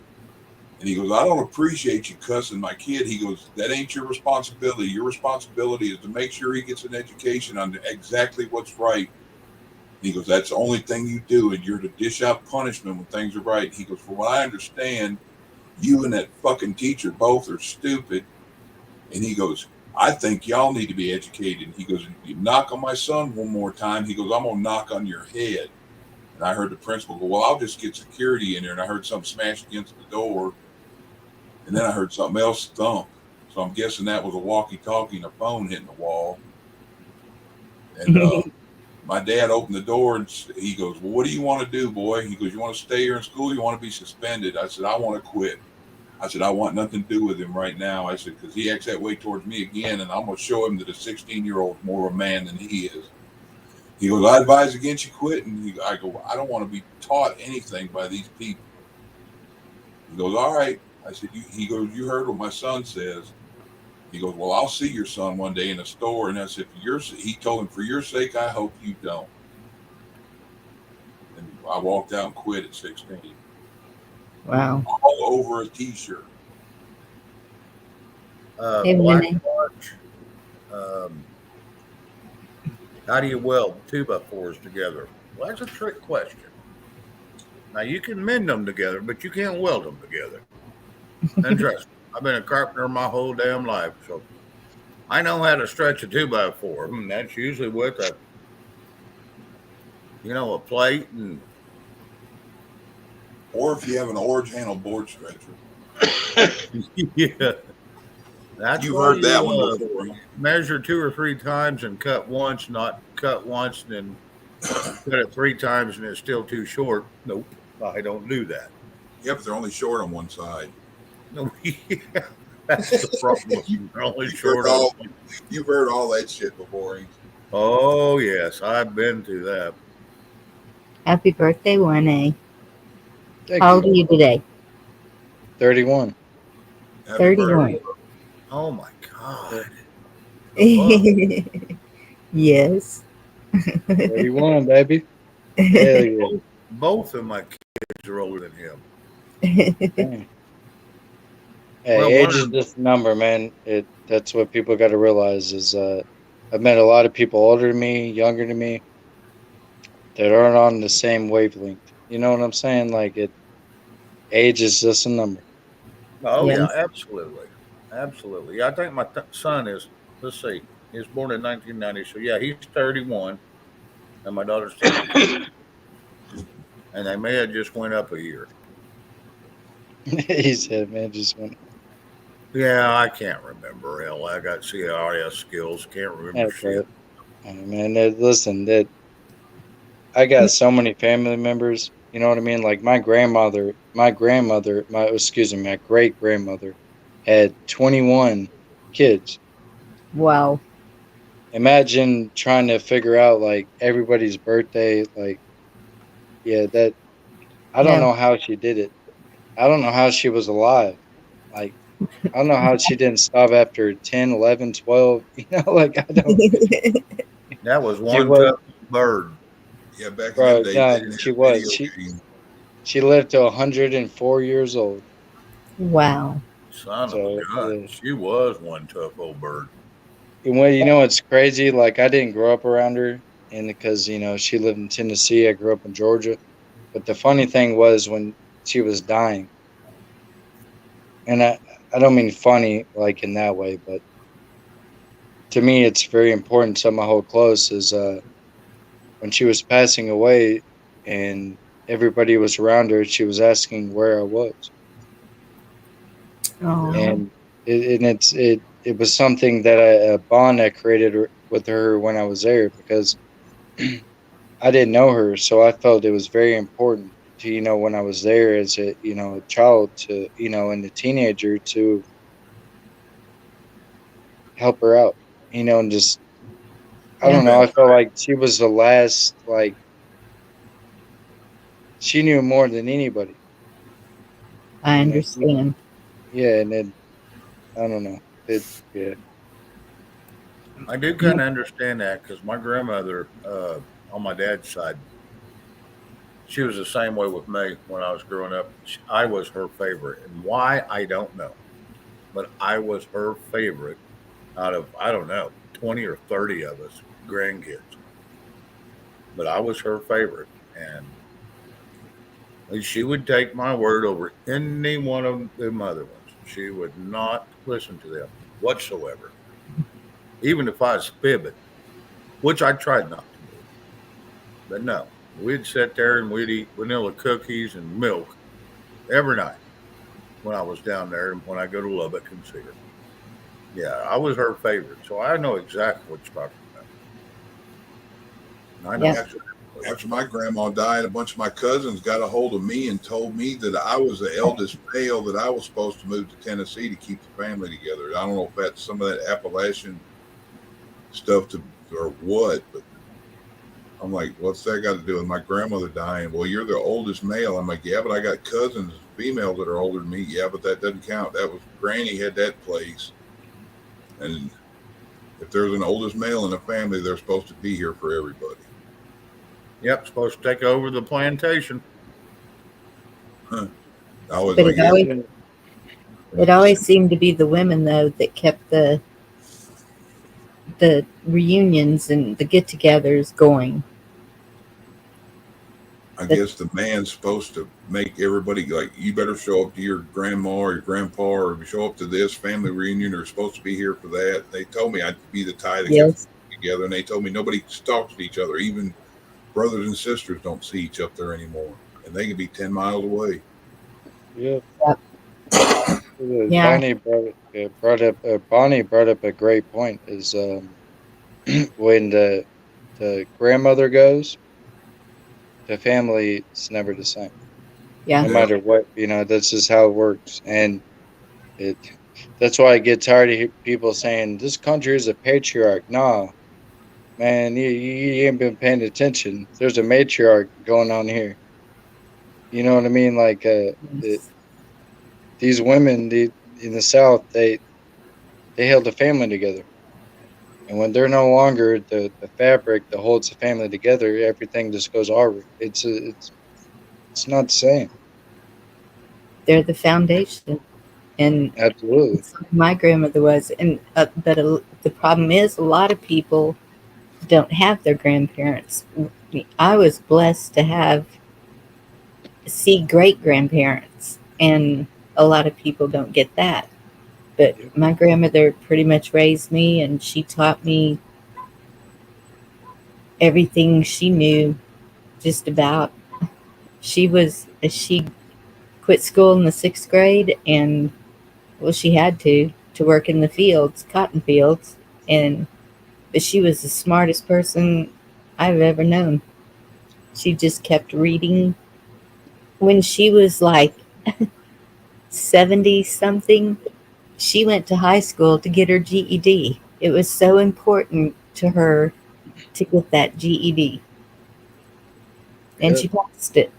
And he goes, "I don't appreciate you cussing my kid." He goes, "That ain't your responsibility. Your responsibility is to make sure he gets an education on exactly what's right." He goes, "That's the only thing you do, and you're to dish out punishment when things are right." He goes, "From what I understand, you and that fucking teacher both are stupid." And he goes, "I think y'all need to be educated." He goes, "If you knock on my son one more time," he goes, "I'm going to knock on your head." And I heard the principal go, "Well, I'll just get security in there." And I heard something smash against the door. And then I heard something else thump. So I'm guessing that was a walkie-talkie and a phone hitting the wall. And my dad opened the door and he goes, "Well, what do you want to do, boy?" He goes, "You want to stay here in school? You want to be suspended?" I said, "I want to quit." I said, "I want nothing to do with him right now." I said, "Because he acts that way towards me again, and I'm going to show him that a 16-year-old is more of a man than he is." He goes, "I advise against you quitting." I go, "I don't want to be taught anything by these people." He goes, "All right." I said, he goes, "You heard what my son says." He goes, well, I'll see your son one day in the store. And I said, he told him, for your sake, I hope you don't. And I walked out and quit at 16. Wow. All over a T-shirt. Hey, Black Renee. March. How do you weld 2x4s together? Well, that's a trick question. Now, you can mend them together, but you can't weld them together. Interesting. I've been a carpenter my whole damn life, so I know how to stretch a 2x4. And that's usually with a plate and. Or if you have an orange handle board stretcher. Yeah. That's You've why heard that one before. Measure 2 or 3 times and cut once, not cut once and then cut it 3 times and it's still too short. Nope, I don't do that. Yeah, but they're only short on one side. No, yeah, that's the problem. They're only short on. You've heard all that shit before, ain't you? Oh yes, I've been through that. Happy birthday, 1A. Thank How old you. are you today? 31. Happy 31. birthday. Oh my God. Yes. 31, baby. Hell yeah. Both of my kids are older than him. Dang. Hey, age is just a number, man. That's what people got to realize is I've met a lot of people older than me, younger than me, that aren't on the same wavelength. You know what I'm saying? Like age is just a number. Oh Yes. yeah, absolutely, absolutely. Yeah, I think my son is. Let's see, he was born in 1990, so yeah, he's 31, and my daughter's 32, and they may have just went up a year. He said, "Man, just went." Yeah, I can't remember. Hell, I got CRS skills. Can't remember shit. Man, listen, I got so many family members. You know what I mean? Like my great grandmother had 21 kids. Wow. Imagine trying to figure out like everybody's birthday. Like, yeah, I don't know how she did it. I don't know how she was alive. Like, I don't know how she didn't stop after 10, 11, 12. You know, like I don't. That was one tough bird. Yeah, back Bro, in the day, no, they didn't she have was. video games. She lived to 104 years old. Wow. Son of a gun. Yeah. She was one tough old bird. And it's crazy. Like I didn't grow up around her, and because she lived in Tennessee, I grew up in Georgia. But the funny thing was when she was dying, and I don't mean funny like in that way, but to me it's very important. Something I hold close is when she was passing away, and everybody was around her. She was asking where I was, and it was something that a bond I created with her when I was there because I didn't know her, so I felt it was very important to when I was there as a a child to and a teenager to help her out, and just I don't know. I felt like she was the last, like she knew more than anybody. I understand. Yeah, and then I don't know. Yeah. I do kind of understand that because my grandmother, on my dad's side, she was the same way with me when I was growing up. I was her favorite. And why, I don't know. But I was her favorite out of, I don't know, 20 or 30 of us grandkids. But I was her favorite. And she would take my word over any one of them other ones. She would not listen to them whatsoever. Even if I was fibbing, which I tried not to do. But no, we'd sit there and we'd eat vanilla cookies and milk every night when I was down there and when I go to Lubbock and see her. Yeah, I was her favorite, so I know exactly what you're talking about. I know. After my grandma died, a bunch of my cousins got a hold of me and told me that I was the eldest male, that I was supposed to move to Tennessee to keep the family together. I don't know if that's some of that Appalachian stuff or what, but I'm like, what's that got to do with my grandmother dying? Well, you're the oldest male. I'm like, yeah, but I got cousins, females that are older than me. Yeah, but that doesn't count. That was Granny had that place. And if there's an oldest male in a family, they're supposed to be here for everybody. Yep, supposed to take over the plantation. Huh. I was But like, it always seemed to be the women though that kept the reunions and the get-togethers going. I guess the man's supposed to make everybody like, you better show up to your grandma or your grandpa, or show up to this family reunion, or supposed to be here for that. They told me I'd be the tie that Yes. kept together, and they told me nobody talks to each other. Even brothers and sisters don't see each other there anymore, and they can be 10 miles away. Yeah. Yep. Yeah. Bonnie brought up a great point. Is when the grandmother goes, the family is never the same. Yeah. No matter what, that's just how it works. And that's why I get tired of people saying this country is a patriarch. Nah, man, you ain't been paying attention. There's a matriarch going on here. You know what I mean? Like these women, in the South, they held the family together. And when they're no longer the fabric that holds the family together, everything just goes awry. It's not the same. They're the foundation, and Absolutely, my grandmother was. And but the problem is, a lot of people don't have their grandparents. I was blessed to see great grandparents, and a lot of people don't get that. But my grandmother pretty much raised me, and she taught me everything she knew, just about. She quit school in the 6th grade, and well, she had to work in the fields, cotton fields, but she was the smartest person I've ever known. She just kept reading. When she was like 70 something, she went to high school to get her GED. It was so important to her to get that GED. And she passed it.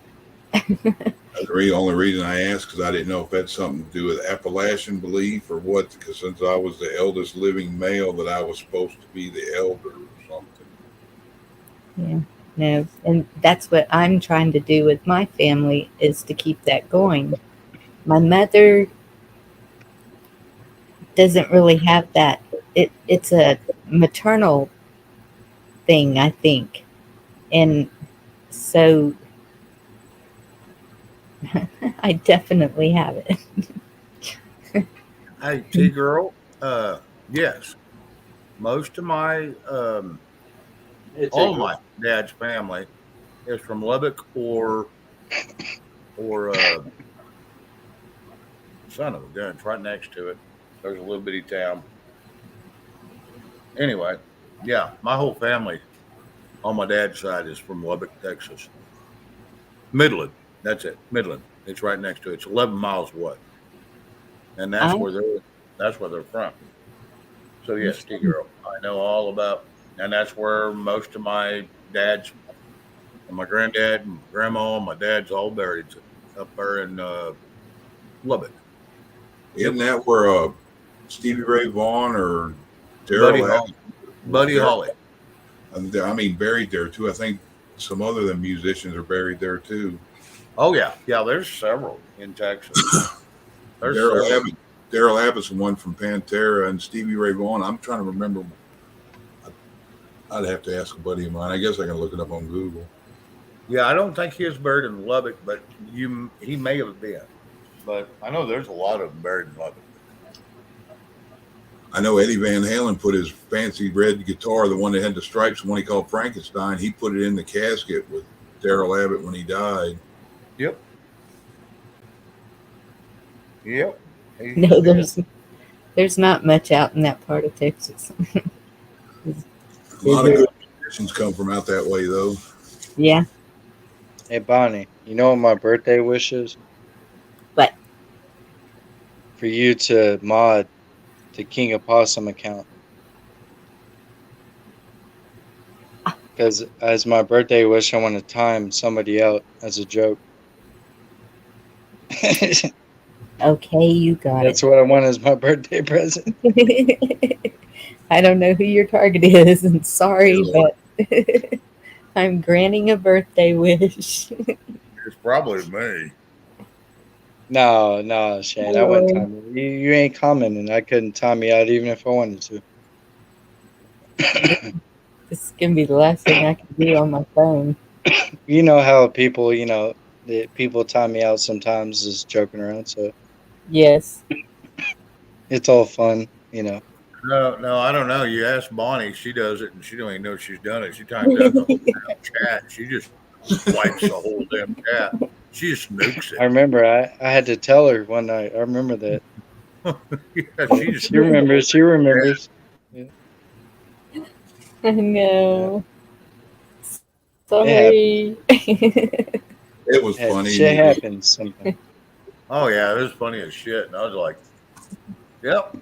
The only reason I asked, because I didn't know if that's something to do with Appalachian belief or what, because since I was the eldest living male, that I was supposed to be the elder or something. Yeah, no, and that's what I'm trying to do with my family, is to keep that going. My mother doesn't really have that. It's a maternal thing, I think. And so I definitely have it. Hey, T-girl, yes. Most of my, all of my dad's family is from Lubbock or son of a gun, it's right next to it. There's a little bitty town. Anyway, yeah, my whole family on my dad's side is from Lubbock, Texas. Midland, that's it. Midland. It's right next to it. It's 11 miles away, and that's where they're from. So yes, T-girl, I know all about, and that's where most of my dad's, and my granddad and grandma and my dad's all buried up there in Lubbock. Isn't that where Stevie Ray Vaughan or Buddy Holly? I mean, buried there too. I think some other than musicians are buried there too. Oh yeah. There's several in Texas. Daryl Abbott's one from Pantera, and Stevie Ray Vaughan. I'm trying to remember. I'd have to ask a buddy of mine. I guess I can look it up on Google. Yeah, I don't think he was buried in Lubbock, but he may have been. But I know there's a lot of them buried in Lubbock. I know Eddie Van Halen put his fancy red guitar, the one that had the stripes, the one he called Frankenstein, he put it in the casket with Daryl Abbott when he died. Yep. No, there's not much out in that part of Texas. A lot of good musicians come from out that way, though. Yeah. Hey, Bonnie, you know what my birthday wish is? What? For you to mod the King of Possum account. Because as my birthday wish, I want to time somebody out as a joke. Okay, you got That's what I want as my birthday present. it. I don't know who your target is, and sorry, Good Lord. but I'm granting a birthday wish. It's probably me. No, Shane. I wouldn't time you. You ain't commenting. I couldn't time you out even if I wanted to. This is gonna be the last thing I can do on my phone. You know how people, people time me out sometimes is joking around, so Yes. it's all fun. No, I don't know. You ask Bonnie, she does it, and she don't even know she's done it. She times out the whole damn chat. She just wipes the whole damn chat. She just nukes I it. remember I had to tell her one night. I remember that. Yeah, she just She remembers. She remembers. Yeah, I yeah. know. It happens. Sorry. It was funny. Shit happens sometimes. Oh yeah, it was funny as shit. And I was like, "Yep,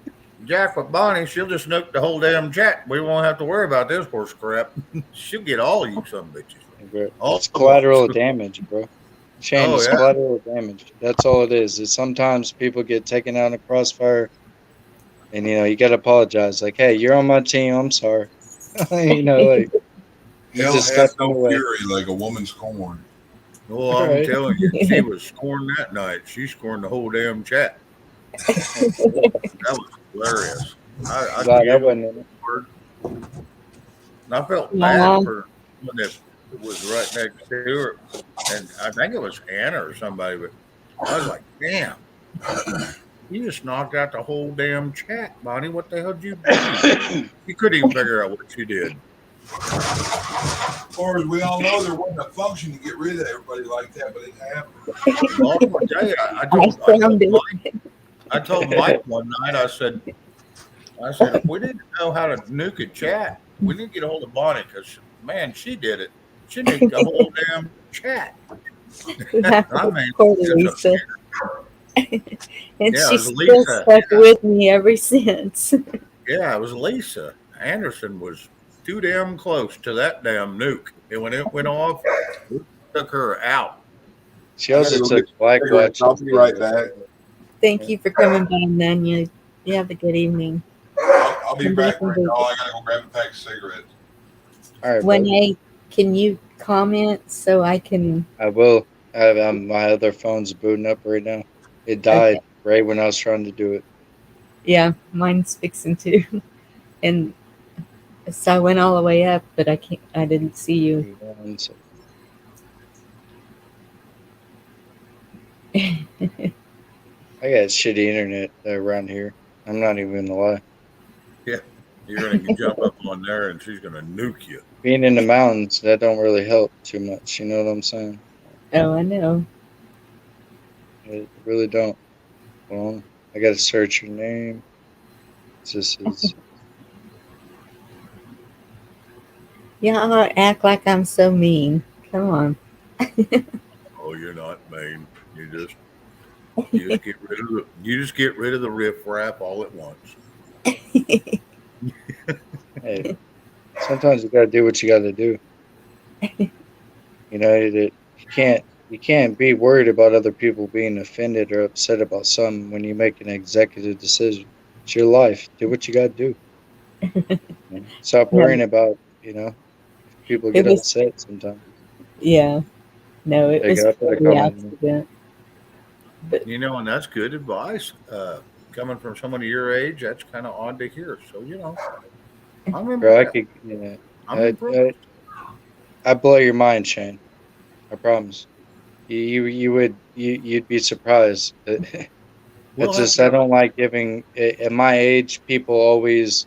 Jack with Bonnie, she'll just nuke the whole damn chat. We won't have to worry about this horse crap. She'll get all of you some bitches, Bro, all it's of us." collateral damage, bro. Shane, Oh it's yeah, collateral damage. That's all it is. Is sometimes people get taken out in a crossfire, and you got to apologize. Like, hey, you're on my team. I'm sorry. Like it Hell just got hath in no the way. fury like a woman's corn. well, I'm Right. telling you, she was scoring that night. She scored the whole damn chat. That was hilarious. I Glad I giggled wasn't in it. hard, and I felt bad Mom. for someone that was right next to her, and I think it was Anna or somebody. But I was like, "Damn, you just knocked out the whole damn chat, Bonnie. What the hell did you do?" You couldn't even figure out what you did. As far as we all know, there wasn't a function to get rid of everybody like that, but it happened. Well, I'm gonna tell you, I found it. I told Mike one night. I said, if we didn't know how to nuke a chat, we need to get a hold of Bonnie because man, she did it. She nuked the whole damn chat. I mean, Poor it's a Lisa. And yeah, it was she's still Lisa. stuck with me ever since. Yeah, it was Lisa. Anderson was too damn close to that damn nuke, and when it went off, it took her out. She I gotta also go get took some Black cigarettes. Watch I'll be instead of right it. back. Thank you for coming by, Nan. You have a good evening. I'll be Come back, back and right now. visit. I gotta go grab a pack of cigarettes. All right, When bud. can you comment so I can? I will. My other phone's booting up right now. It Okay. died right when I was trying to do it. Yeah, mine's fixing to. And so I went all the way up, but I can't. I didn't see you. One second. I got shitty internet around here. I'm not even gonna lie. Yeah, you're gonna jump up on there, and she's gonna nuke you. Being in the mountains, that don't really help too much. You know what I'm saying? Oh, I know. It really don't. Well, I gotta search your name. This is Yeah, I'll act like I'm so mean. Come on. Oh, you're not mean. You just get rid of the riffraff all at once. hey. Sometimes you gotta do what you gotta do. You can't be worried about other people being offended or upset about something when you make an executive decision. It's your life. Do what you gotta do. Stop No, worrying about if people it get was. upset sometimes. Yeah. No, it Take was it out to for the the comment. accident. But And that's good advice. Coming from someone of your age, that's kind of odd to hear. So I'm Bro, I impressed. could I'm I, impressed. I I blow your mind, Shane. I promise. You'd be surprised. We'll It's have just to I have a don't like giving at my age people always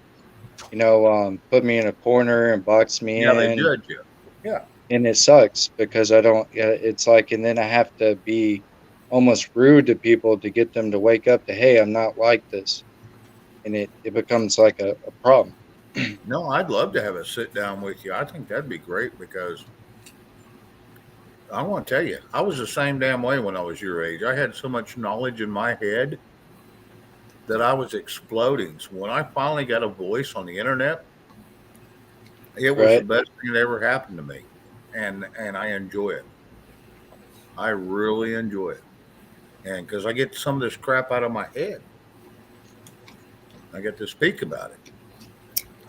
put me in a corner and box me yeah. They in, judge you. Yeah. and it sucks because I don't. Yeah, it's like, and then I have to be almost rude to people to get them to wake up to, hey, I'm not like this, and it becomes like a problem. No, I'd love to have a sit down with you. I think that'd be great because I want to tell you, I was the same damn way when I was your age. I had so much knowledge in my head that I was exploding. So when I finally got a voice on the internet, it was the Right? best thing that ever happened to me, and I enjoy it. I really enjoy it, and because I get some of this crap out of my head, I get to speak about it.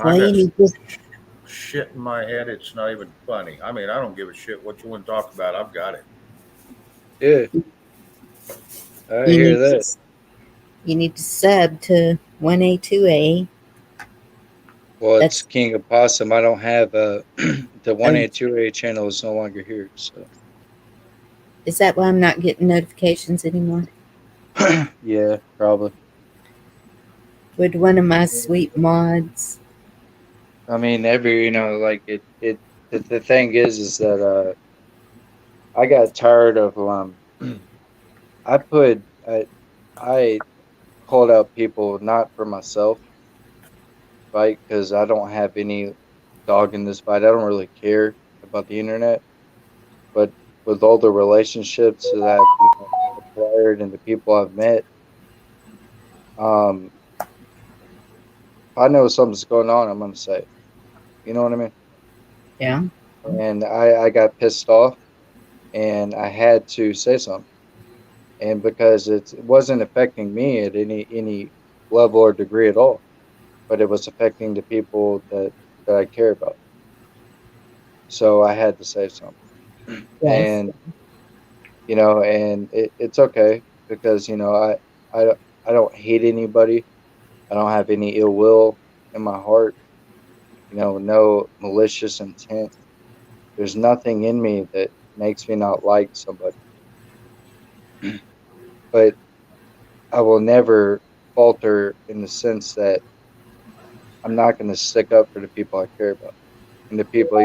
I Well, you got need to, shit in my head. It's not even funny. I mean, I don't give a shit what you want to talk about. I've got it. Yeah, I you hear need to, that. you need to sub to 1A, 2A. Well, it's That's, King of Possum. I don't have the oh, 1A, 2A channel is no longer here. So, is that why I'm not getting notifications anymore? yeah, probably. Would one of my sweet mods, I mean, like the thing is that, I got tired of, I put, I called out people not for myself, right? Because I don't have any dog in this fight. I don't really care about the internet, but with all the relationships that I've acquired and the people I've met, um, if I know something's going on, I'm gonna say it. You know what I mean? yeah, And I got pissed off, and I had to say something. And because it wasn't affecting me at any level or degree at all, but it was affecting the people that I care about. So I had to say something. yes, And and it's okay because I I don't hate anybody. I don't have any ill will in my heart. No malicious intent. There's nothing in me that makes me not like somebody. But I will never falter in the sense that I'm not going to stick up for the people I care about and the people,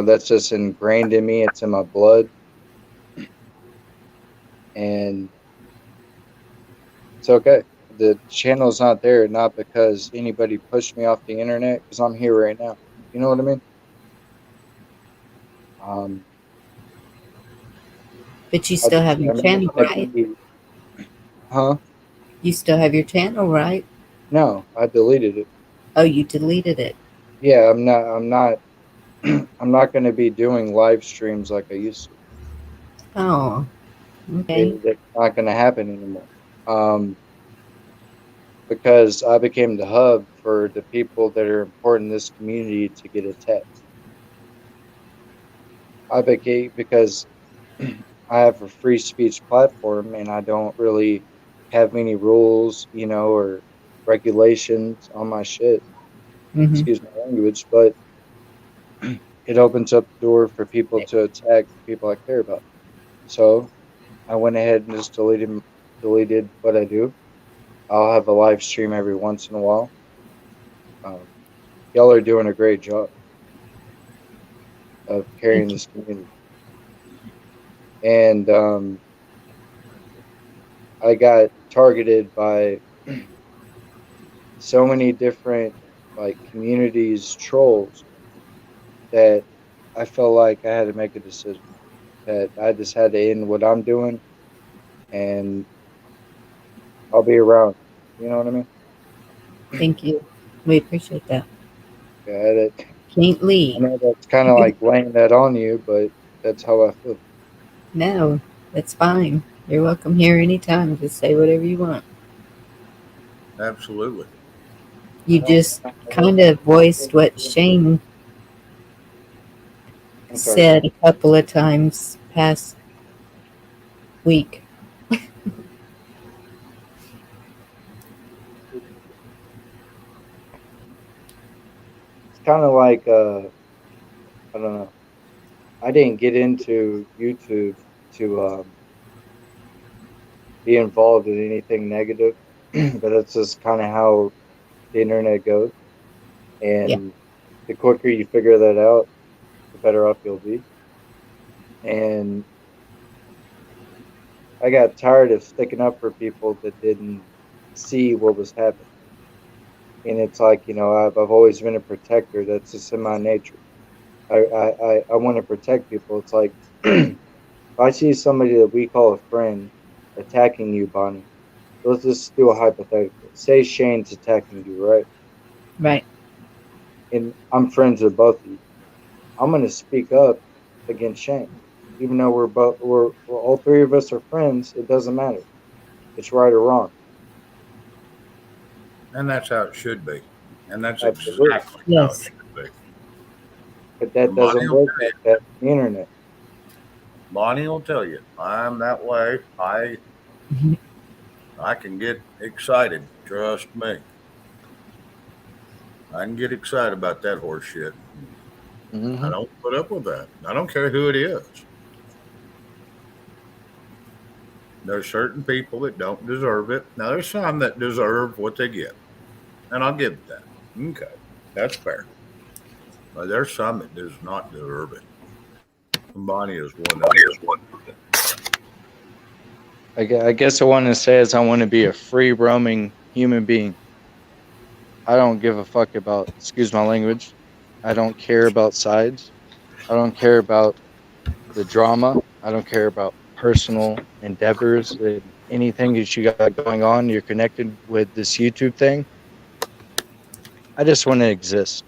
that's just ingrained in me. It's in my blood, and it's okay. The channel's not there, not because anybody pushed me off the internet, because I'm here right now. You know what I mean? Um, but you I still just, have your I mean, channel, right? huh? You still have your channel, right? No, I deleted it. Oh, you deleted it. Yeah, I'm not. I'm not. I'm not going to be doing live streams like I used to. Oh, okay. That's not going to happen anymore. Um, because I became the hub for the people that are important in this community to get attacked. I became because I have a free speech platform and I don't really have many rules, or regulations on my shit. Mm-hmm. Excuse my language, but it opens up the door for people to attack people I care about. So I went ahead and just deleted what I do. I'll have a live stream every once in a while. Um, y'all are doing a great job of carrying Thank you. this community, and I got targeted by so many different like communities trolls that I felt like I had to make a decision that I just had to end what I'm doing and I'll be around. You know what I mean? Thank you. We appreciate that. Yeah, Can't I leave. know that's kind of like laying that on you, but that's how I feel. No, that's fine. You're welcome here anytime. Just say whatever you want. Absolutely. You just kind of voiced what Shane I'm sorry. said a couple of times past week. It's kind of like I don't know. I didn't get into YouTube to be involved in anything negative, but that's just kind of how the internet goes. Yeah. And the quicker you figure that out, the better off you'll be. And I got tired of sticking up for people that didn't see what was happening. And it's like, I've always been a protector. That's just in my nature. I want to protect people. It's like if I see somebody that we call a friend attacking you, Bonnie, let's just do a hypothetical. Say Shane's attacking you, right? Right. And I'm friends with both of you. I'm going to speak up against Shane. Even though we're all three of us are friends, it doesn't matter. It's right or wrong. And that's how it should be. And that's Absolutely. exactly how it Yes. should be. But that And Bonnie doesn't will work tell you. like that on the internet. Bonnie will tell you. I'm that way. Mhm. I can get excited. Trust me. I can get excited about that horse shit. I don't put up with that. I don't care who it is. There's certain people that don't deserve it. Now, there's some that deserve what they get, and I'll give it that. Okay, that's fair. But there's some that does not deserve it. And Bonnie is one of them. I guess I want to say is I want to be a free roaming human being. I don't give a fuck about, excuse my language. I don't care about sides. I don't care about the drama. I don't care about personal endeavors and anything that you got going on. You're connected with this YouTube thing. I just want to exist.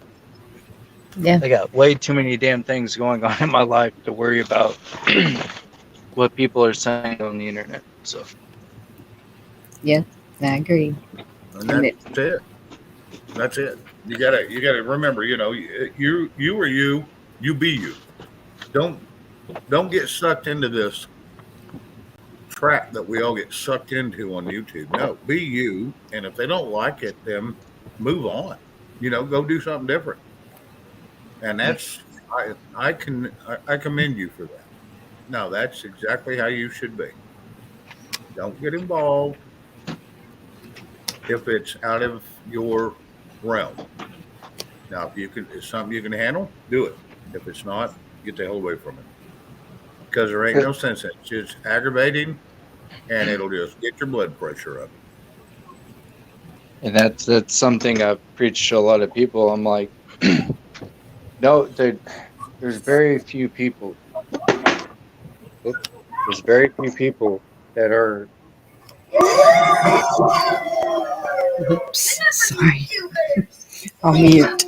Yeah. I got way too many damn things going on in my life to worry about what people are saying on the internet. So Yeah. I agree. And And that's it, it. That's it. You gotta remember. You are you. You be you. Don't get sucked into this trap that we all get sucked into on YouTube. No, be you. And if they don't like it, then move on. Go do something different. And that's I commend you for that. No, that's exactly how you should be. Don't get involved if it's out of your realm. Now, if it's something you can handle, do it. If it's not, get the hell away from it. Because there ain't no sense in it. It's just aggravating, and it'll just get your blood pressure up. and that's something I've preached to a lot of people. I'm like, no, there's very few people. There's very few people that are. oops. Sorry. I'll mute.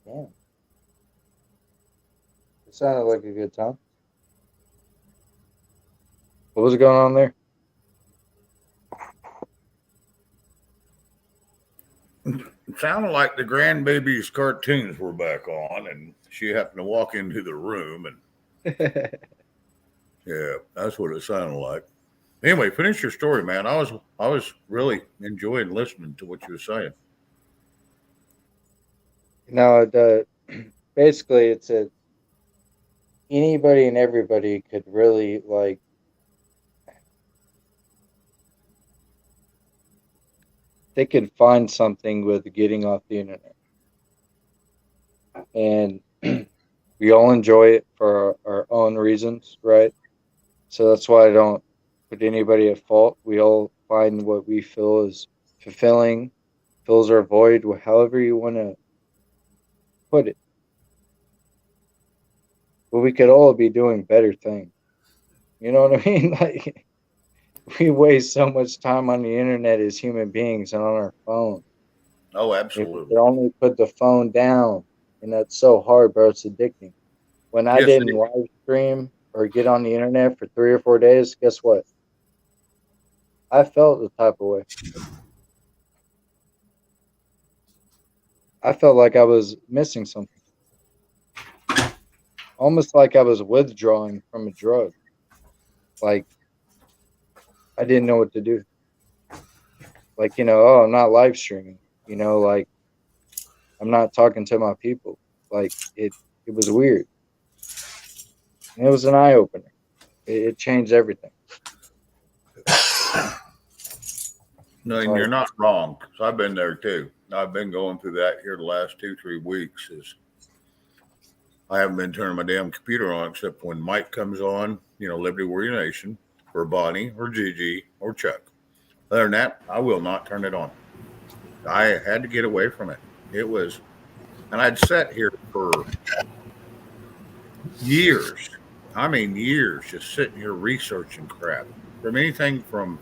Yeah, it sounded like a good time. What was going on there? It sounded like the grandbaby's cartoons were back on, and she happened to walk into the room, and yeah, that's what it sounded like. Anyway, finish your story, man. I was really enjoying listening to what you were saying. No, the basically it's a anybody and everybody could really like they could find something with getting off the internet, and we all enjoy it for our own reasons, right? So that's why I don't put anybody at fault. We all find what we feel is fulfilling, fills our void, however you want to put it. But we could all be doing better things. You know what I mean? Like we waste so much time on the internet as human beings and on our phone. Oh, If we absolutely. could only put the phone down, and that's so hard, bro. It's addicting. When I Yes, it didn't is. live stream or get on the internet for 3 or 4 days, guess what? I felt the type of way. I felt like I was missing something, almost like I was withdrawing from a drug. Like I didn't know what to do. Like, oh, I'm not live streaming. Like I'm not talking to my people. Like it was weird. And it was an eye opener. It changed everything. No, and you're not wrong. 'Cause I've been there too. I've been going through that here the last 2-3 weeks. Is I haven't been turning my damn computer on except when Mike comes on. Liberty Warrior Nation, or Bonnie, or Gigi, or Chuck. Other than that, I will not turn it on. I had to get away from it. It was, and I'd sat here for years. I mean, years, just sitting here researching crap from anything from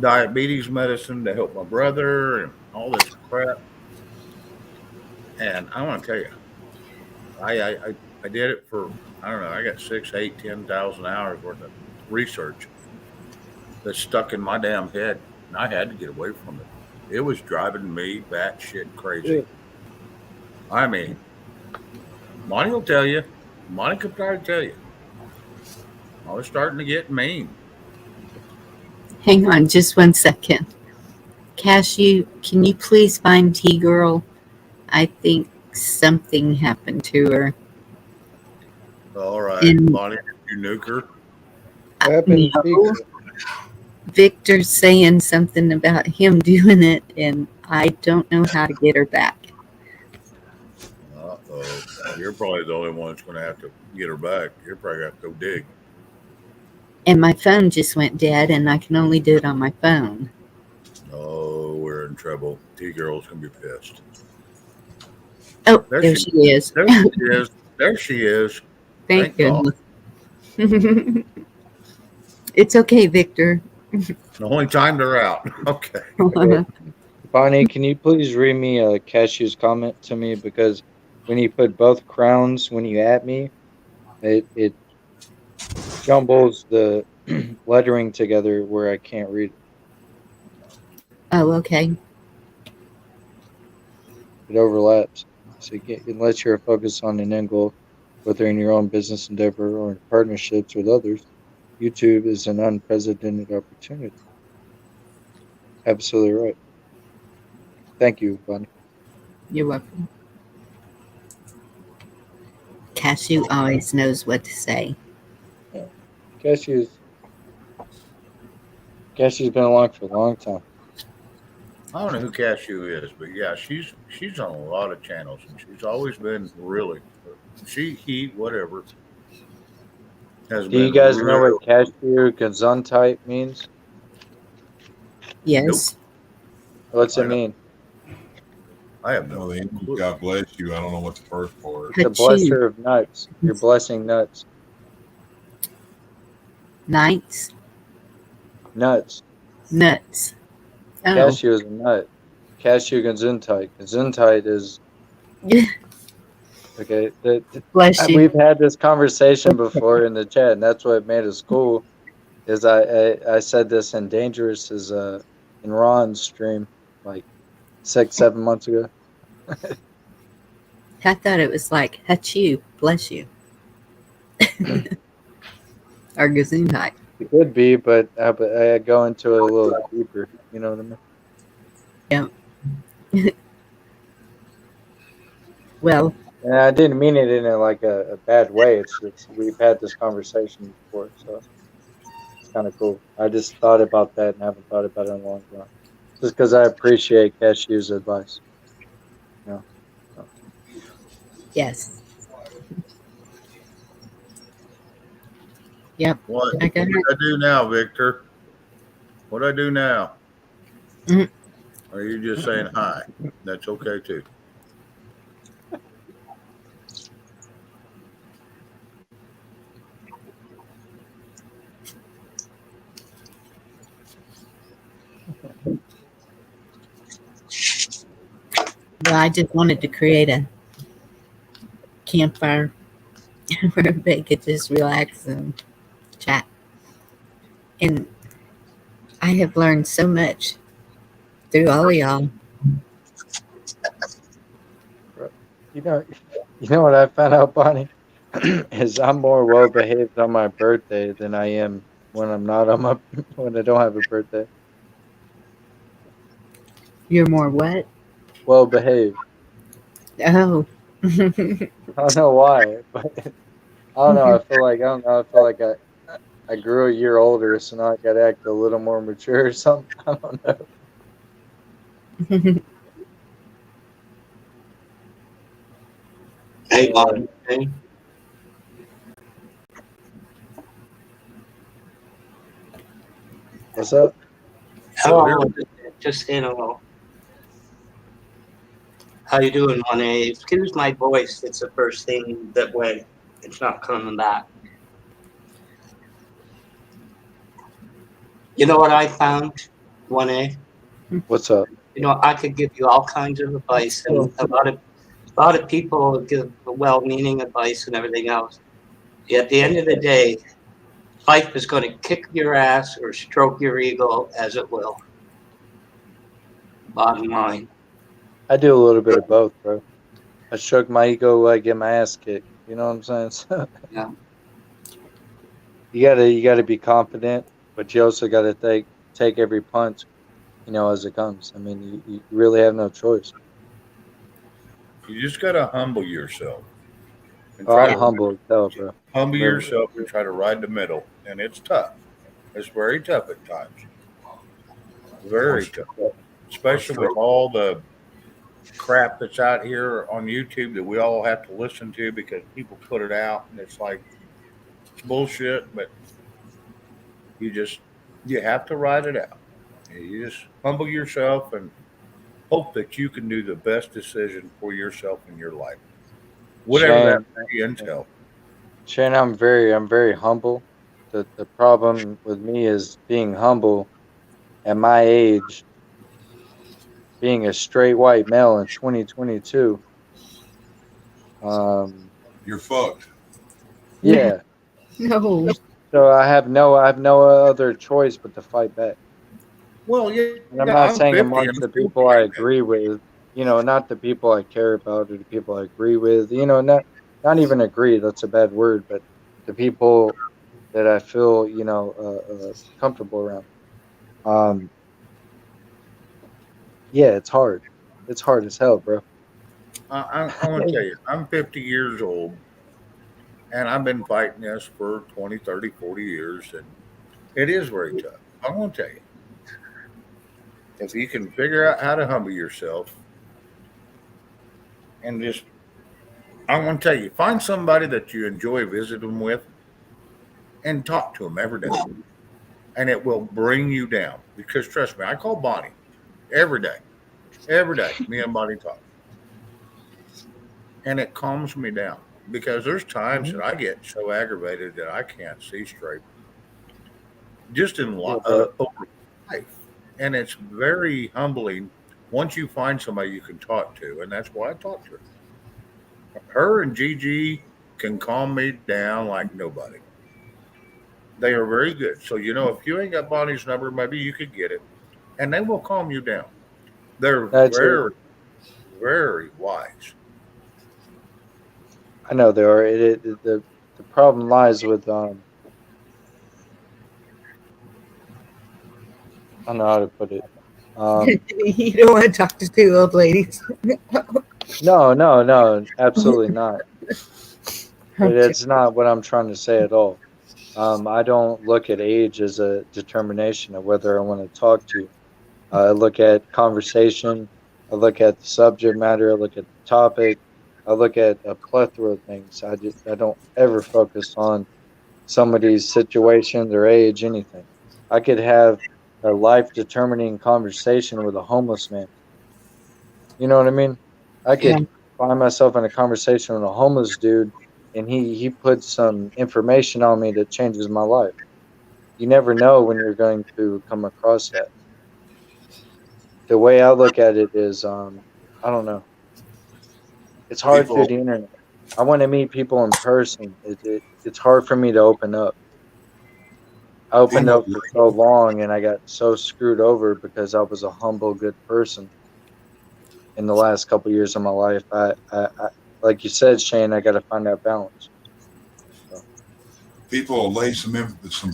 diabetes medicine to help my brother and all this crap. And I want to tell you, I did it for, I don't know, I got 6, 8, 10,000 hours worth of research. that stuck in my damn head, and I had to get away from it. It was driving me batshit crazy. I mean, Monty will tell you. Monty could probably tell you. I was starting to get mean. Hang on just 1 second. Cashew, can you please find T-Girl? I think something happened to her. All right, And- Bonnie, you nuke her? What happened to No. T-Girl? Victor's saying something about him doing it, and I don't know how to get her back. Uh-oh. You're probably the only one that's going to have to get her back. You're probably going to have to go dig. And my phone just went dead, and I can only do it on my phone. Oh, we're in trouble. T-Girl's going to be pissed. Oh, there she is. There she is. There she is. Thank God. goodness. It's okay, Victor. The only time they're out. Okay. Bonnie, can you please read me Cashew's comment to me? Because when you put both crowns, when you at me, it jumbles the lettering together where I can't read it. Oh, okay. It overlaps. So unless you're focused on an end goal, whether in your own business endeavor or in partnerships with others, YouTube is an unprecedented opportunity. Absolutely right. Thank you, Bonnie. You're welcome. Cashew always knows what to say. Cashew's been along for a long time. I don't know who Cashew is, but yeah, she's on a lot of channels, and she's always been really, whatever. Do you guys know what cashew gesundheit means? Yes. What's it mean? I have no. God bless you. I don't know what the first part. The blesser of nuts. You're blessing nuts. Nights? Nuts. Nuts. Oh. Cashew is a nut. Cashew gesundheit. Gesundheit is okay. Bless you. We've had this conversation before in the chat, and that's what made us cool. Is I said this in Dangerous is in Ron's stream like 6-7 months ago. I thought it was like you, bless you. Or gesundheit. It could be, but I go into it a little deeper. You know what I mean? Yeah. Well. And I didn't mean it in a bad way. It's we've had this conversation before, so it's kind of cool. I just thought about that and haven't thought about it in a long time. Just because I appreciate Cashew's advice. Yeah. Yes. Yep. What do I do now, Victor? What do I do now? Mm-hmm. Or are you just saying hi? That's okay too. Well, I just wanted to create a campfire where everybody could just relax and chat. And I have learned so much through all of y'all. You know what I found out, Bonnie, is I'm more well behaved on my birthday than I am when I'm not on when I don't have a birthday. You're more what? Well behaved. Oh. I don't know why, but I don't know. I feel like I grew a year older, so now I got to act a little more mature or something. I don't know. Hey, Bob. Hey. What's up? Hello. Just saying hello. How you doing, Monet? Excuse my voice. It's the first thing that went. It's not coming back. You know what I found, 1A? What's up? You know, I could give you all kinds of advice, and a lot of people give well-meaning advice and everything else. At the end of the day, Life is going to kick your ass or stroke your ego as it will. Bottom line. I do a little bit of both, bro. I stroke my ego, I get my ass kicked. You know what I'm saying? So Yeah. you gotta be confident, but you also gotta take every punch, as it comes. I mean, you really have no choice. You just got to humble yourself and Oh, try I'm to humble as hell, bro. humble Really. yourself and try to ride the middle. And it's tough. It's very tough at times. Very tough. Especially with all the crap that's out here on YouTube that we all have to listen to because people put it out and it's like it's bullshit, but you have to ride it out. You just humble yourself and hope that you can do the best decision for yourself in your life. Whatever that Shane, may entail. Shane, I'm very humble. The problem with me is being humble at my age, being a straight white male in 2022. Um, You're fucked. yeah. No. So I have no other choice but to fight back. Well, yeah, And I'm not I'm saying 50 and amongst I'm the still people I fighting it. agree with, not the people I care about or the people I agree with, not even agree, that's a bad word, but the people that I feel, comfortable around. Um, yeah, it's hard. It's hard as hell, bro. I want to tell you, I'm 50 years old and I've been fighting this for 20, 30, 40 years. And it is very tough. I want to tell you, if you can figure out how to humble yourself and just, I want to tell you, find somebody that you enjoy visiting with and talk to them every day. And it will bring you down. Because trust me, I call Bonnie every day. Every day, me and Bonnie talk. And it calms me down because there's times that I get so aggravated that I can't see straight just Yeah, bro. over life. And it's very humbling once you find somebody you can talk to. And that's why I talk to her. Her and Gigi can calm me down like nobody. They are very good. So, if you ain't got Bonnie's number, maybe you could get it. And they will calm you down. They're That's it. very, very wise. I know there are. The problem lies with I don't know how to put it. You don't want to talk to two old ladies. No, absolutely not. I'm It's not what I'm trying to say at all. I don't look at age as a determination of whether I want to talk to you. I look at conversation. I look at the subject matter. I look at the topic. I look at a plethora of things. I don't ever focus on somebody's situation, their age, anything. I could have a life determining conversation with a homeless man. You know what I mean? I Yeah. could find myself in a conversation with a homeless dude and he puts some information on me that changes my life. You never know when you're going to come across that. The way I look at it is I don't know. It's hard through People, the internet. I want to meet people in person. It's hard for me to open up. I opened people, up for so long and I got so screwed over because I was a humble, good person in the last couple of years of my life. I like you said, Shane, I got to find that balance. So, people will lay some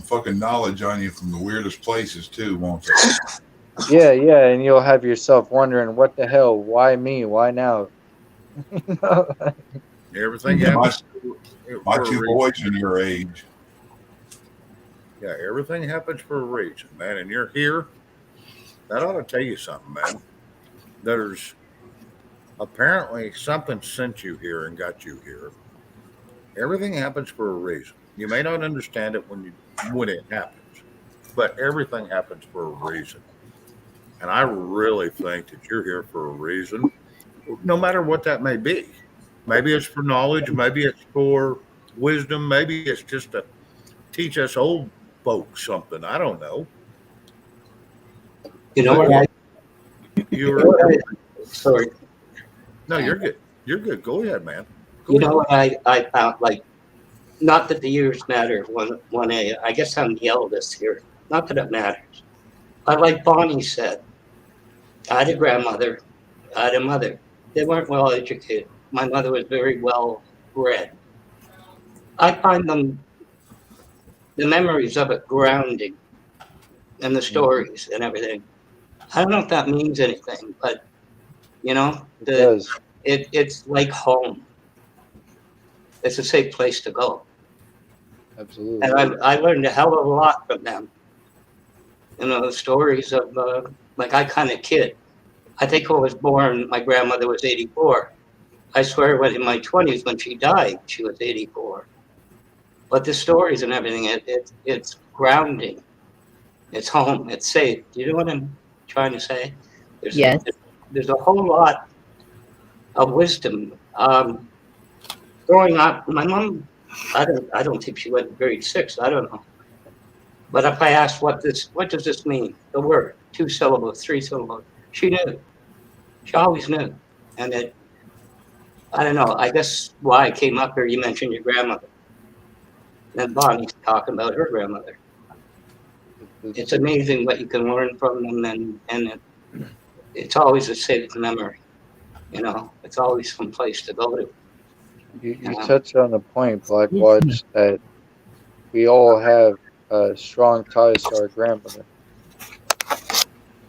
fucking knowledge on you from the weirdest places too, won't they? yeah, and you'll have yourself wondering, what the hell? Why me? Why now? You know? Everything Yeah, my happens my for a two reason. boys are your age. Yeah, everything happens for a reason, man. And you're here. That ought to tell you something, man. There's apparently something sent you here and got you here. Everything happens for a reason. You may not understand it when it happens, but everything happens for a reason. And I really think that you're here for a reason, no matter what that may be. Maybe it's for knowledge, maybe it's for wisdom, maybe it's just to teach us old folks something. I don't know. You know But what? you're Sorry. no, you're good. You're good. Go ahead, man. Go You know ahead. what I found? Like, Not that the years matter, 1A. I guess I'm the eldest here. Not that it matters. But like Bonnie said, I had a grandmother, I had a mother. They weren't well educated. My mother was very well read. I find the memories of it grounding and the stories and everything. I don't know if that means anything, but you know, It does. it's like home. It's a safe place to go. Absolutely. And I learned a hell of a lot from them. You know, the stories of like I kind of kid. I think I was born. My grandmother was 84. I swear, when in my 20s when she died, she was 84. But the stories and everything, it's grounding. It's home. It's safe. Do you know what I'm trying to say? Yes. There's a whole lot of wisdom. Growing up, my mom, I don't think she went to grade 6. I don't know. But if I asked what does this mean? The word, 2 syllables, 3 syllables. She knew. She always knew. And I don't know. I guess why I came up here, you mentioned your grandmother. And Bonnie's talking about her grandmother. It's amazing what you can learn from them, and it's always a safe memory. You know, it's always some place to go to. You touched on the point, Black Watch, that we all have strong ties to our grandmother.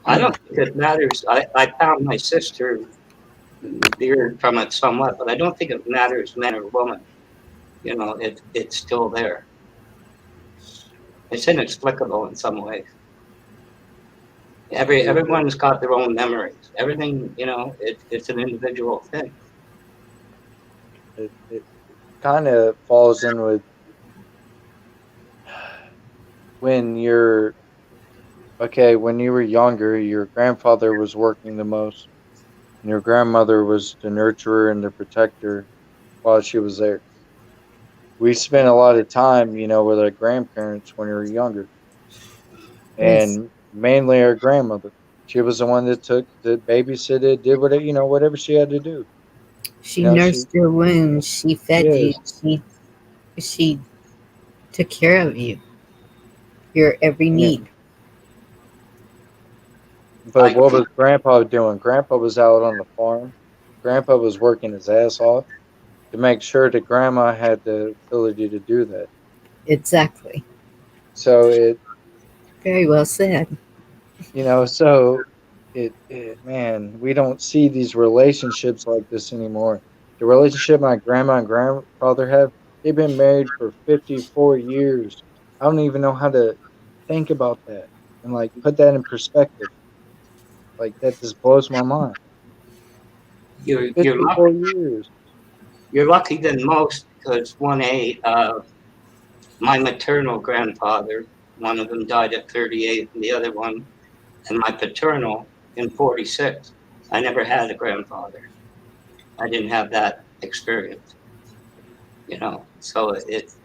I don't think it matters. I found my sister veered from it somewhat, but I don't think it matters man or woman. You know, it's still there. It's inexplicable in some ways. Everyone's got their own memories. Everything, you know, it's an individual thing. It kind of falls in with when you're when you were younger, your grandfather was working the most, and your grandmother was the nurturer and the protector while she was there. We spent a lot of time, you know, with our grandparents when we were younger, and mainly our grandmother. She was the one that took the babysitted, did whatever, you know, whatever she had to do. She You know, nursed your wounds. She fed Yes. you. She took care of you. Your every Yeah. need. But what was Grandpa doing? Grandpa was out on the farm. Grandpa was working his ass off to make sure that Grandma had the ability to do that. Exactly. So it, Very well said. you know, so man, we don't see these relationships like this anymore. The relationship my grandma and grandfather have, they've been married for 54 years. I don't even know how to think about that and like put that in perspective. Like that just blows my mind. You're 54 years. You're lucky than most because my maternal grandfather, one of them died at 38, and the other one, and my paternal in 46. I never had a grandfather. I didn't have that experience, you know. So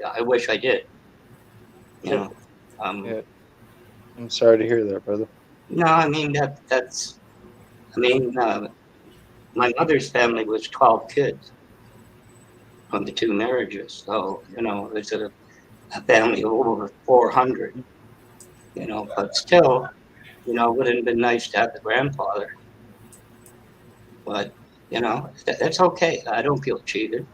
I wish I did, you know. Yeah. I'm sorry to hear that, brother. No, I mean that's. I mean, my mother's family was 12 kids from the 2 marriages, so you know it's a family of over 400. You know, but still, you know, it would have been nice to have the grandfather. But, you know, that's okay. I don't feel cheated.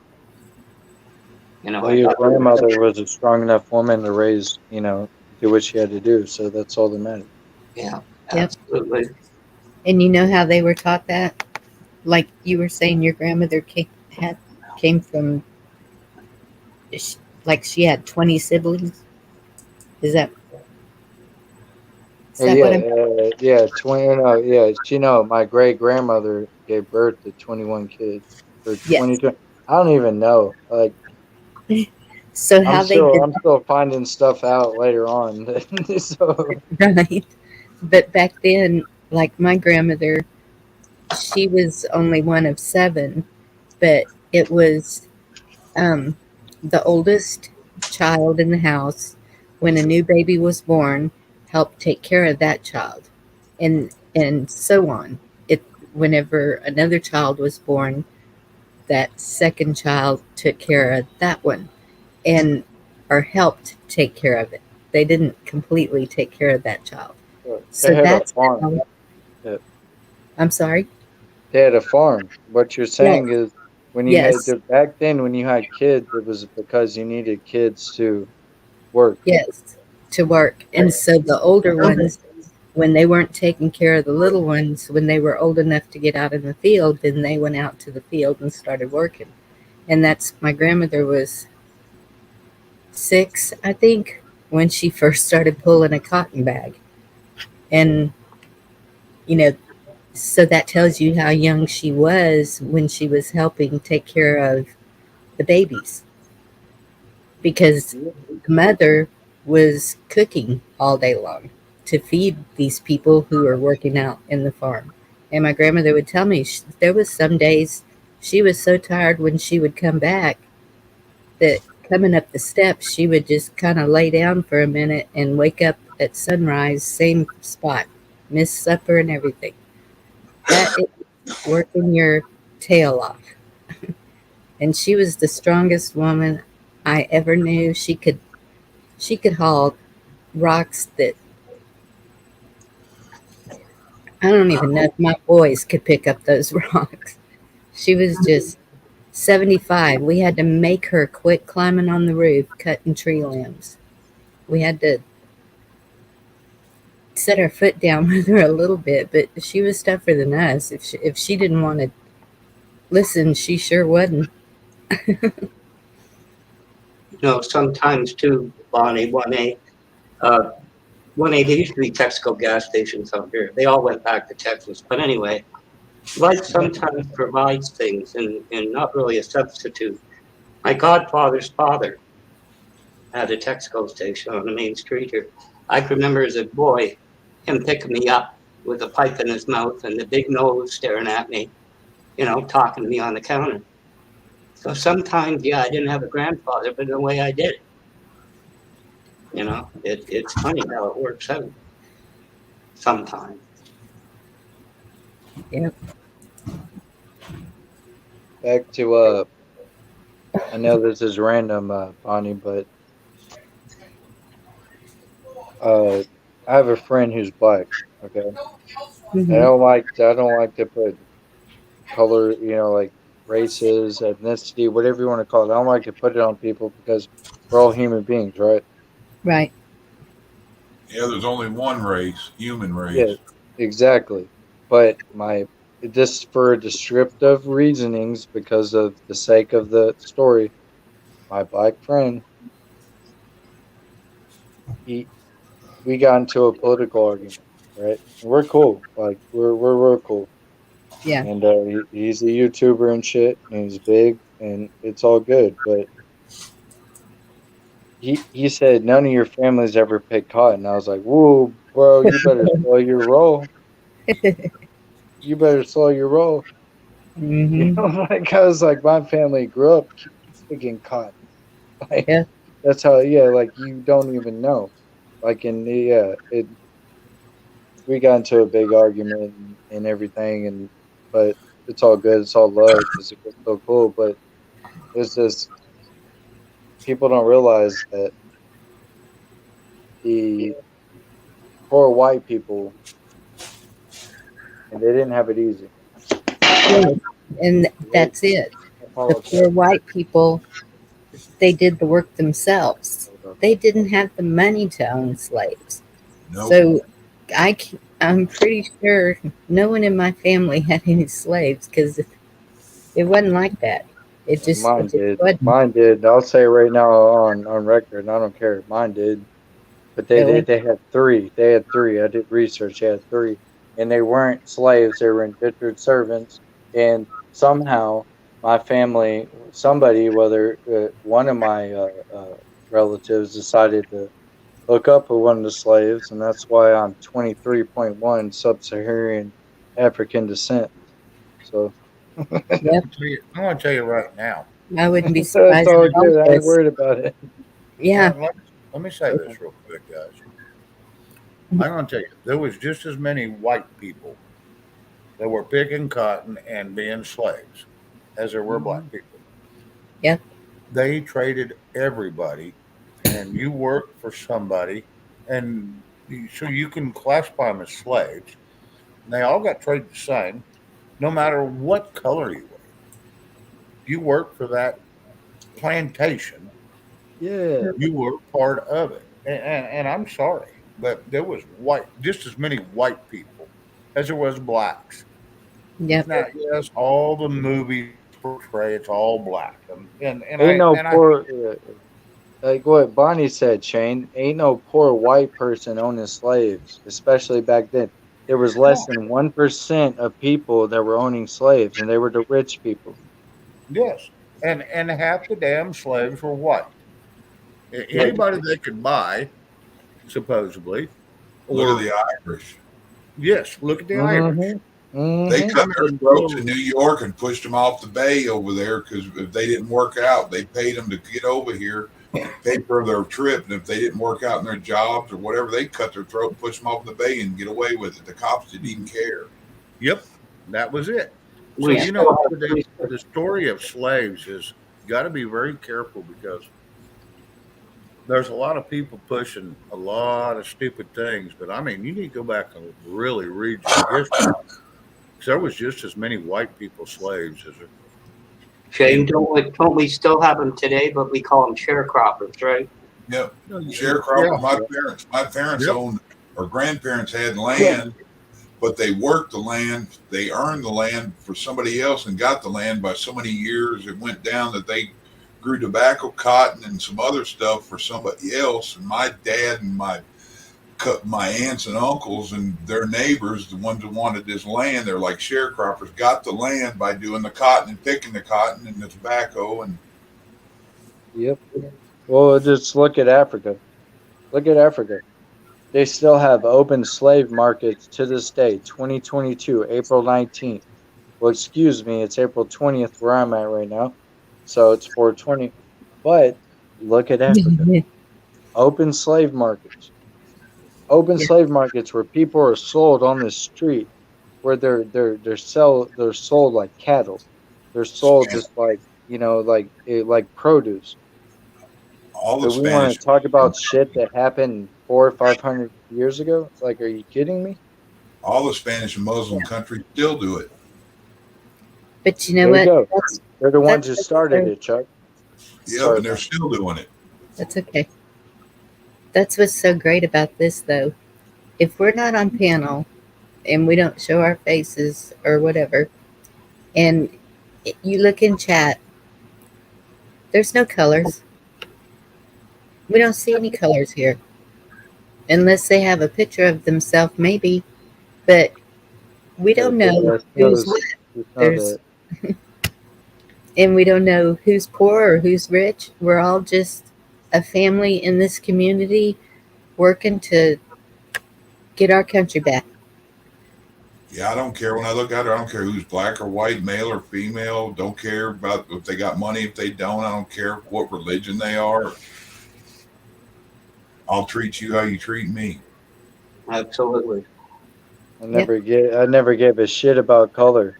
You know, Well, your grandmother was a strong enough woman to raise, you know, do what she had to do. So that's all that matters. Yeah, Yep. absolutely. And you know how they were taught that? Like you were saying, your grandmother came from, like she had 20 siblings. Is that what I'm? Yeah, 20. No, yeah, you know, my great grandmother gave birth to 21 kids or Yes. 22. I don't even know. Like, So how they did I'm still finding stuff out later on. So right. But back then, like my grandmother, she was only one of 7, but it was the oldest child in the house. When a new baby was born, helped take care of that child, and so on. It whenever another child was born, that second child took care of that one, and or helped take care of it. They didn't completely take care of that child. They So had a that's farm. how, Yeah. I'm sorry. They had a farm. What you're Yes, saying is when you had yes, back then when you had kids, it was because you needed kids to work. yes, to work. And so the older ones, when they weren't taking care of the little ones, when they were old enough to get out in the field, then they went out to the field and started working. And that's my grandmother was 6, I think, when she first started pulling a cotton bag. And, you know, so that tells you how young she was when she was helping take care of the babies because the mother was cooking all day long to feed these people who were working out in the farm. And my grandmother would tell me there was some days she was so tired when she would come back that coming up the steps she would just kind of lay down for a minute and wake up at sunrise, same spot, miss supper and everything. That is working your tail off. And she was the strongest woman I ever knew. She could haul rocks that I don't even know if my boys could pick up those rocks. She was just 75. We had to make her quit climbing on the roof, cutting tree limbs. We had to set our foot down with her a little bit, but she was tougher than us. If she didn't want to listen, she sure wasn't. Sometimes too, Bonnie, 1A, uh, 1A, there used to be Texaco gas stations out here. They all went back to Texas. But anyway, life sometimes provides things and not really a substitute. My godfather's father had a Texaco station on the main street here. I can remember as a boy him picking me up with a pipe in his mouth and the big nose staring at me, talking to me on the counter. So sometimes, yeah, I didn't have a grandfather, but in a way I did. It's funny how it works out sometimes. Yep. Back to I know this is random, Bonnie, but I have a friend who's black. Okay, Hmm. I don't like to put color, like races, ethnicity, whatever you want to call it. I don't like to put it on people because we're all human beings, right? Right. Yeah, there's only one race, human Yeah, race. exactly. But just for descriptive reasonings, because of the sake of the story, my black friend, he we got into a political argument, right? And we're cool, like we're real cool. Yeah. And he's a YouTuber and shit, and he's big, and it's all good. But he said none of your families ever picked cotton. I was like, whoa, bro, you better slow your roll. You better slow your roll. Hmm. Like I was like, my family grew up picking cotton. Like Yeah. that's how, yeah, like you don't even know. Like we got into a big argument and everything, but it's all good. It's all love because it was so cool. But it's just people don't realize that the poor white people and they didn't have it easy. No. And They that's it. The poor apologize. white people, they did the work themselves. They didn't have the money to own slaves. Nope. So I'm pretty sure no one in my family had any slaves because it wasn't like that. It Mine just did. wasn't Mine did. I'll say right now on record. I don't care. Mine did. But really. they had three. They had three. I did research. They had three, and they weren't slaves. They were indentured servants. And somehow, my family, somebody, whether one of my relatives, decided to hook up with one of the slaves, and that's why I'm 23.1 sub-Saharan African descent. So Yep. I'm going to tell you right now. I wouldn't be it's surprised all at all good. I ain't this. worried about it. Yeah. Let me say this real quick, guys. I'm going to tell you, there was just as many white people that were picking cotton and being slaves as there were black people. Yep. They traded everybody, and you worked for somebody, and so you can classify them as slaves. And they all got treated the same, no matter what color you were. You worked for that plantation. Yeah. You were part of it, and I'm sorry, but there was just as many white people as there was blacks. Yep. Now, yes, all the movies portray it's all black, Ain't no and I poor, like what Bonnie said, Shane. Ain't no poor white person owning slaves, especially back then. There was less no, than 1% of people that were owning slaves, and they were the rich people. yes, and half the damn slaves were white. Yeah. Anybody they could buy, supposedly, Look at or the Irish. yes, look at the Irish. Mm-hmm. They Mm-hmm. cut Some of their them throats in little, New York and pushed them off the bay over there because if they didn't work out, they paid them to get over here, pay for their trip. And if they didn't work out in their jobs or whatever, they cut their throat and push them off the bay and get away with it. The cops didn't even care. yep, that was it. So We Yeah. you know still have the story of slaves is got to be very careful because there's a lot of people pushing a lot of stupid things, but I mean, you need to go back and really read your history. 'Cause there was just as many white people slaves as there. Shane, And don't we still have them today, but we call them sharecroppers, right? Yep. yeah, Sharecropper. My parents yep, owned or grandparents had land, but they worked the land. They earned the land for somebody else and got the land by so many years. It went down that they grew tobacco, cotton, and some other stuff for somebody else. And my dad and my aunts and uncles and their neighbors, the ones that wanted this land, they're like sharecroppers, got the land by doing the cotton and picking the cotton and the tobacco. And Yep. Well, just look at Africa. Look at Africa. They still have open slave markets to this day, 2022, April 19th. Well, excuse me, it's April 20th where I'm at right now. So it's 420. But look at Africa. Open slave markets. Open Yeah. slave markets where people are sold on the street, where they're sold like cattle. They're sold Spanish, just like like produce. all the But we want Spanish, to talk about shit that happened 400 or 500 years ago. Like, are you kidding me? all the Spanish and Muslim countries still do it. But you know There you what? go. They're the ones That's who what's started so, it, Chuck. Yep, Sorry, and they're still doing it. that's okay. That's what's so great about this, though. If we're not on panel and we don't show our faces or whatever, and you look in chat, there's no colors. We don't see any colors here, unless they have a picture of themselves, maybe. But we don't know that who's shows what. it's not There's that. and we don't know who's poor or who's rich. We're all just a family in this community working to get our country back. Yeah, I don't care when I look at it. I don't care who's black or white, male or female. Don't care about if they got money, if they don't. I don't care what religion they are. I'll treat you how you treat me. Absolutely. Yep. I never gave a shit about color.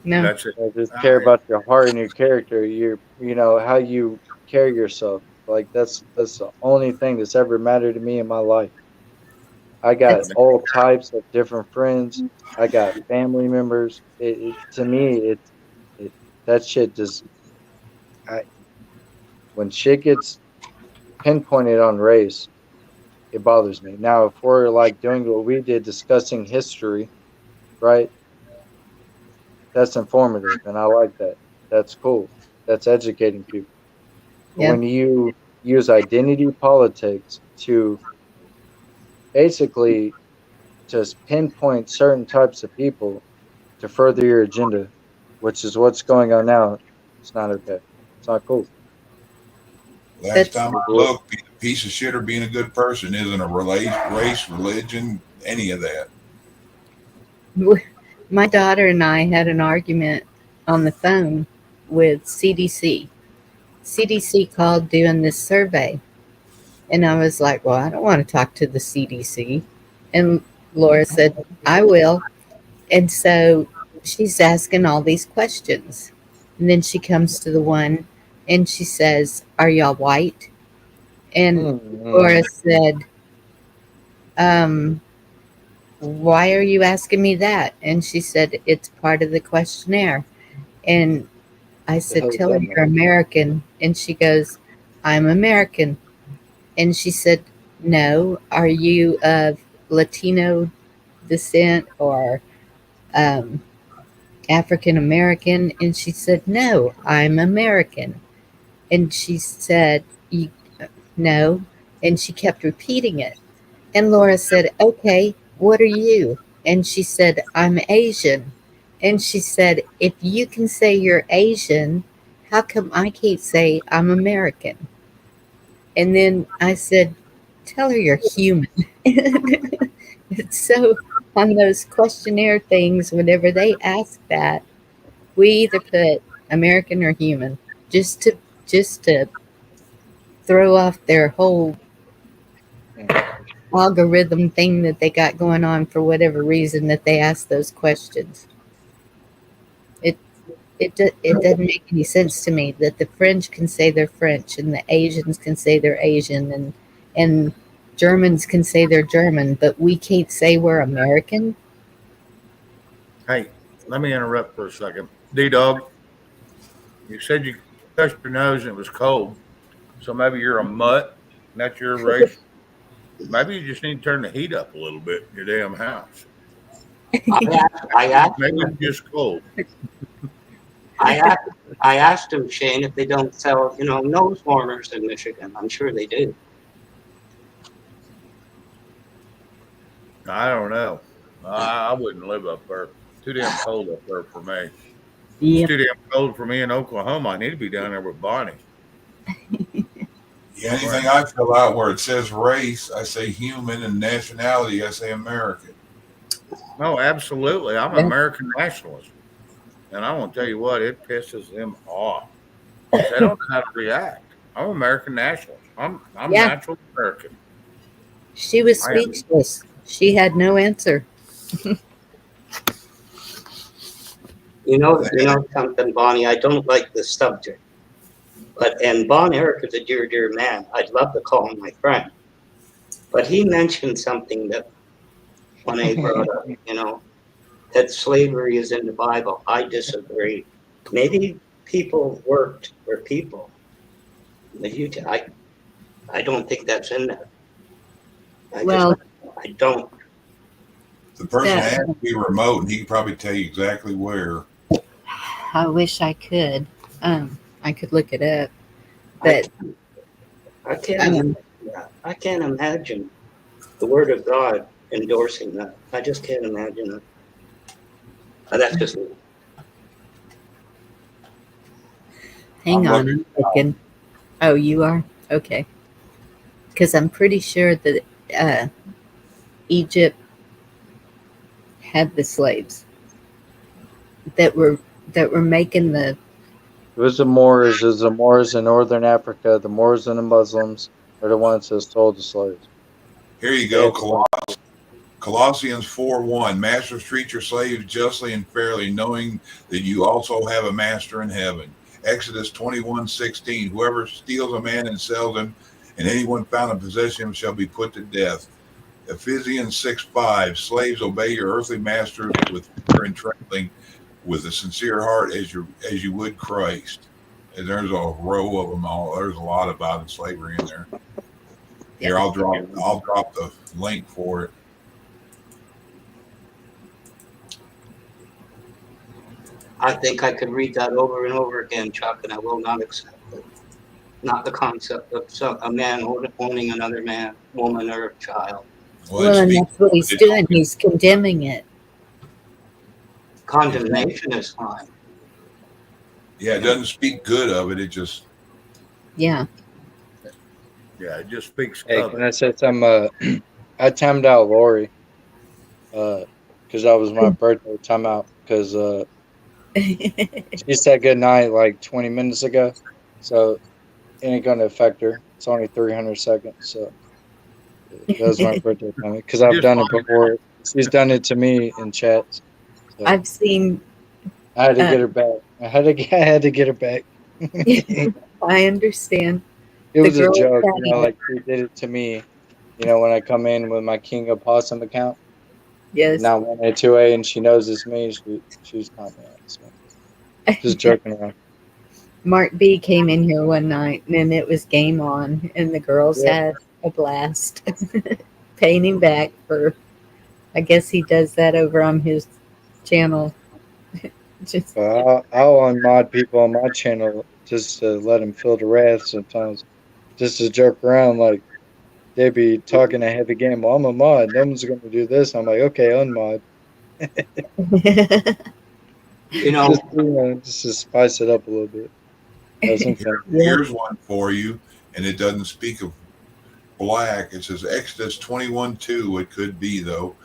No. that's it. I just care I, about your heart and your character. How you carry yourself. Like that's the only thing that's ever mattered to me in my life. I got That's all types of different friends. I got family members. To me, it that shit just I when shit gets pinpointed on race, it bothers me. Now, if we're like doing what we did, discussing history, right? That's informative, and I like that. That's cool. That's educating people. But yeah. when you use identity politics to basically just pinpoint certain types of people to further your agenda, which is what's going on now, it's not okay. It's not cool. Last That's time I looked, being a piece of shit or being a good person isn't a race, religion, any of that. my daughter and I had an argument on the phone with CDC. CDC called doing this survey, and I was like, "Well, I don't want to talk to the CDC." And Laura said, "I will." And so she's asking all these questions. And then she comes to the one And she says, "Are y'all white?" And Mm-hmm. Laura said, "Why are you asking me that?" And she said, "It's part of the questionnaire." And I The said, hell does "Tell her that you're mean? American." And she goes, "I'm American." And she said, "No, are you of Latino descent or um, African American?" And she said, "No, I'm American." And she said, "No." And she kept repeating it. And Laura said, "Okay, what are you?" And she said, "I'm Asian." And she said, "If you can say you're Asian, how come I can't say I'm American?" And then I said, "Tell her you're human." So on those questionnaire things, whenever they ask that, we either put American or human, just to throw off their whole algorithm thing that they got going on for whatever reason that they ask those questions. It it doesn't make any sense to me that the French can say they're French and the Asians can say they're Asian and Germans can say they're German, but we can't say we're American. Hey, let me interrupt for a second. D-Dog, you said you touched your nose and it was cold. So maybe you're a mutt and that's your race. Maybe you just need to turn the heat up a little bit in your damn house. I asked Maybe him. it's just cold. I asked him, Shane, if they don't sell, nose warmers in Michigan. I'm sure they do. I don't know. I wouldn't live up there. Too damn cold up there for me. It's Yep. too damn cold for me in Oklahoma. I need to be down there with Bonnie. Yeah, anything I fill out where it says race, I say human, and nationality, I say American. No, absolutely. I'm an Yeah. American nationalist. And I want to tell you what, it pisses them off. Because they don't know how to react. I'm an American nationalist. I'm Yeah, natural American. she was I am. speechless. She had no answer. You know something, Bonnie. I don't like this subject, and Bon Eric is a dear, dear man. I'd love to call him my friend, but he mentioned something that when I brought up, that slavery is in the Bible. I disagree. Maybe people worked for people. I don't think that's in there. Well, I don't. The person that has to be remote, and he can probably tell you exactly where. I wish I could. I could look it up, I, but I can't um, imagine that. I can't imagine the Word of God endorsing that. I just can't imagine it. That's just hang I'm on looking. a second. Oh, you are? Okay. Because I'm pretty sure that uh, Egypt had the slaves that were making the. It was the Moors. It was the Moors in northern Africa. The Moors and the Muslims are the ones that sold the slaves. Here you They go, had the Colossians 4:1. Masters, treat your slaves justly and fairly, knowing that you also have a master in heaven. Exodus 21:16. Whoever steals a man and sells him, and anyone found in possession of him shall be put to death. Ephesians 6:5. Slaves, obey your earthly masters with fear and trembling, with a sincere heart as you would Christ. And there's a row of them all. There's a lot about slavery in there. Here, I'll drop the link for it. I think I could read that over and over again, Chuck, and I will not accept it. Not the concept of a man owning another man, woman, or child. Well, and that's what he's doing. He's condemning it. Condemnation is fine. Yeah, it doesn't speak good of it. It just. Yeah. Yeah, it just speaks Hey, of can it. I say something? I timed out Lori because that was my birthday timeout because she said good night like 20 minutes ago. So it ain't going to affect her. It's only 300 seconds. So that was my birthday timeout because I've done it before. She's done it to me in chats. So I've seen. I had to get her back. I had to get her back. I understand. It The was a girl joke, that like she did it to me, when I come in with my King of Possum account, yes. not 1A2A, and she knows it's me. She's not me. So just joking around. Mark B came in here one night and it was game on, and the girls Yeah. had a blast paying him back for. I guess he does that over on his channel. Just But I'll unmod people on my channel just to let them feel the wrath sometimes, just to joke around. Like they be talking a heavy game. Well, I'm a mod. No one's going to do this. I'm like, okay, unmod. You know, just to spice it up a little bit. Have some fun. yeah. Here's one for you, and it doesn't speak of black. It says Exodus 21:2. It could be, though.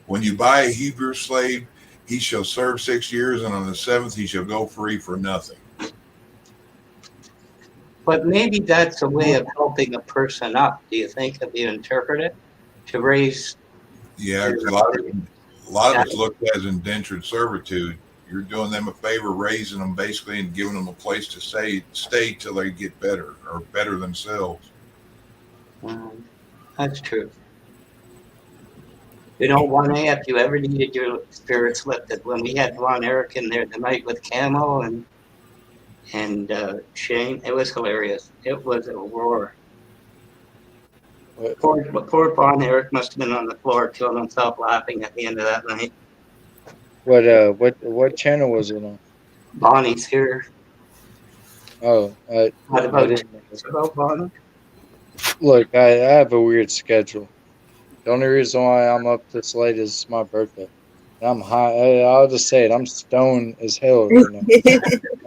When you buy a Hebrew slave, he shall serve 6 years, and on the seventh he shall go free for nothing. but maybe that's a way of helping a person up. Do you think, if you interpret it, to raise? Yeah, 'cause a lot of it's looked at as indentured servitude. You're doing them a favor, raising them basically, and giving them a place to stay till they get better or better themselves. That's true. You know, 1A, if you ever needed your spirits lifted, when we had Ron Eric in there tonight with Camo and Shane, it was hilarious. It was a roar. Poor Ron Eric must have been on the floor killing himself laughing at the end of that night. What channel was it on? Bonnie's here. Oh, What I about didn't know. about Bonnie? Look, I have a weird schedule. The only reason why I'm up this late is my birthday. And I'm high. I'll just say it. I'm stoned as hell right now.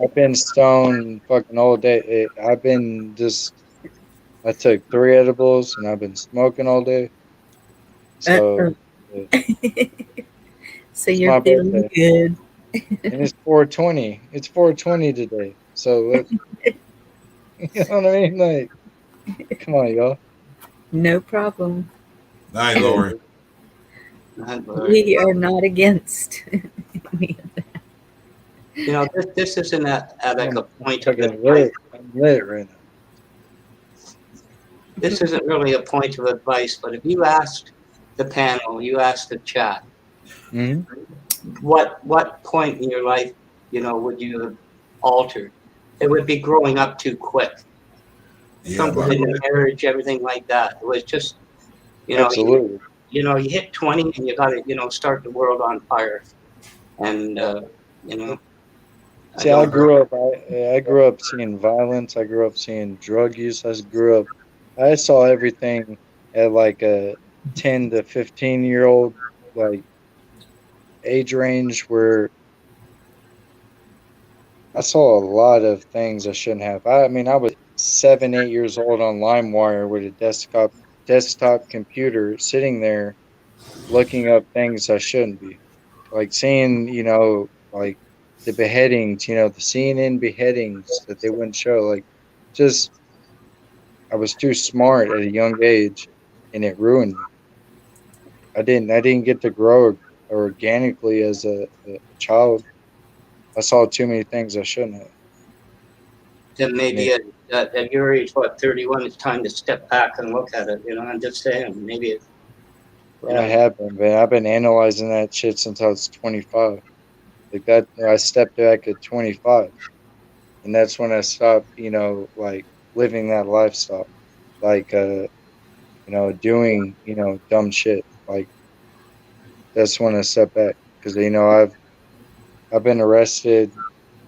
I've been stoned fucking all day. I've been I took 3 edibles and I've been smoking all day. So, So it's you're my feeling birthday. good. And it's 420. It's 420 today. So, you know what I mean? Like, come on, y'all. No problem. Night, Lori. We are not against any of that. You know, this isn't at like a point of Fucking advice. I'm lit right now. This isn't really a point of advice, but if you asked the panel, you asked the chat, what point in your life, would you have altered? It would be growing up too quick. Yeah, Something in the marriage, everything like that. It was just, Absolutely. You hit 20 and you got to, start the world on fire. And, See, I grew up. I grew up seeing violence. I grew up seeing drug use. I saw everything at like a 10 to 15-year-old like age range where I saw a lot of things I shouldn't have. I mean, I was 7, 8 years old on LimeWire with a desktop computer, sitting there looking up things I shouldn't be, like seeing like the beheadings, the CNN beheadings that they wouldn't show, like just I was too smart at a young age, and it ruined me. I didn't get to grow organically as a child. I saw too many things I shouldn't have. then maybe at your age, 31, it's time to step back and look at it. I'm just saying, maybe it. I have been, but I've been analyzing that shit since I was 25. Like that, I stepped back at 25, and that's when I stopped, like living that lifestyle, like doing, dumb shit. Like that's when I stepped back because I've been arrested.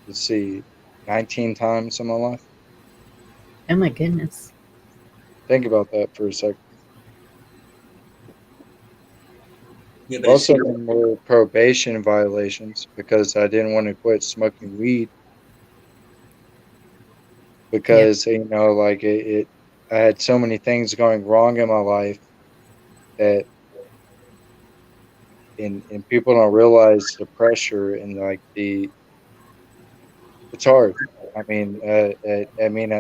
Let's see, 19 times in my life. Oh my goodness. Think about that for a second. Yeah, Most of them were probation violations because I didn't want to quit smoking weed. Because like I had so many things going wrong in my life that, and people don't realize the pressure and like it's hard. At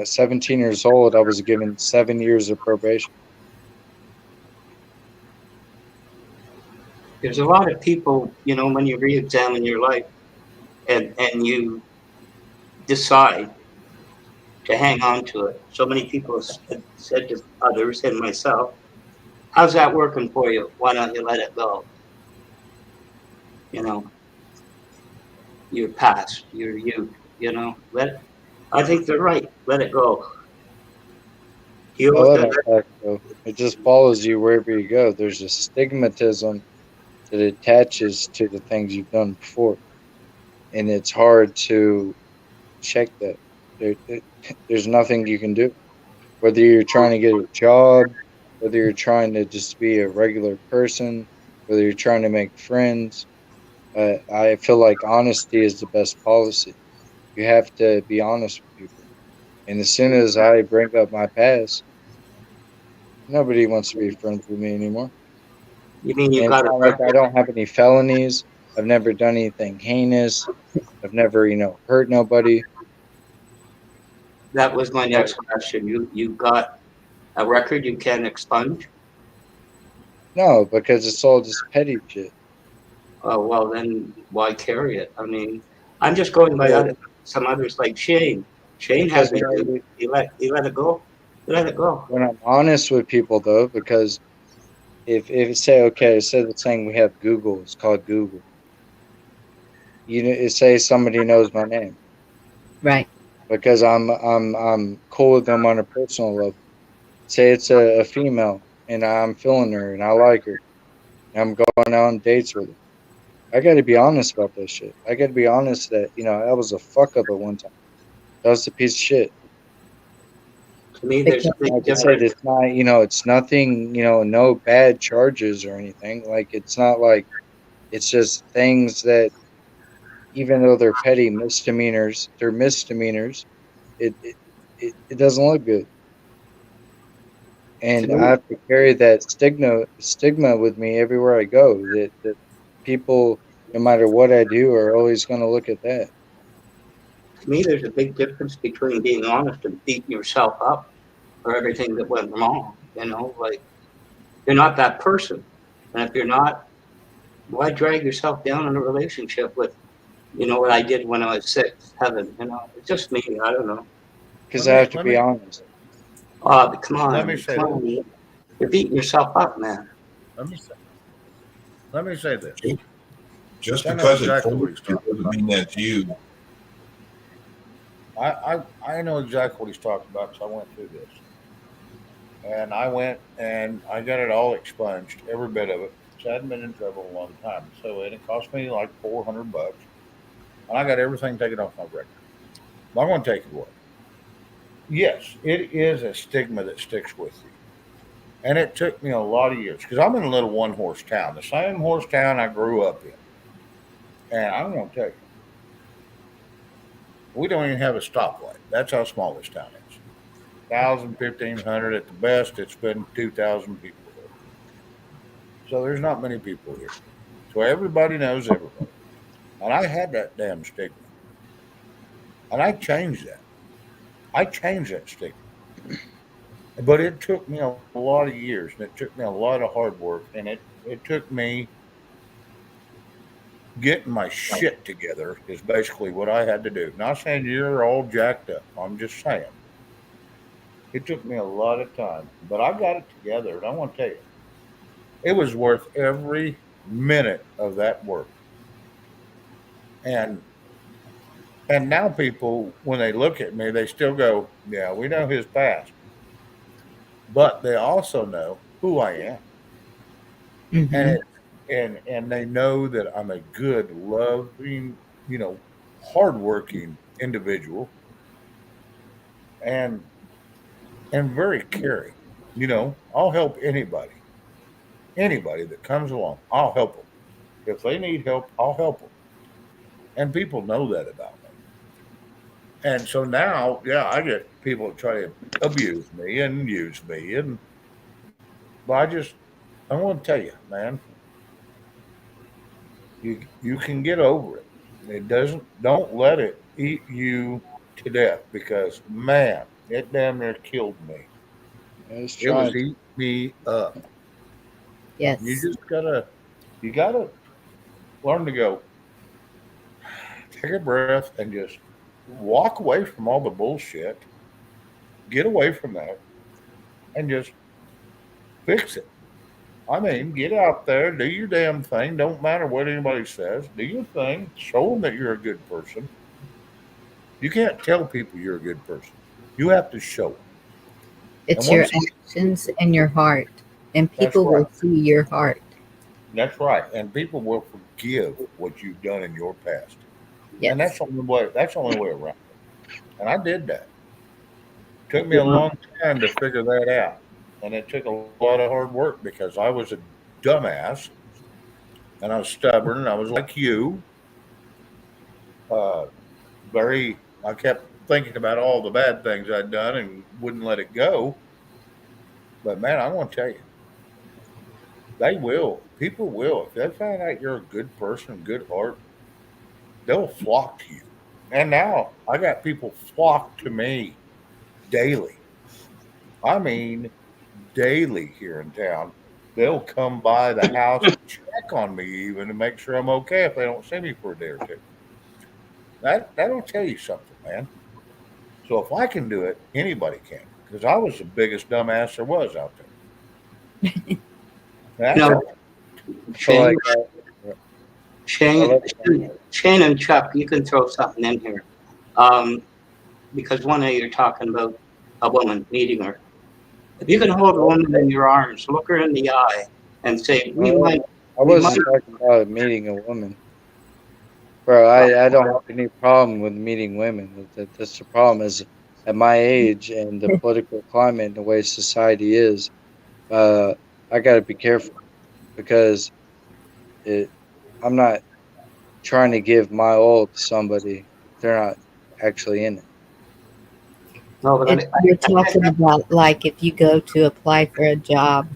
17 years old, I was given 7 years of probation. There's a lot of people, when you re-examine your life and you decide to hang on to it. So many people said to others and myself, how's that working for you? Why don't you let it go? You know, your past, your youth, I think they're right. Let it go. I Heal love with that fact, though. It just follows you wherever you go. There's a stigmatism that attaches to the things you've done before, and it's hard to check that. There's nothing you can do. Whether you're trying to get a job, whether you're trying to just be a regular person, whether you're trying to make friends, I feel like honesty is the best policy. You have to be honest with people. And as soon as I bring up my past, nobody wants to be friends with me anymore. You mean you And it's got a not like I record? don't have any felonies. I've never done anything heinous. I've never, hurt nobody. That was my But next question. You got a record you can expunge? no, because it's all just petty shit. Oh well, then why carry it? I mean, I'm just going by Well, some others like Shane. Shane because hasn't. He let it go. He let it go. when I'm honest with people, though, because if say okay, say the thing we have Google, it's called Google. Say somebody knows my name Right. because I'm cool with them on a personal level. Say it's a female and I'm feeling her and I like her. And I'm going on dates with her. I got to be honest about that shit. I got to be honest that I was a fuck up at one time. That was a piece of shit. To me, there's Because a big Like I said, difference. it's not it's nothing no bad charges or anything. Like it's not like it's just things that even though they're petty misdemeanors, they're misdemeanors. It doesn't look good, To and I me, have to carry that stigma with me everywhere I go. That people, no matter what I do, are always going to look at that. to me, there's a big difference between being honest and beating yourself up for everything that went wrong. Like you're not that person, and if you're not, why drag yourself down in a relationship with, what I did when I was 6, 7. It's just me. I don't know. Because Let I me have to let be me honest. Oh, let me say come this. on. You're beating yourself up, man. Let me say, let me say this. Just I know because it's exactly what told he's you talking doesn't about. mean that's you. I know exactly what he's talking about because I went through this. And I went and I got it all expunged, every bit of it. So I hadn't been in trouble a long time. So it cost me like $400. And I got everything taken off my record. But I'm going to take it away. Yes, it is a stigma that sticks with you. And it took me a lot of years because I'm in a little one horse town, the same horse town I grew up in. And I'm going to tell you, we don't even have a stoplight. That's how small this town is. 1,000, 1,500 at the best. It's been 2,000 people here. So there's not many people here. So everybody knows everybody. And I had that damn stigma. And I changed that. I changed that stigma. But it took me a lot of years and it took me a lot of hard work and it took me getting my shit together is basically what I had to do. Not saying you're all jacked up. I'm just saying. It took me a lot of time, but I got it together and I want to tell you, it was worth every minute of that work. And and now people, when they look at me, they still go, "Yeah, we know his past," but they also know who I am, and hmm and they know that I'm a good, loving, you know, hardworking individual, and and very caring. You know, I'll help anybody that comes along. I'll help them if they need help. I'll help them, and people know that about me. And so now, yeah, I get people that try to abuse me and use me, and but I want to tell you, man, you can get over it. It doesn't. Don't let it eat you to death because man, it damn near killed me. It's It was trying to. eating me up. You Yes. just you gotta learn to go, take a breath, and just walk away from all the bullshit Get away from that and just fix it. I mean, get out there, do your damn thing. Don't matter what anybody says. Do your thing. Show them that you're a good person. You can't tell people you're a good person. You have to show them. And It's your once actions and your heart, and that's people right. will see your heart. That's right. And people will forgive what you've done in your past. And Yes. that's the only way around it. And I did that. Took me a long time to figure that out. And it took a lot of hard work because I was a dumbass and I was stubborn and I was like you. Uh, I kept thinking about all the bad things I'd done and wouldn't let it go. But man, I want to tell you, they will. People will. If they find out you're a good person, good heart, they'll flock to you. And now I got people flock to me daily. I mean, daily here in town. They'll come by the house and check on me even to make sure I'm okay if they don't see me for a day or two. That'll tell you something, man. So if I can do it, anybody can. Because I was the biggest dumbass there was out there. You That's know, all. So like, Shane, Shane and Chuck, you can throw something in here. Because one of you are talking about a woman meeting her. If you can hold a woman in your arms, look her in the eye, and say, I we wasn't might. talking about meeting a woman, bro. I don't have any problem with meeting women. That's the problem. Is at my age and the political climate and the way society is, I got to be careful because it. I'm not trying to give my all to somebody if they're not actually in it. No, but And you're talking about like if you go to apply for a job,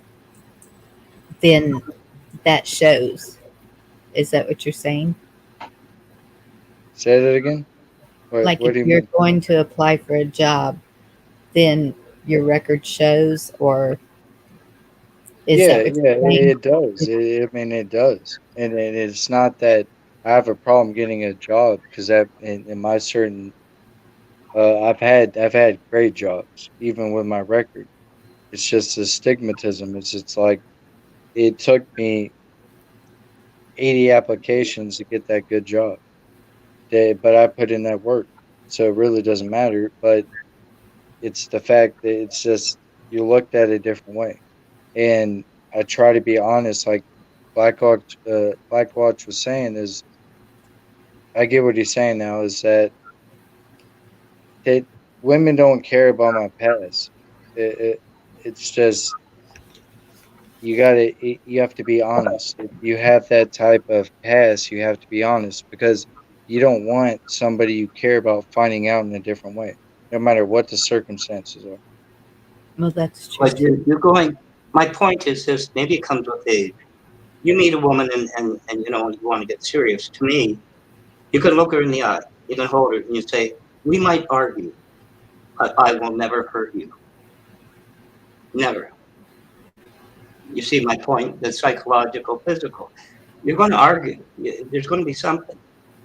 then that shows. Is that what you're saying? Say that again. Like What if do you you're mean? going to apply for a job, then your record shows, or is Yeah, that what yeah, you're saying? it does. I mean, it does, and it's not that I have a problem getting a job because that in my certain I've had great jobs even with my record. It's just the stigmatism. It's like it took me 80 applications to get that good job. But I put in that work, so it really doesn't matter. But it's the fact that it's just you looked at it a different way, and I try to be honest. Like Blackwatch was saying is, I get what he's saying now. Is that women don't care about my past. It's just you have to be honest. If you have that type of past, you have to be honest because you don't want somebody you care about finding out in a different way, no matter what the circumstances are. Well, that's true But too. you're going. My point is this: maybe it comes with age. You meet a woman and you want to get serious. To me, you can look her in the eye, you can hold her, and you say, "We might argue, but I will never hurt you. Never." You see my point? The psychological, physical. You're going to argue. There's going to be something,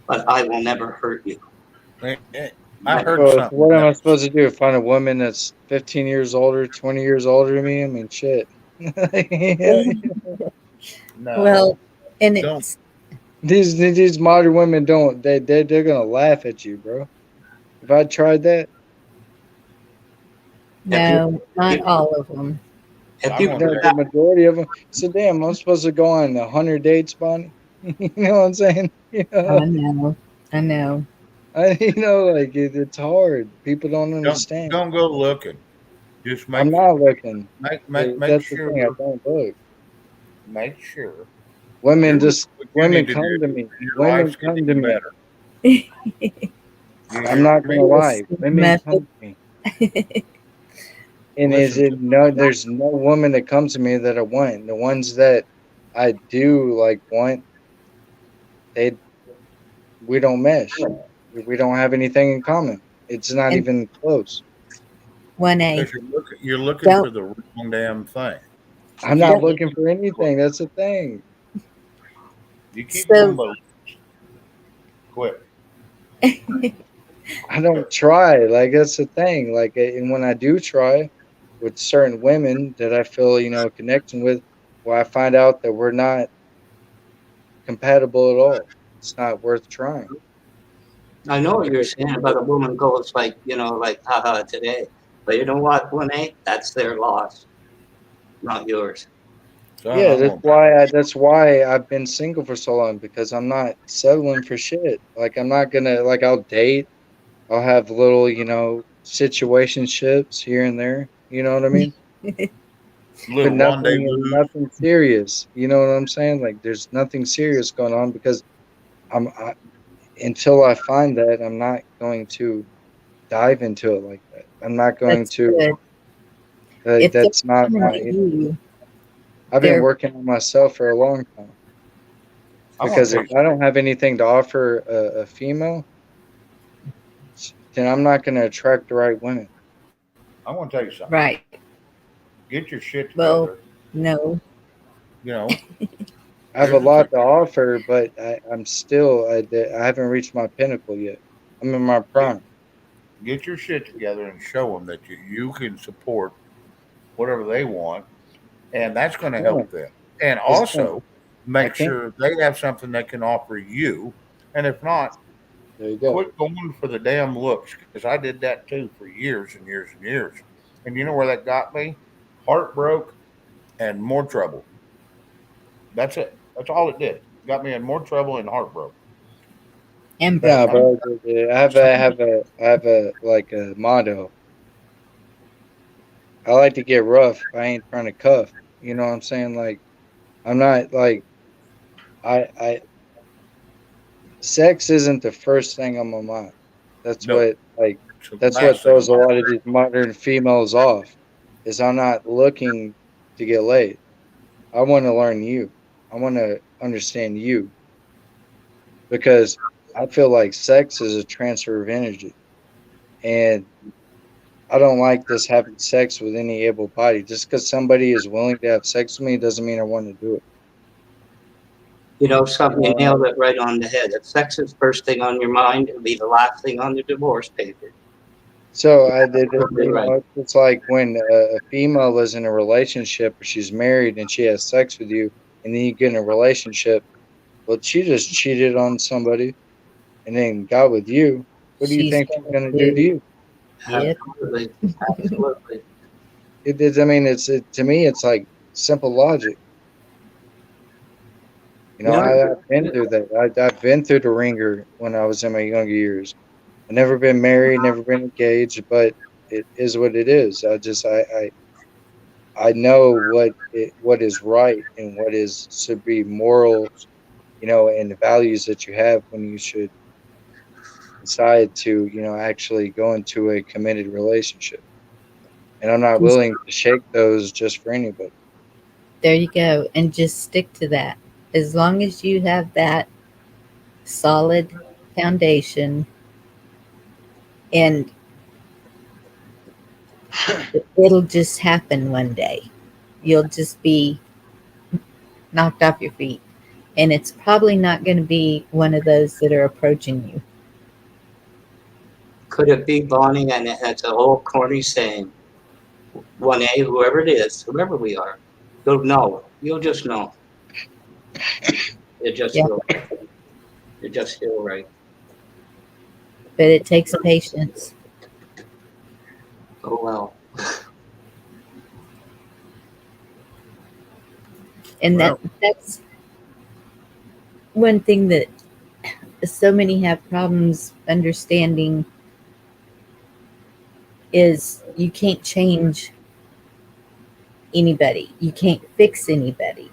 but I will never hurt you. I heard Well, so something what am I else. supposed to do? Find a woman that's 15 years older, 20 years older than me? I mean, shit. No, Well, and don't. it's These modern women don't. They're gonna laugh at you, bro. If I tried that, If you, no, not if, all of them. if I'm you gonna come no, tell the back, majority of them. So damn, I'm supposed to go on 100 dates, Bonnie. You know what I'm saying? I know, I know. Like it's hard. People don't understand. don't go looking. Just I'm not looking. make That's the sure thing. I don't look. make sure Women you're doing just what you women need to come to do. me. Your life's Women come to getting me. better. You I'm hear not me? gonna lie. Women Method. come to me. And is Listen it to no? There's no woman that comes to me that I want. The ones that I do like want, they we don't mesh. We don't have anything in common. It's not And even close. 1A. because you're looking Don't for the wrong damn thing. You I'm not keep don't looking looking for anything. That's the thing. you keep going so by quit. I don't try. Like that's the thing. Like, and when I do try with certain women that I feel, a connection with, well, I find out that we're not compatible at all. It's not worth trying. I know what you're saying about a woman goes like, like haha today. But you know what, Lene? That's their loss, not yours. Son, Yeah, I'm that's gonna why that's why I've been single for so long, because I'm not settling for shit. Like I'm not gonna, like, I'll date, I'll have little, situationships here and there. You know what I mean? But little rendezvous. nothing serious. You know what I'm saying? Like there's nothing serious going on because until I find that, I'm not going to dive into it like that. I'm not going That's to. good. If they're That's not coming my. to you, I've been they're working on myself for a long time I'm gonna because tell if you. I don't have anything to offer a female, then I'm not going to attract the right women. I'm gonna tell you something. right. Get your shit Well, together. no. You know. I have a Here's the thing. lot to offer, but I'm still. I haven't reached my pinnacle yet. I'm in my prime. Get your shit together and show them that you can support whatever they want, and that's going to Yeah, help them. And it's going. also I make can't. sure they have something they can offer you. And if not, There you go. quit going for the damn looks because I did that too for years and years and years. And you know where that got me? Heartbroke and more trouble. That's it. That's all it did. Got me in more trouble and heartbroke. And But Yeah, broke. but I'm I have a like a motto. I like to get rough. I ain't trying to cuff. You know what I'm saying? Like I'm not like I sex isn't the first thing on my mind. That's no, what like it's the that's what last thing on throws a my lot of these modern females off. Is I'm not looking to get laid. I want to learn you. I want to understand you because I feel like sex is a transfer of energy, and I don't like this having sex with any able body. Just because somebody is willing to have sex with me doesn't mean I want to do it. You Something, you know, nailed it right on the head. If sex is first thing on your mind, it'll be the last thing on the divorce paper. so I did it. Totally right. It's like when a female is in a relationship or she's married and she has sex with you, and then you get in a relationship. Well, she just cheated on somebody and then got with you. What do you She's think she's going gonna do to to, you? yep. Absolutely. Absolutely. It is. I mean, to me, it's like simple logic. You know, I've been through that. I've been through the ringer when I was in my younger years. I've never been married, never been engaged, but it is what it is. I know what is right and what is should be moral, and the values that you have when you should decide to, actually go into a committed relationship. And I'm not Just, willing to shake those just for anybody. there you go. And just stick to that. As long as you have that solid foundation, and it'll just happen one day. You'll just be knocked off your feet. And it's probably not going to be one of those that are approaching you. could it be Bonnie? And it's a whole corny saying. 1A, whoever it is, whoever we are, you'll know. You'll just know. You just Yeah. feel right. You just feel right. But it takes patience. Oh well. And Well, that's one thing that so many have problems understanding is you can't change anybody. You can't fix anybody.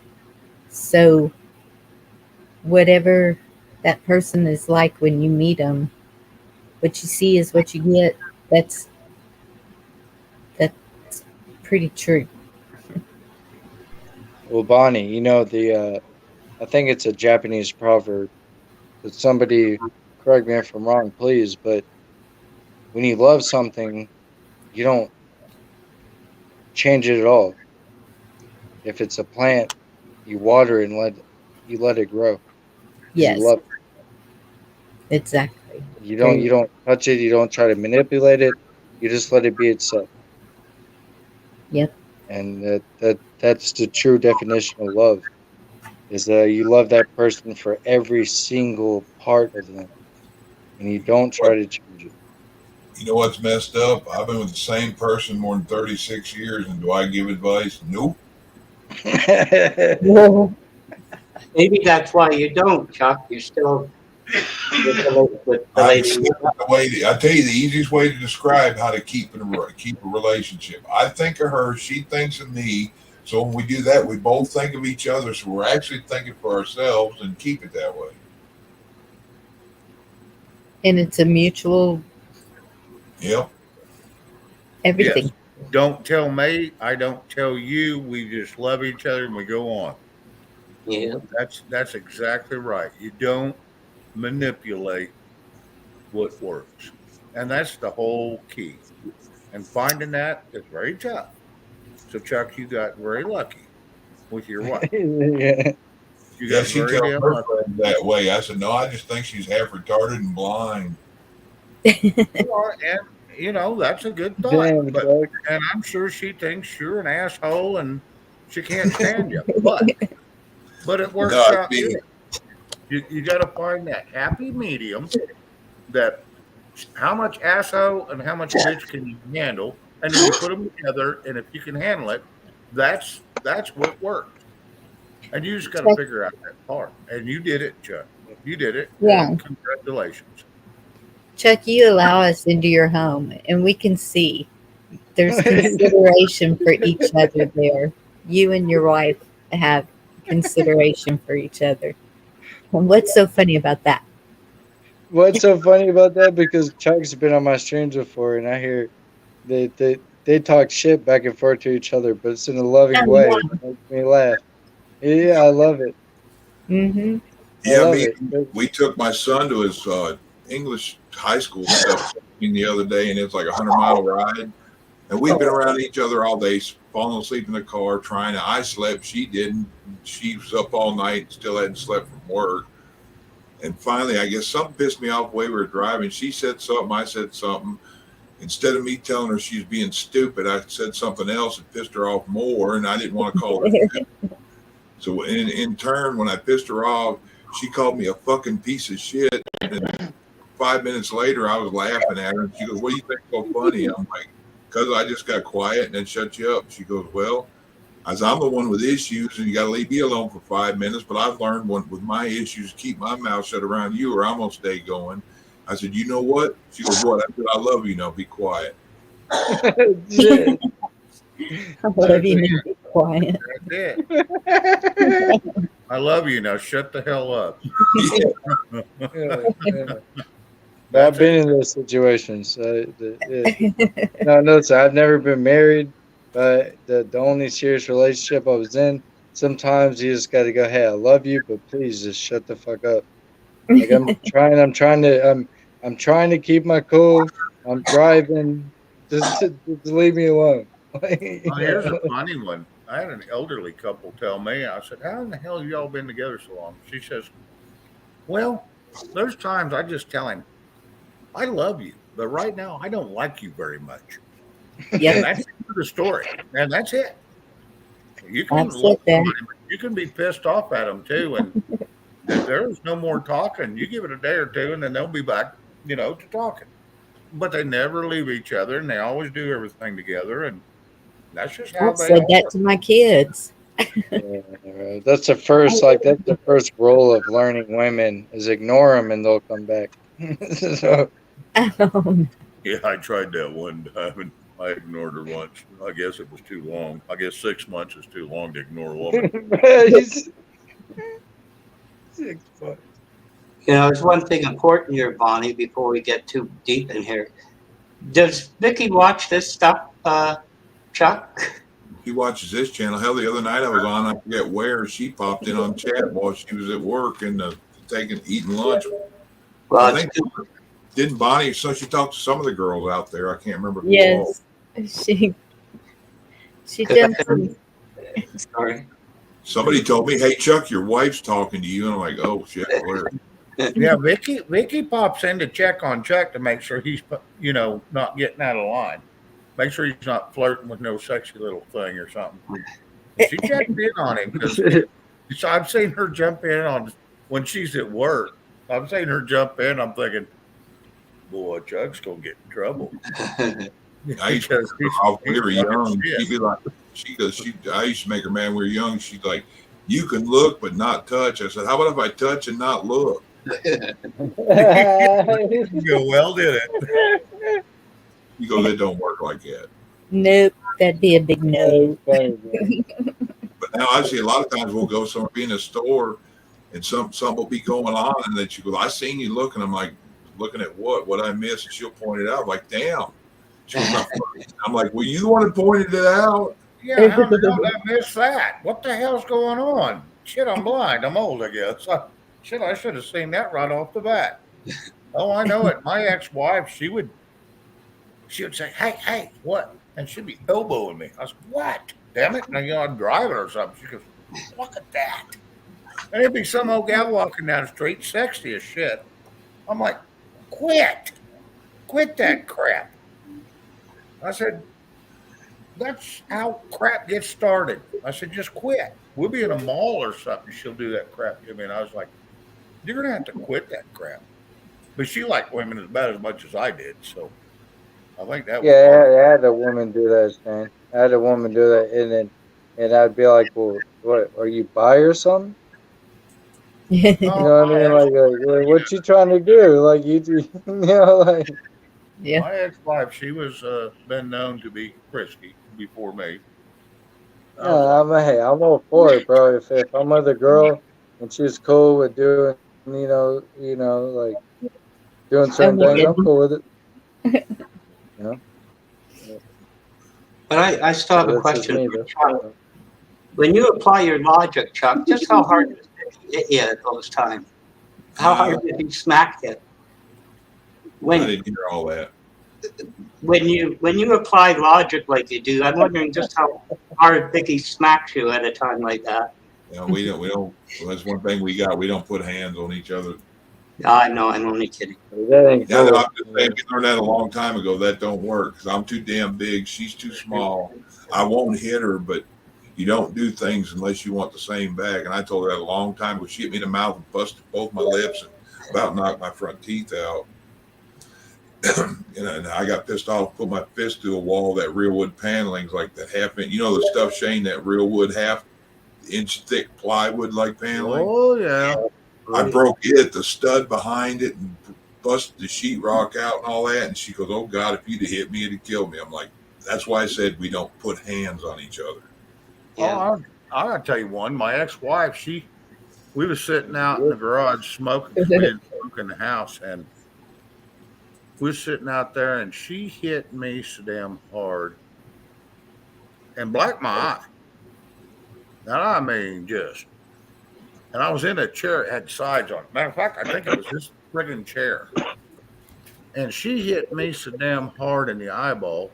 So whatever that person is like when you meet them, what you see is what you get. That's that's pretty true. Well, Bonnie, I think it's a Japanese proverb that somebody, correct me if I'm wrong, please, but when you love something, you don't change it at all. If it's a plant, you water it and you let it grow because you Yes, love it. exactly. You don't touch it. You don't try to manipulate it. You just let it be itself. Yep. And that's the true definition of love. Is that you love that person for every single part of them, and you don't try to change it. You know what's messed up? I've been with the same person more than 36 years, and do I give advice? Nope. Well, Maybe that's why you don't, Chuck. You're still with the lady. I tell you, the easiest way to describe how to keep a relationship. I think of her, she thinks of me. So when we do that, we both think of each other. So we're actually thinking for ourselves, and keep it that way. and it's a mutual Yep. everything. Yes. Don't tell me. I don't tell you. We just love each other and we go on. Yeah. That's exactly right. You don't manipulate what works, and that's the whole key. And finding that is very tough. So Chuck, you got very lucky with your wife. Yeah. You Yeah, got she very tells damn her lucky. friend that way. I said, no, I just think she's half retarded and blind. Well, and that's a good thought. Damn, But Chuck. and I'm sure she thinks you're an asshole and she can't stand you. But it works No, out good. You got to find that happy medium. That how much asshole and how much bitch can you handle, and then you put them together. And if you can handle it, that's what works. And you just got to figure out that part. And you did it, Chuck. You did it. Yeah. And congratulations. Chuck, you allow us into your home, and we can see there's consideration for each other there. You and your wife have consideration for each other. And what's so funny about that? What's so funny about that? Because Chuck's been on my streams before, and I hear they talk shit back and forth to each other, but it's in a loving way. It makes me laugh. Yeah, I love it. Mm-hmm. Yeah, we took my son to his English high school stuff the other day, and it's like 100-mile ride. And we've been around each other all day, falling asleep in the car, trying to. I slept, she didn't. She was up all night, still hadn't slept from work. And finally, I guess something pissed me off the way we were driving. She said something, I said something. Instead of me telling her she's being stupid, I said something else that pissed her off more, and I didn't want to call her stupid. So in turn, when I pissed her off, she called me a fucking piece of shit. And 5 minutes later, I was laughing at her. And she goes, "What do you think so funny?" I'm like, "Because I just got quiet and then shut you up." She goes, "Well," I said, "I'm the one with issues, and you got to leave me alone for 5 minutes. But I've learned with my issues, keep my mouth shut around you, or I'm gonna stay going." I said, "You know what?" She goes, "What?" I said, "I love you. Now be quiet." Shit. I love you. Now be quiet. That's it. I love you. Now shut the hell up. But I've been in those situations. No, so I've never been married, but the only serious relationship I was in, sometimes you just got to go, "Hey, I love you, but please just shut the fuck up." Like I'm trying to keep my cool. I'm driving. Just leave me alone. Well, here's a funny one. I had an elderly couple tell me, I said, "How in the hell have y'all been together so long?" She says, "Well, there's times I just tell him, I love you, but right now I don't like you very much." Yeah. And that's the story. And that's it. You can That's love it there. somebody, but you can be pissed off at them too. And there's no more talking. You give it a day or two, and then they'll be back, to talking. But they never leave each other, and they always do everything together. And that's just how I've they said that are. to my kids. Yeah, that's the first rule of learning women is ignore them and they'll come back. So, Yeah, I tried that one time, and I ignored her once. I guess it was too long. I guess 6 months is too long to ignore a woman. 6 months. There's one thing important here, Bonnie, before we get too deep in here. Does Vicky watch this stuff, Chuck? She watches this channel. Hell, the other night I was on, I forget where, she popped in on chat while she was at work and eating lunch. Well, I think didn't Bonnie? So she talked to some of the girls out there. I can't remember. Yes, she done some. Sorry. Somebody told me, "Hey Chuck, your wife's talking to you," and I'm like, "Oh shit, where?" Yeah, Vicky pops in to check on Chuck to make sure he's, not getting out of line. Make sure he's not flirting with no sexy little thing or something. And she checked in on him because I've seen her jump in on when she's at work. I've seen her jump in. I'm thinking, boy, Chuck's gonna get in trouble. I used to make her off when we were young. She'd be like, I used to make her mad when we were young. She's like, you can look but not touch. I said, how about if I touch and not look? You go, well, did it? You go, that don't work like that. Nope, that'd be a big no. But now I see a lot of times we'll go somewhere, be in a store, and something will be going on, and then she goes, I seen you looking. I'm like, looking at what? What I missed? And she'll point it out. I'm like, damn. She goes, I'm like, well, you the one that pointed it out. Yeah, how the hell did I miss that? What the hell's going on? Shit, I'm blind. I'm old, I guess. I should have seen that right off the bat. Oh, I know it. My ex-wife, she would say, hey, what? And she'd be elbowing me. I was, what? Damn it. And I'm driving or something. She goes, look at that. And it'd be some old gal walking down the street, sexy as shit. I'm like, quit that crap. I said, that's how crap gets started. I said, just quit. We'll be in a mall or something. She'll do that crap to me. And I was like, you're going to have to quit that crap. But she liked women about as much as I did. So I think that was. Yeah, I had a woman do that, man. I had a woman do that. And I'd be like, well, what, are you bi or something? You know what I mean? Like, what you trying to do? Like, like. Yeah. My ex-wife, she was been known to be frisky before me. No, I'm all for it, bro. If I'm with a girl and she's cool with doing, like doing certain things, I'm cool with it. But I still have a question. When you apply your logic, Chuck, just how hard did it hit you at those times? How hard did he smack you? I didn't hear all that. When you apply logic like you do, I'm wondering just how hard Vicky smacks you at a time like that. Yeah, we don't. That's one thing we got. We don't put hands on each other. I know. I'm only kidding. I'm just saying, we learned that a long time ago. That don't work because I'm too damn big. She's too small. I won't hit her, but you don't do things unless you want the same back. And I told her that a long time ago. She hit me in the mouth and busted both my lips and about knocked my front teeth out. And I got pissed off, put my fist through a wall, that real wood paneling's like that half-inch. You know the stuff, Shane, that real wood half-inch thick plywood like paneling? Oh, yeah. I broke it, the stud behind it, and busted the sheetrock out and all that. And she goes, oh, God, if you'd have hit me, it'd have killed me. I'm like, that's why I said we don't put hands on each other. Yeah. Oh, I got to tell you one. My ex-wife, we was sitting out in the garage smoking. We didn't smoke in the house, and we were sitting out there, and she hit me so damn hard and blacked my eye. And I mean, and I was in a chair that had sides on it. Matter of fact, I think it was this friggin' chair. And she hit me so damn hard in the eyeball.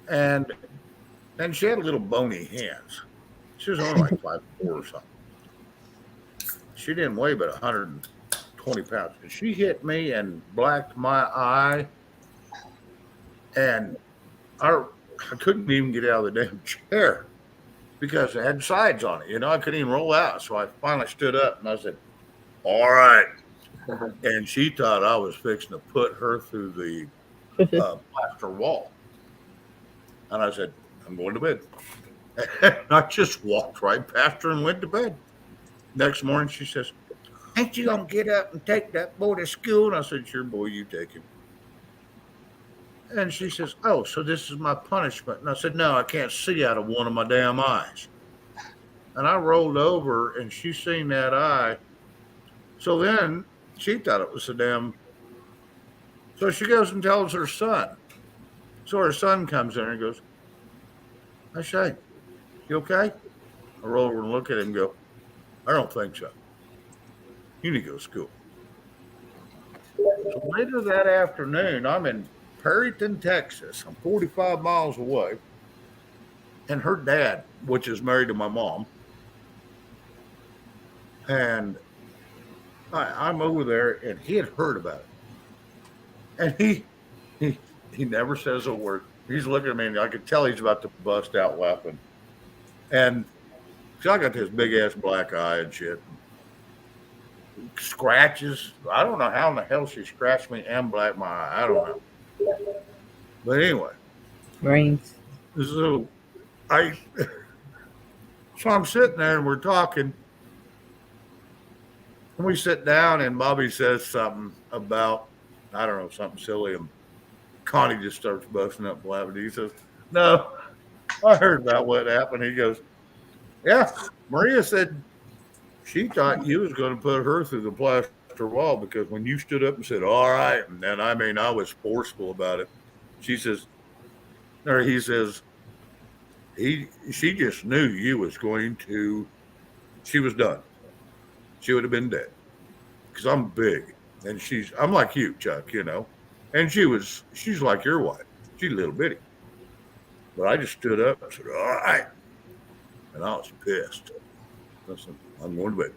And she had little bony hands. She was only like 5'4" or something. She didn't weigh but 120 pounds. And she hit me and blacked my eye. And I couldn't even get out of the damn chair because it had sides on it. I couldn't even roll out. So I finally stood up and I said, all right. And she thought I was fixing to put her through the plaster wall. And I said, I'm going to bed. And I just walked right past her and went to bed. Next morning, she says, ain't you going to get up and take that boy to school? And I said, sure, boy, you take him. And she says, oh, so this is my punishment. And I said, no, I can't see out of one of my damn eyes. And I rolled over, and she seen that eye. So then she thought it was a damn. So she goes and tells her son. So her son comes in and goes, hey, Shane, you okay? I roll over and look at him and go, I don't think so. You need to go to school. So later that afternoon, I'm in Perryton, Texas. I'm 45 miles away. And her dad, which is married to my mom, and I'm over there, and he had heard about it, and he never says a word. He's looking at me, and I could tell he's about to bust out laughing. And so I got this big ass black eye and shit. Scratches. I don't know how in the hell she scratched me and blacked my eye. I don't know. But anyway, Brains. so I so I'm sitting there and we're talking. And we sit down and Bobby says something about, I don't know, something silly, and Connie just starts busting up laughing. He says, "No, I heard about what happened." He goes, "Yeah, Maria said she thought you was going to put her through the plaster wall because when you stood up and said, 'all right,' and then I was forceful about it." She says, or he says, she just knew you was going to, she was done. She would have been dead because I'm big and I'm like you, Chuck, and she's like your wife. She's a little bitty. But I just stood up and said, 'all right.' And I was pissed. I said, 'I'm going to bed.'"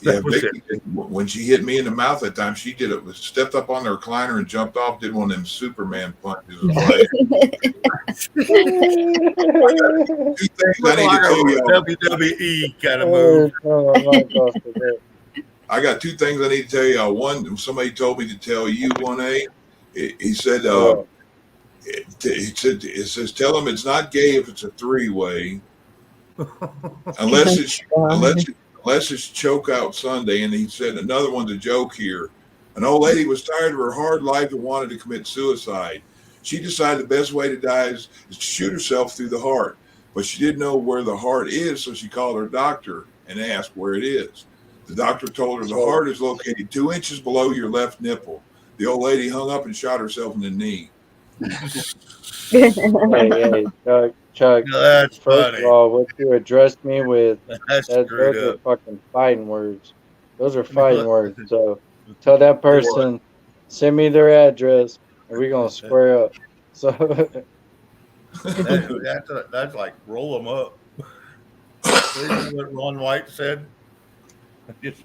Yeah, That was Vicky, it. when she hit me in the mouth that time, she did it. Stepped up on the recliner and jumped off. Did one of them Superman punches. It was like, two things I need to tell y'all. WWE kind of move. I got two things I need to tell y'all. One, somebody told me to tell you, 1A. He said, it says, tell him it's not gay if it's a three-way, unless it's choke out Sunday. And he said another one's a joke here. An old lady was tired of her hard life and wanted to commit suicide. She decided the best way to die is to shoot herself through the heart, but she didn't know where the heart is, so she called her doctor and asked where it is. The doctor told her the heart is located 2 inches below your left nipple. The old lady hung up and shot herself in the knee. Hey, Chuck. That's first funny. of all, what you addressed me with, That's those screwed are up. fucking fighting words. Those are fighting words. So tell that person, send me their address, and we're gonna square up. So that's like roll them up. Isn't what Ron White said? Just,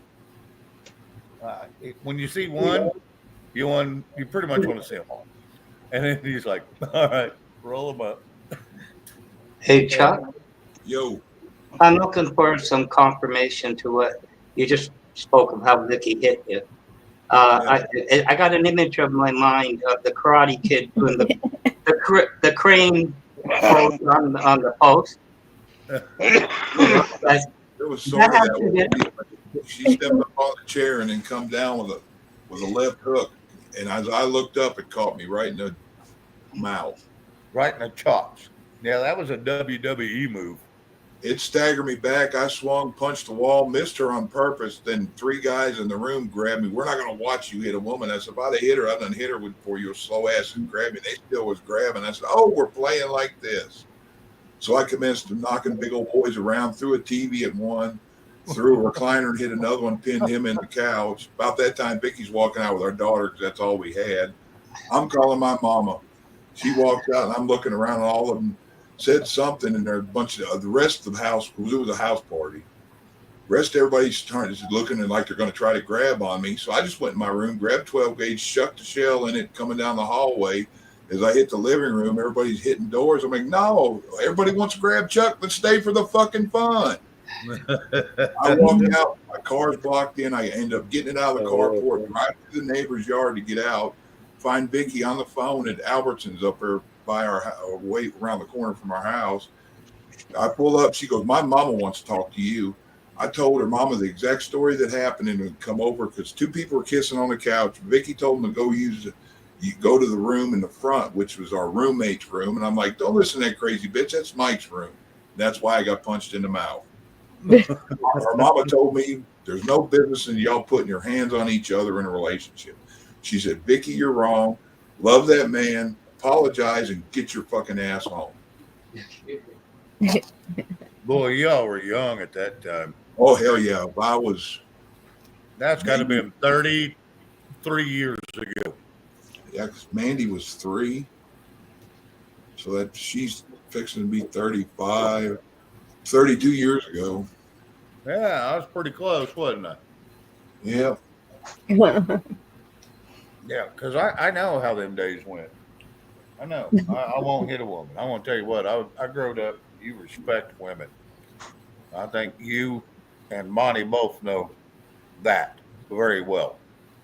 when you see one, you pretty much want to see them all. And then he's like, "All right, roll them up." Hey, Chuck. Yo. I'm looking for some confirmation to what you just spoke of how Vicky hit you. I got an image of my mind of the Karate Kid doing the crane pose on the post. It was sort of that way. She stepped up on the chair and then come down with a left hook. And as I looked up, it caught me right in the mouth. Right in the chops. Yeah, that was a WWE move. It staggered me back. I swung, punched the wall, missed her on purpose. Then 3 guys in the room grabbed me. "We're not going to watch you hit a woman." I said, "If I'd have hit her, I'd done hit her before your slow ass and grabbed me." They still was grabbing. I said, "Oh, we're playing like this." So I commenced knocking big old boys around, threw a TV at one, threw a recliner and hit another one, pinned him in the couch. About that time, Vicky's walking out with our daughter because that's all we had. I'm calling my mama. She walked out, and I'm looking around, and all of them said something, and there a bunch of the rest of the house, because it was a house party. Rest of everybody's looking and like they're going to try to grab on me. So I just went in my room, grabbed 12 gauge, shucked the shell in it, coming down the hallway. As I hit the living room, everybody's hitting doors. I'm like, "No, everybody wants to grab Chuck. Let's stay for the fucking fun." I walked out. My car's blocked in. I end up getting it out of the carport, drive to the neighbor's yard to get out, find Vicky on the phone at Albertsons up there by our way around the corner from our house. I pull up. She goes, "My mama wants to talk to you." I told her mama the exact story that happened and would come over because 2 people were kissing on the couch. Vicky told them to go to the room in the front, which was our roommate's room. And I'm like, "Don't listen to that crazy bitch. That's Mike's room." That's why I got punched in the mouth. Our mama told me there's no business in y'all putting your hands on each other in a relationship. She said, "Vicky, you're wrong. Love that man. Apologize and get your fucking ass home." Boy, y'all were young at that time. Oh, hell yeah. That's got to have been 33 years ago. Yeah, because Mandy was 3. So that she's fixing to be 35, 32 years ago. Yeah, I was pretty close, wasn't I? Yeah. Yeah, because I know how them days went. I know. I won't hit a woman. I want to tell you what. I growed up. You respect women. I think you and Monty both know that very well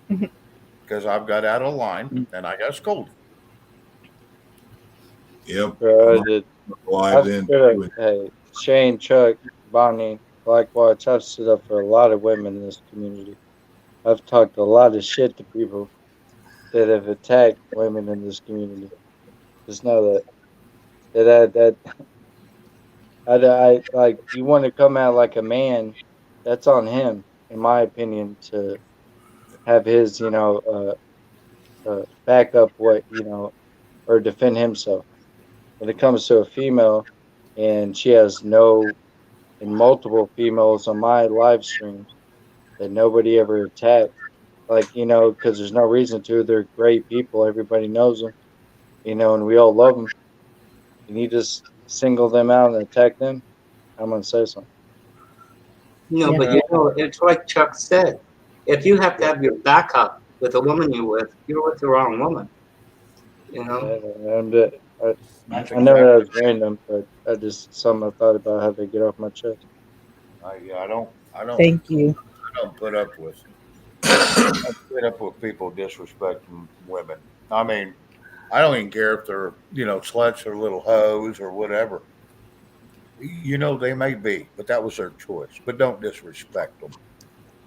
because I've got out of line and I got scolded. Yep. Bro, I did. Live I've then. stood up. Hey, Shane, Chuck, Bonnie, Blackwatch. I've stood up for a lot of women in this community. I've talked a lot of shit to people that have attacked women in this community. Just know that I like you want to come out like a man. That's on him, in my opinion, to have his back up what or defend himself. When it comes to a female, and she has no and multiple females on my live streams that nobody ever attacked. Like, because there's no reason to. They're great people. Everybody knows them, and we all love them. And you just single them out and attack them, I'm going to say something. No, but it's like Chuck said. If you have to have your backup with a woman you're with the wrong woman. You know. I know that was random, but I just something I thought about how to get off my chest. I don't. Thank you. I don't put up with. I don't put up with people disrespecting women. I mean, I don't even care if they're sluts or little hoes or whatever. They may be, but that was their choice. But don't disrespect them,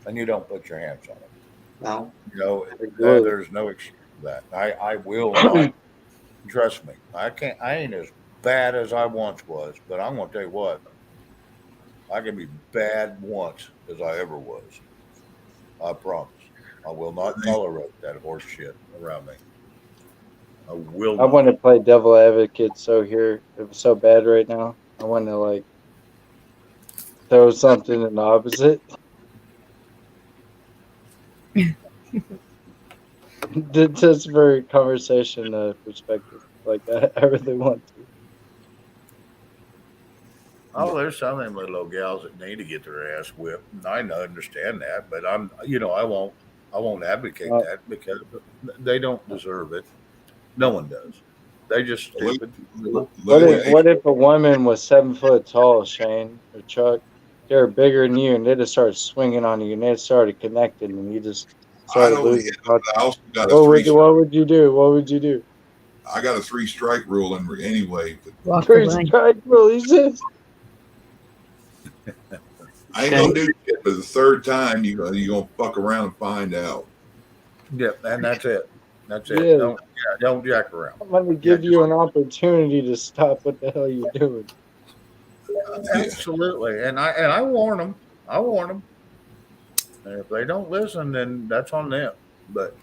and you don't put your hands on them. No. There's no excuse for that. I will not. Trust me, I can't. I ain't as bad as I once was, but I'm gonna tell you what. I can be bad once as I ever was. I promise. I will not tolerate that horse shit around me. I will I not. want to play devil advocate so bad right now. I want to throw something in the opposite. Just for conversation perspective. I really want to. Oh, there's some of them little gals that need to get their ass whipped. And I understand that, but I won't advocate that because they don't deserve it. No one does. They just stupid. What if a woman was 7 foot tall, Shane or Chuck? They're bigger than you, and they just started swinging on you, and they started connecting, and you just started losing. I also got What would you do? What would you do? I got a 3-strike rule anyway. Walk 3-strike rule. He says. I ain't gonna do shit, but the third time you gonna fuck around and find out. Yep, and that's it. That's it. Yeah. Don't jack around. I'm going to give you an opportunity to stop what the hell you're doing. Absolutely, and I warn them. I warn them. And if they don't listen, then that's on them. But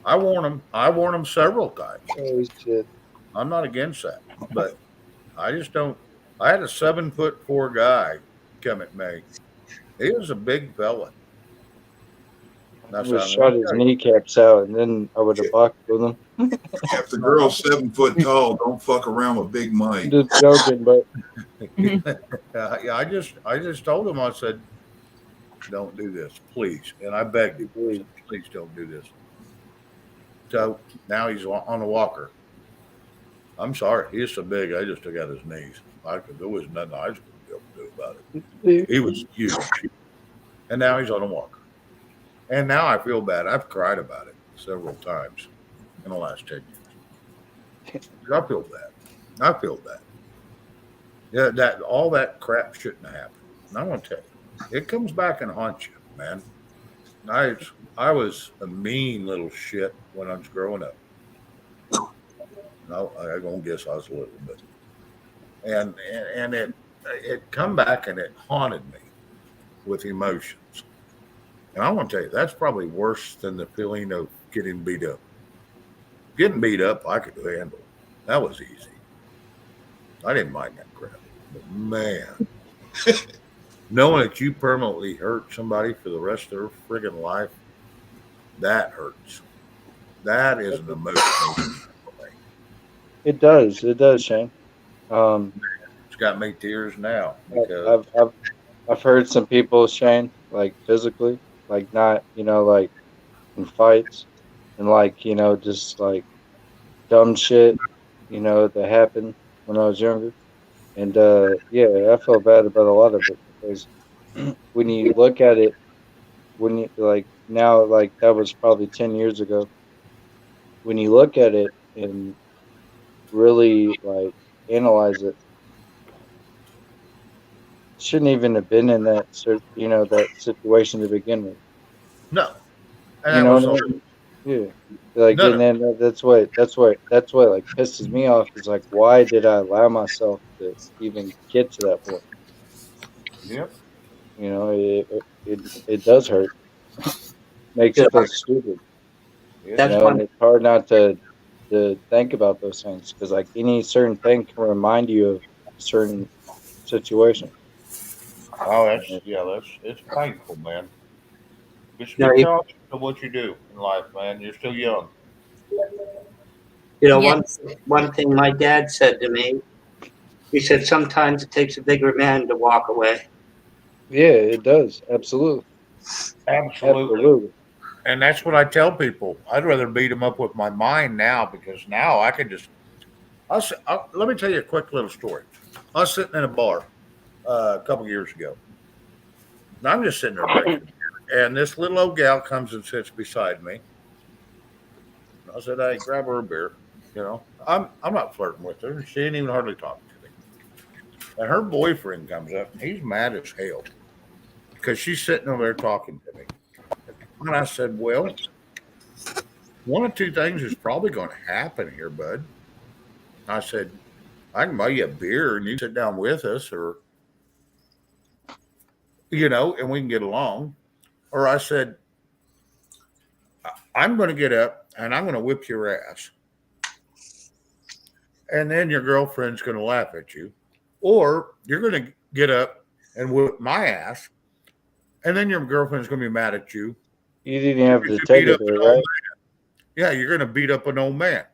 I warn them. I warn them several times. Oh shit! I'm not against that, but I just don't. I had a 7'4" guy come at me. He was a big fella. I would have shot his kneecaps out, and then I would have boxed with him. If the girl's 7 foot tall, don't fuck around with Big Mike. Just joking, but yeah, I just told him. I said, "Don't do this, please." And I begged him, I said, "Please don't do this." So now he's on a walker. I'm sorry, he's so big. I just took out his knees. There was nothing I was going to be able to do about it. He was huge, and now he's on a walker. And now I feel bad. I've cried about it several times in the last 10 years. I feel bad. I feel bad. Yeah, all that crap shouldn't have happened. And I want to tell you, it comes back and haunts you, man. I was a mean little shit when I was growing up. No, I'm gonna guess I was a little bit. And it come back and it haunted me with emotions. And I want to tell you, that's probably worse than the feeling of getting beat up. Getting beat up, I could handle. That was easy. I didn't mind that crap. But man, knowing that you permanently hurt somebody for the rest of their friggin' life, that hurts. That is an emotional thing. It does, Shane. It's got me tears now. I've heard some people, Shane, physically, like not, like in fights and like, just like dumb shit, that happened when I was younger. And yeah, I feel bad about a lot of it because when you look at it, when you like now, like that was probably 10 years ago. When you look at it and really like analyze it, shouldn't even have been in that, that situation to begin with. No, and You that know was what the I whole. mean? Yeah. Like, No, and then that's what like pisses me off is like, why did I allow myself to even get to that point? yep. It does hurt. Makes you Yeah, feel stupid, It that's does. and one. it's hard not to think about those things because like any certain thing can remind you of certain situation. Oh, that's it's painful, man. Just You be know, you, cautious of what you do in life, man. You're still young. you know one Yes. one thing my dad said to me. He said sometimes it takes a bigger man to walk away. Yeah, it does. Absolutely. Absolutely. Absolutely. And that's what I tell people. I'd rather beat them up with my mind now because now I can just. Let me tell you a quick little story. I was sitting in a bar a couple years ago. And I'm just sitting there drinking, and this little old gal comes and sits beside me. I said, "Hey, grab her a beer." I'm not flirting with her. She ain't even hardly talking to me. And her boyfriend comes up. And he's mad as hell because she's sitting over there talking to me. And I said, "Well, one of two things is probably going to happen here, bud." I said, "I can buy you a beer and you can sit down with us, or and we can get along." Or I said, "I'm going to get up and I'm going to whip your ass, and then your girlfriend's going to laugh at you, or you're going to get up and whip my ass, and then your girlfriend's going to be mad at you You didn't have because to you take beat it up there, an old right? man. Yeah, you're going to beat up an old man. You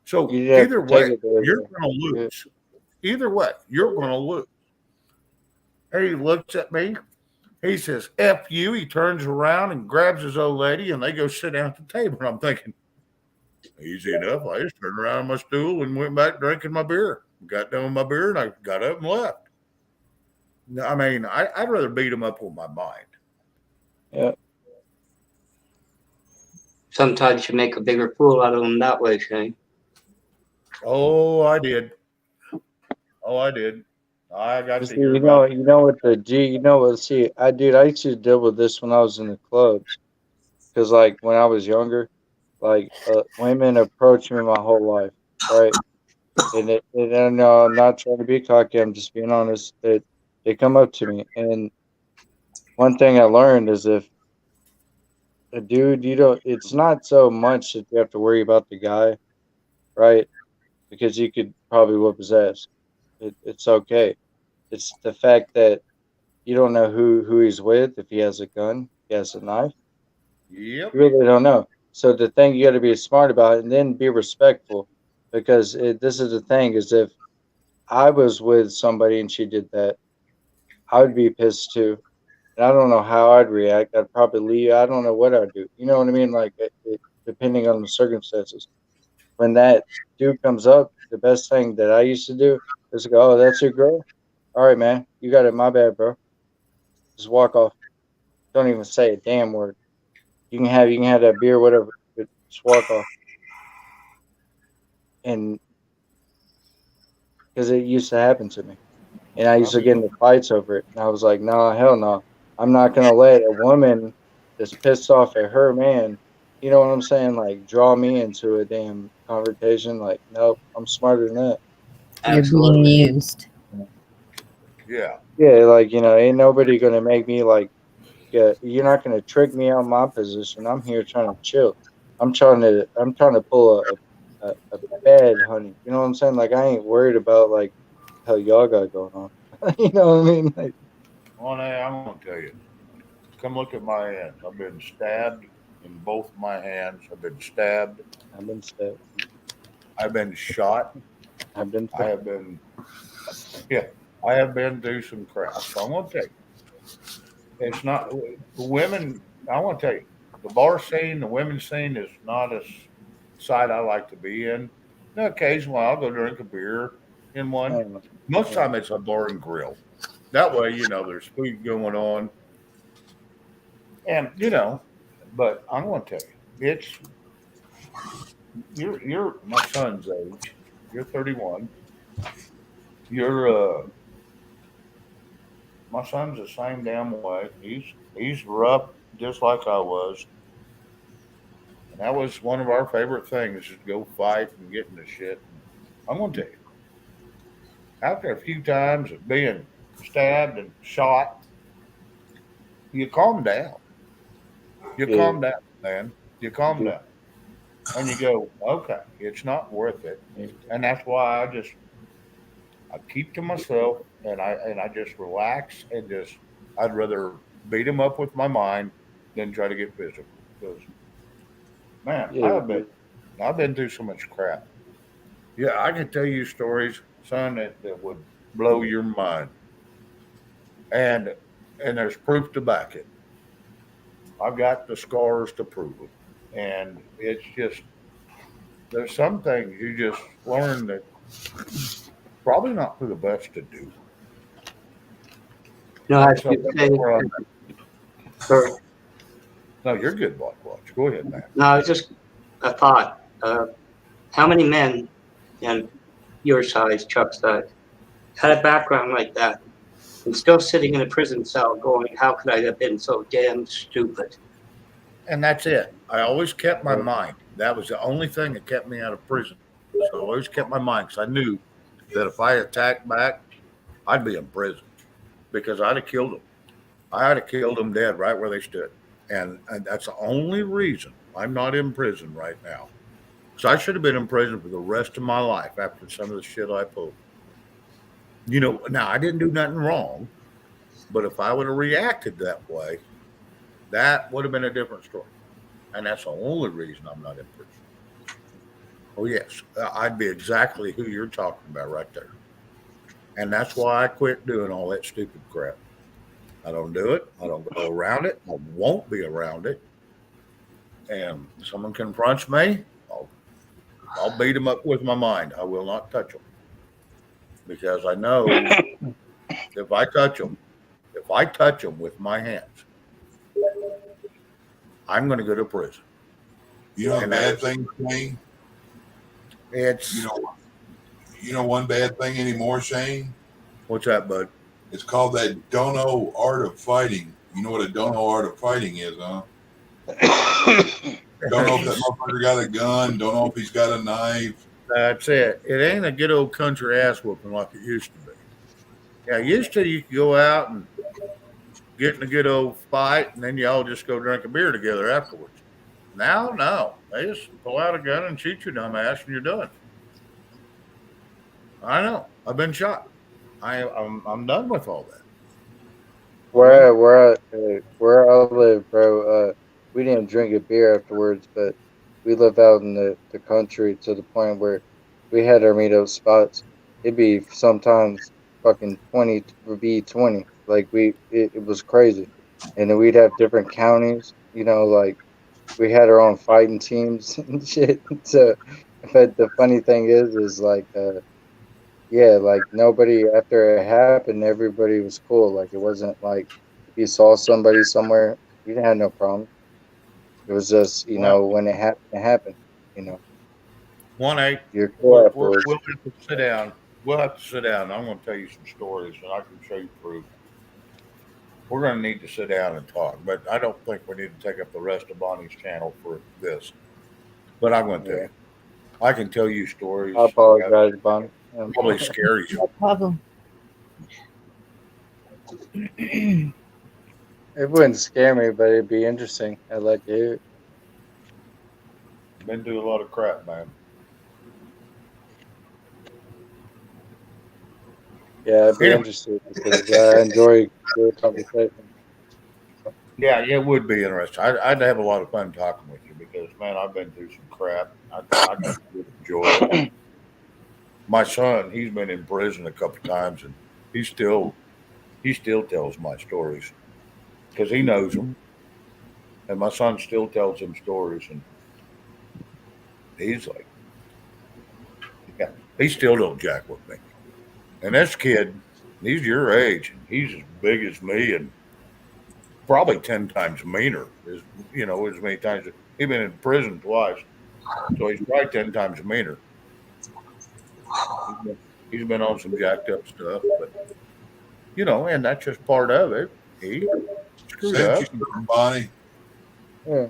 So didn't have either to take way, it there, you're though. going to Yeah. lose. Either way, you're going to lose." And he looks at me. He says, "F you." He turns around and grabs his old lady, and they go sit down at the table. And I'm thinking, easy enough. I just turned around on my stool and went back drinking my beer. Got done with my beer, and I got up and left. I mean, I'd rather beat him up with my mind. Yeah. Sometimes you make a bigger fool out of them that way, Shane. Oh, I did. Oh, I did. I got You to see, hear about it. what the G, see, I used to deal with this when I was in the clubs. Because, like, when I was younger, like, women approached me my whole life, right? And no, I'm not trying to be cocky. I'm just being honest. They come up to me, and one thing I learned is if a dude, it's not so much that you have to worry about the guy, right? Because you could probably whoop his ass. It's okay. It's the fact that you don't know who he's with, if he has a gun, if he has a knife. Yep. You really don't know. So the thing you got to be smart about, and then be respectful, because this is the thing: is if I was with somebody and she did that, I would be pissed too, and I don't know how I'd react. I'd probably leave. I don't know what I'd do. You know what I mean? Like depending on the circumstances. When that dude comes up, the best thing that I used to do is go, "Oh, that's your girl. All right, man. You got it. My bad, bro. Just walk off. Don't even say a damn word. You can have that beer, whatever. But just walk off." And because it used to happen to me, and I used to get into fights over it. And I was like, "No, hell no. I'm not gonna let a woman that's pissed off at her man, you know what I'm saying, like draw me into a damn confrontation. Like, nope, I'm smarter than that." You're being Absolutely. used. Yeah. Yeah, like ain't nobody gonna make me like. You're not gonna trick me out of my position. I'm here trying to chill. I'm trying to pull a bad honey. You know what I'm saying? Like I ain't worried about like hell y'all got going on. You know what I mean? Like Well, now, I'm going to tell you. Come look at my hands. I've been stabbed in both my hands. I've been stabbed. I've been stabbed. I've been shot. I've been I have been, yeah, I have been through some crap. So I'm going to tell you. It's not the women. I want to tell you, the bar scene, the women's scene is not a side I like to be in. Now, occasionally, I'll go drink a beer in one. Most time, it's a bar and grill. That way, there's food going on, and But I'm going to tell you, you're my son's age. You're 31. You're my son's the same damn way. He's rough just like I was. And that was one of our favorite things is to go fight and get into shit. I'm gonna tell you, after a few times of being stabbed and shot, you calm down. You calm down, man. You calm down. And you go, okay, it's not worth it. And that's why I keep to myself and I just relax and I'd rather beat him up with my mind than try to get physical. Because man, I've been through so much crap. Yeah, I can tell you stories, son, that would blow your mind. And there's proof to back it. I've got the scars to prove it. And it's just there's some things you just learn that probably not for the best to do. No, as So you say, no, you're good, Black Watch. Go ahead, man. no, it's just a thought. How many men and your size, Chuck's size, had a background like that and still sitting in a prison cell going, how could I have been so damn stupid? And that's it. I always kept my mind. That was the only thing that kept me out of prison. So I always kept my mind because I knew that if I attacked back, I'd be in prison because I'd have killed them. I'd have killed them dead right where they stood. And that's the only reason I'm not in prison right now. So I should have been in prison for the rest of my life after some of the shit I pulled. Now I didn't do nothing wrong, but if I would have reacted that way, that would have been a different story. And that's the only reason I'm not in prison. Oh, yes, I'd be exactly who you're talking about right there. And that's why I quit doing all that stupid crap. I don't do it. I don't go around it. I won't be around it. And if someone confronts me, I'll beat them up with my mind. I will not touch them because I know if I touch them with my hands, I'm going to go to prison. You know, a bad thing, Shane? It's you know one bad thing anymore, Shane? What's that, bud? It's called that don't know art of fighting. You know what a don't know art of fighting is, huh? Don't know if that motherfucker got a gun. Don't know if he's got a knife. That's it. It ain't a good old country ass whooping like it used to be. Yeah, used to you could go out and get in a good old fight, and then y'all just go drink a beer together afterwards. Now, no. They just pull out a gun and shoot you, dumbass, and you're done. I know. I've been shot. I'm done with all that. Where I live, bro, we didn't drink a beer afterwards, but we live out in the country to the point where we had our meetup spots. It'd be sometimes fucking 20v20. Like it was crazy. And then we'd have different counties, like we had our own fighting teams and shit. So, but the funny thing is like, yeah, like nobody, after it happened, everybody was cool. Like it wasn't like if you saw somebody somewhere, you didn't have no problem. It was just, when it happened, it happened. 1-8. You're cool We'll afterwards. have to sit down. We'll have to sit down. I'm going to tell you some stories, and I can show you proof. We're going to need to sit down and talk, but I don't think we need to take up the rest of Bonnie's channel for this. But I'm going to tell you. I can tell you stories. I apologize, Bonnie. Probably scare you. No problem. It wouldn't scare me, but it'd be interesting. I'd like to hear it. Been through a lot of crap, man. Yeah, I'd be interested because I enjoy the conversation. Yeah, it would be interesting. I'd have a lot of fun talking with you because, man, I've been through some crap. I got to enjoy it. My son, he's been in prison a couple times, and he still tells my stories. because he knows them. And my son still tells him stories, and he's like, yeah, he still don't jack with me. And this kid, he's your age, and he's as big as me, and probably 10 times meaner. As as many times he's been in prison twice, so he's probably 10 times meaner. He's been on some jacked up stuff, but and that's just part of it. He screwed Thank up. you, Bonnie. Yeah.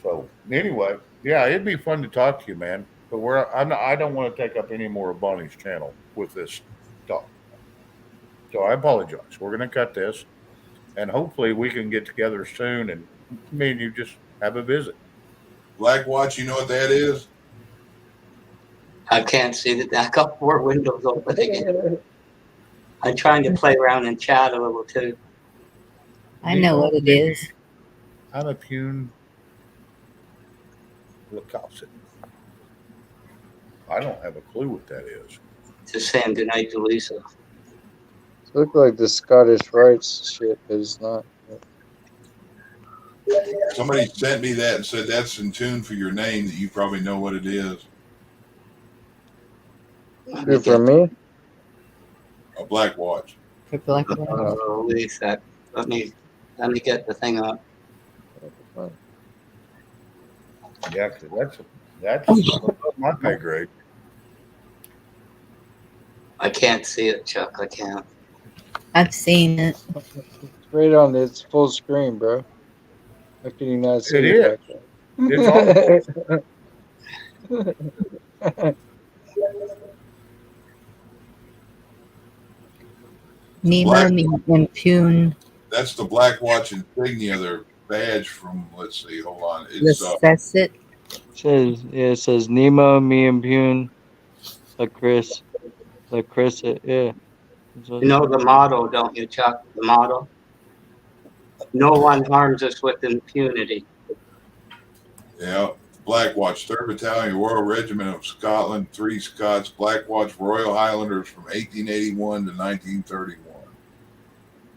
So anyway, yeah, it'd be fun to talk to you, man. But I don't want to take up any more of Bonnie's channel with this talk. So I apologize. We're going to cut this, and hopefully we can get together soon, and me and you just have a visit. Black Watch, you know what that is? I can't see that. I got 4 windows open again. I'm trying to play around and chat a little too. I know what it is. I'm a Pune Lacosset. I don't have a clue what that is. Just saying goodnight to Lisa. It looked like the Scottish rights shit, but it's not. Somebody sent me that and said that's in tune for your name, that you probably know what it is. Good for me? A Black Watch. For Black Watch. Oh, Lisa. Let me get the thing up. Yeah, because that's my pay grade. I can't see it, Chuck. I can't. I've seen it. It's right on its full screen, bro. How can you not see It it is. back there? It's on. Nemo and Pune. That's the Black Watch insignia, their badge from, let's see, hold on. It's It says Nemo, me and Pune, Chris, yeah. You know the motto, don't you, Chuck? The motto? No one harms us with impunity. yeah, Black Watch, 3rd Battalion, Royal Regiment of Scotland, 3 Scots, Black Watch, Royal Highlanders from 1881 to 1931.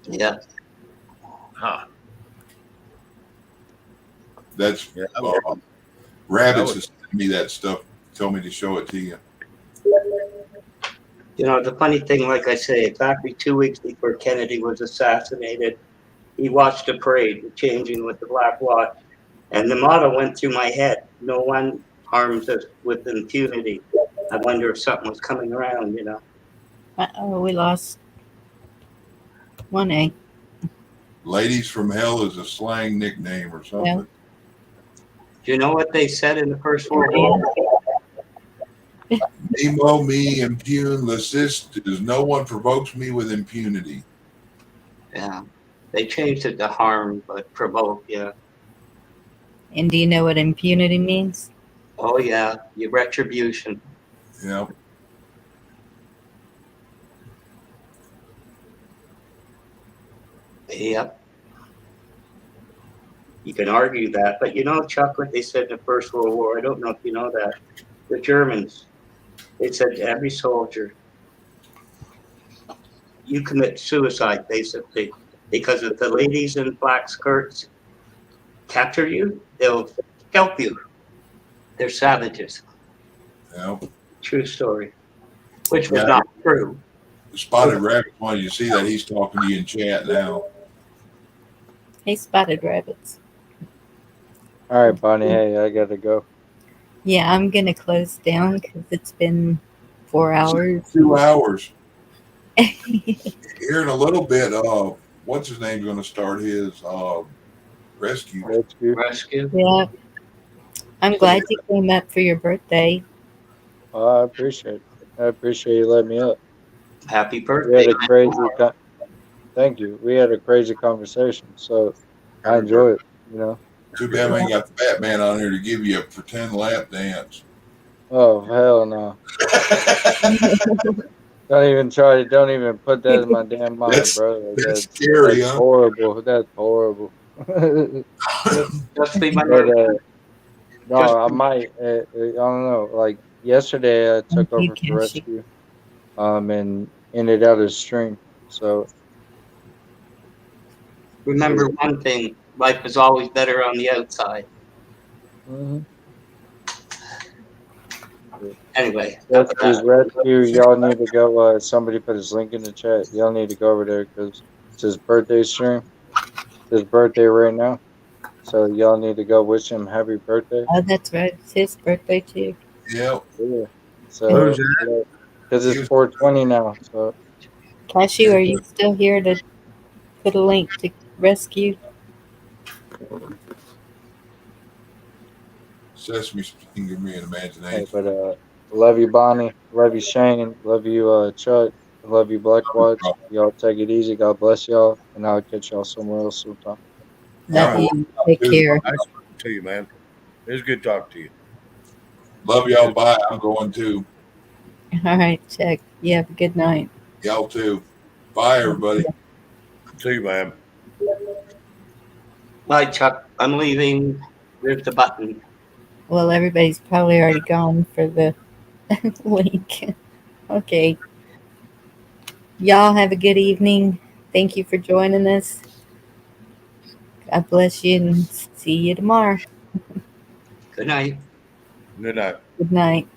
Yeah. Huh. That's Rabbits has sent me that stuff, told me to show it to you. You know, the funny thing, like I say, exactly 2 weeks before Kennedy was assassinated, he watched a parade, the changing with the Black Watch, and the motto went through my head: no one harms us with impunity. I wonder if something was coming around, you know. Oh, we lost 1A. Ladies from Hell is a slang nickname or something. Yeah. Do you know what they said in the First World War? Nemo, me, impune, l'assist, is no one provokes me with impunity. Yeah. They changed it to harm, but provoke, yeah. And do you know what impunity means? Oh, yeah. Your retribution. Yeah. Yep. You can argue that, but you know, Chuck, what they said in the First World War, I don't know if you know that. The Germans, they said to every soldier, you commit suicide, basically, because if the ladies in black skirts capture you, they'll scalp you. They're savages. Yeah. True story. Which was not true. Spotted Rabbit wanted you to see that. He's talking to you in chat now. Hey, Spotted Rabbits. All right, Bonnie. Hey, I gotta go. Yeah, I'm going to close down because it's been 4 hours. 2 hours. Here in a little bit, what's his name's going to start his rescue. Rescue. Yeah. I'm glad you came up for your birthday. I appreciate it. I appreciate you letting me up. Happy We birthday. had a crazy. Thank you. We had a crazy conversation, so I enjoy it. You know. Too bad we ain't got the Batman on here to give you a pretend lap dance. Oh hell no! Don't even put that in my damn mind, bro. Like, That's scary, that's huh? horrible. That's horrible. Just be my But, neighbor. no, I might. I don't know. Like yesterday, I took over for rescue, and ended out his stream. So remember one thing: life is always better on the outside. Mhm. Anyway, Rescues, rescue. Y'all need to go. Somebody put his link in the chat. Y'all need to go over there because it's his birthday stream. It's his birthday right now. So y'all need to go wish him happy birthday. Oh, that's right. It's his birthday too. Yep. Yeah. So Who's that? because it's 420 now. So Cashew, are you still here to put a link to rescue? Sesame Street can give me an hey, imagination. but love you, Bonnie. Love you, Shane. Love you, Chuck. Love you, Blackwatch. Y'all take it easy. God bless y'all, and I'll catch y'all somewhere else sometime. Love All right. you. Take care. Nice talking to you, man. It was good talking to you. Love y'all. Bye. I'm going too. All right, Chuck. You have a good night. Y'all too. Bye, everybody. See you, man. bye, Chuck. I'm leaving. There's the button. Well, everybody's probably already gone for the link. Okay. Y'all have a good evening. Thank you for joining us. God bless you and see you tomorrow. Good night. Good night. Good night.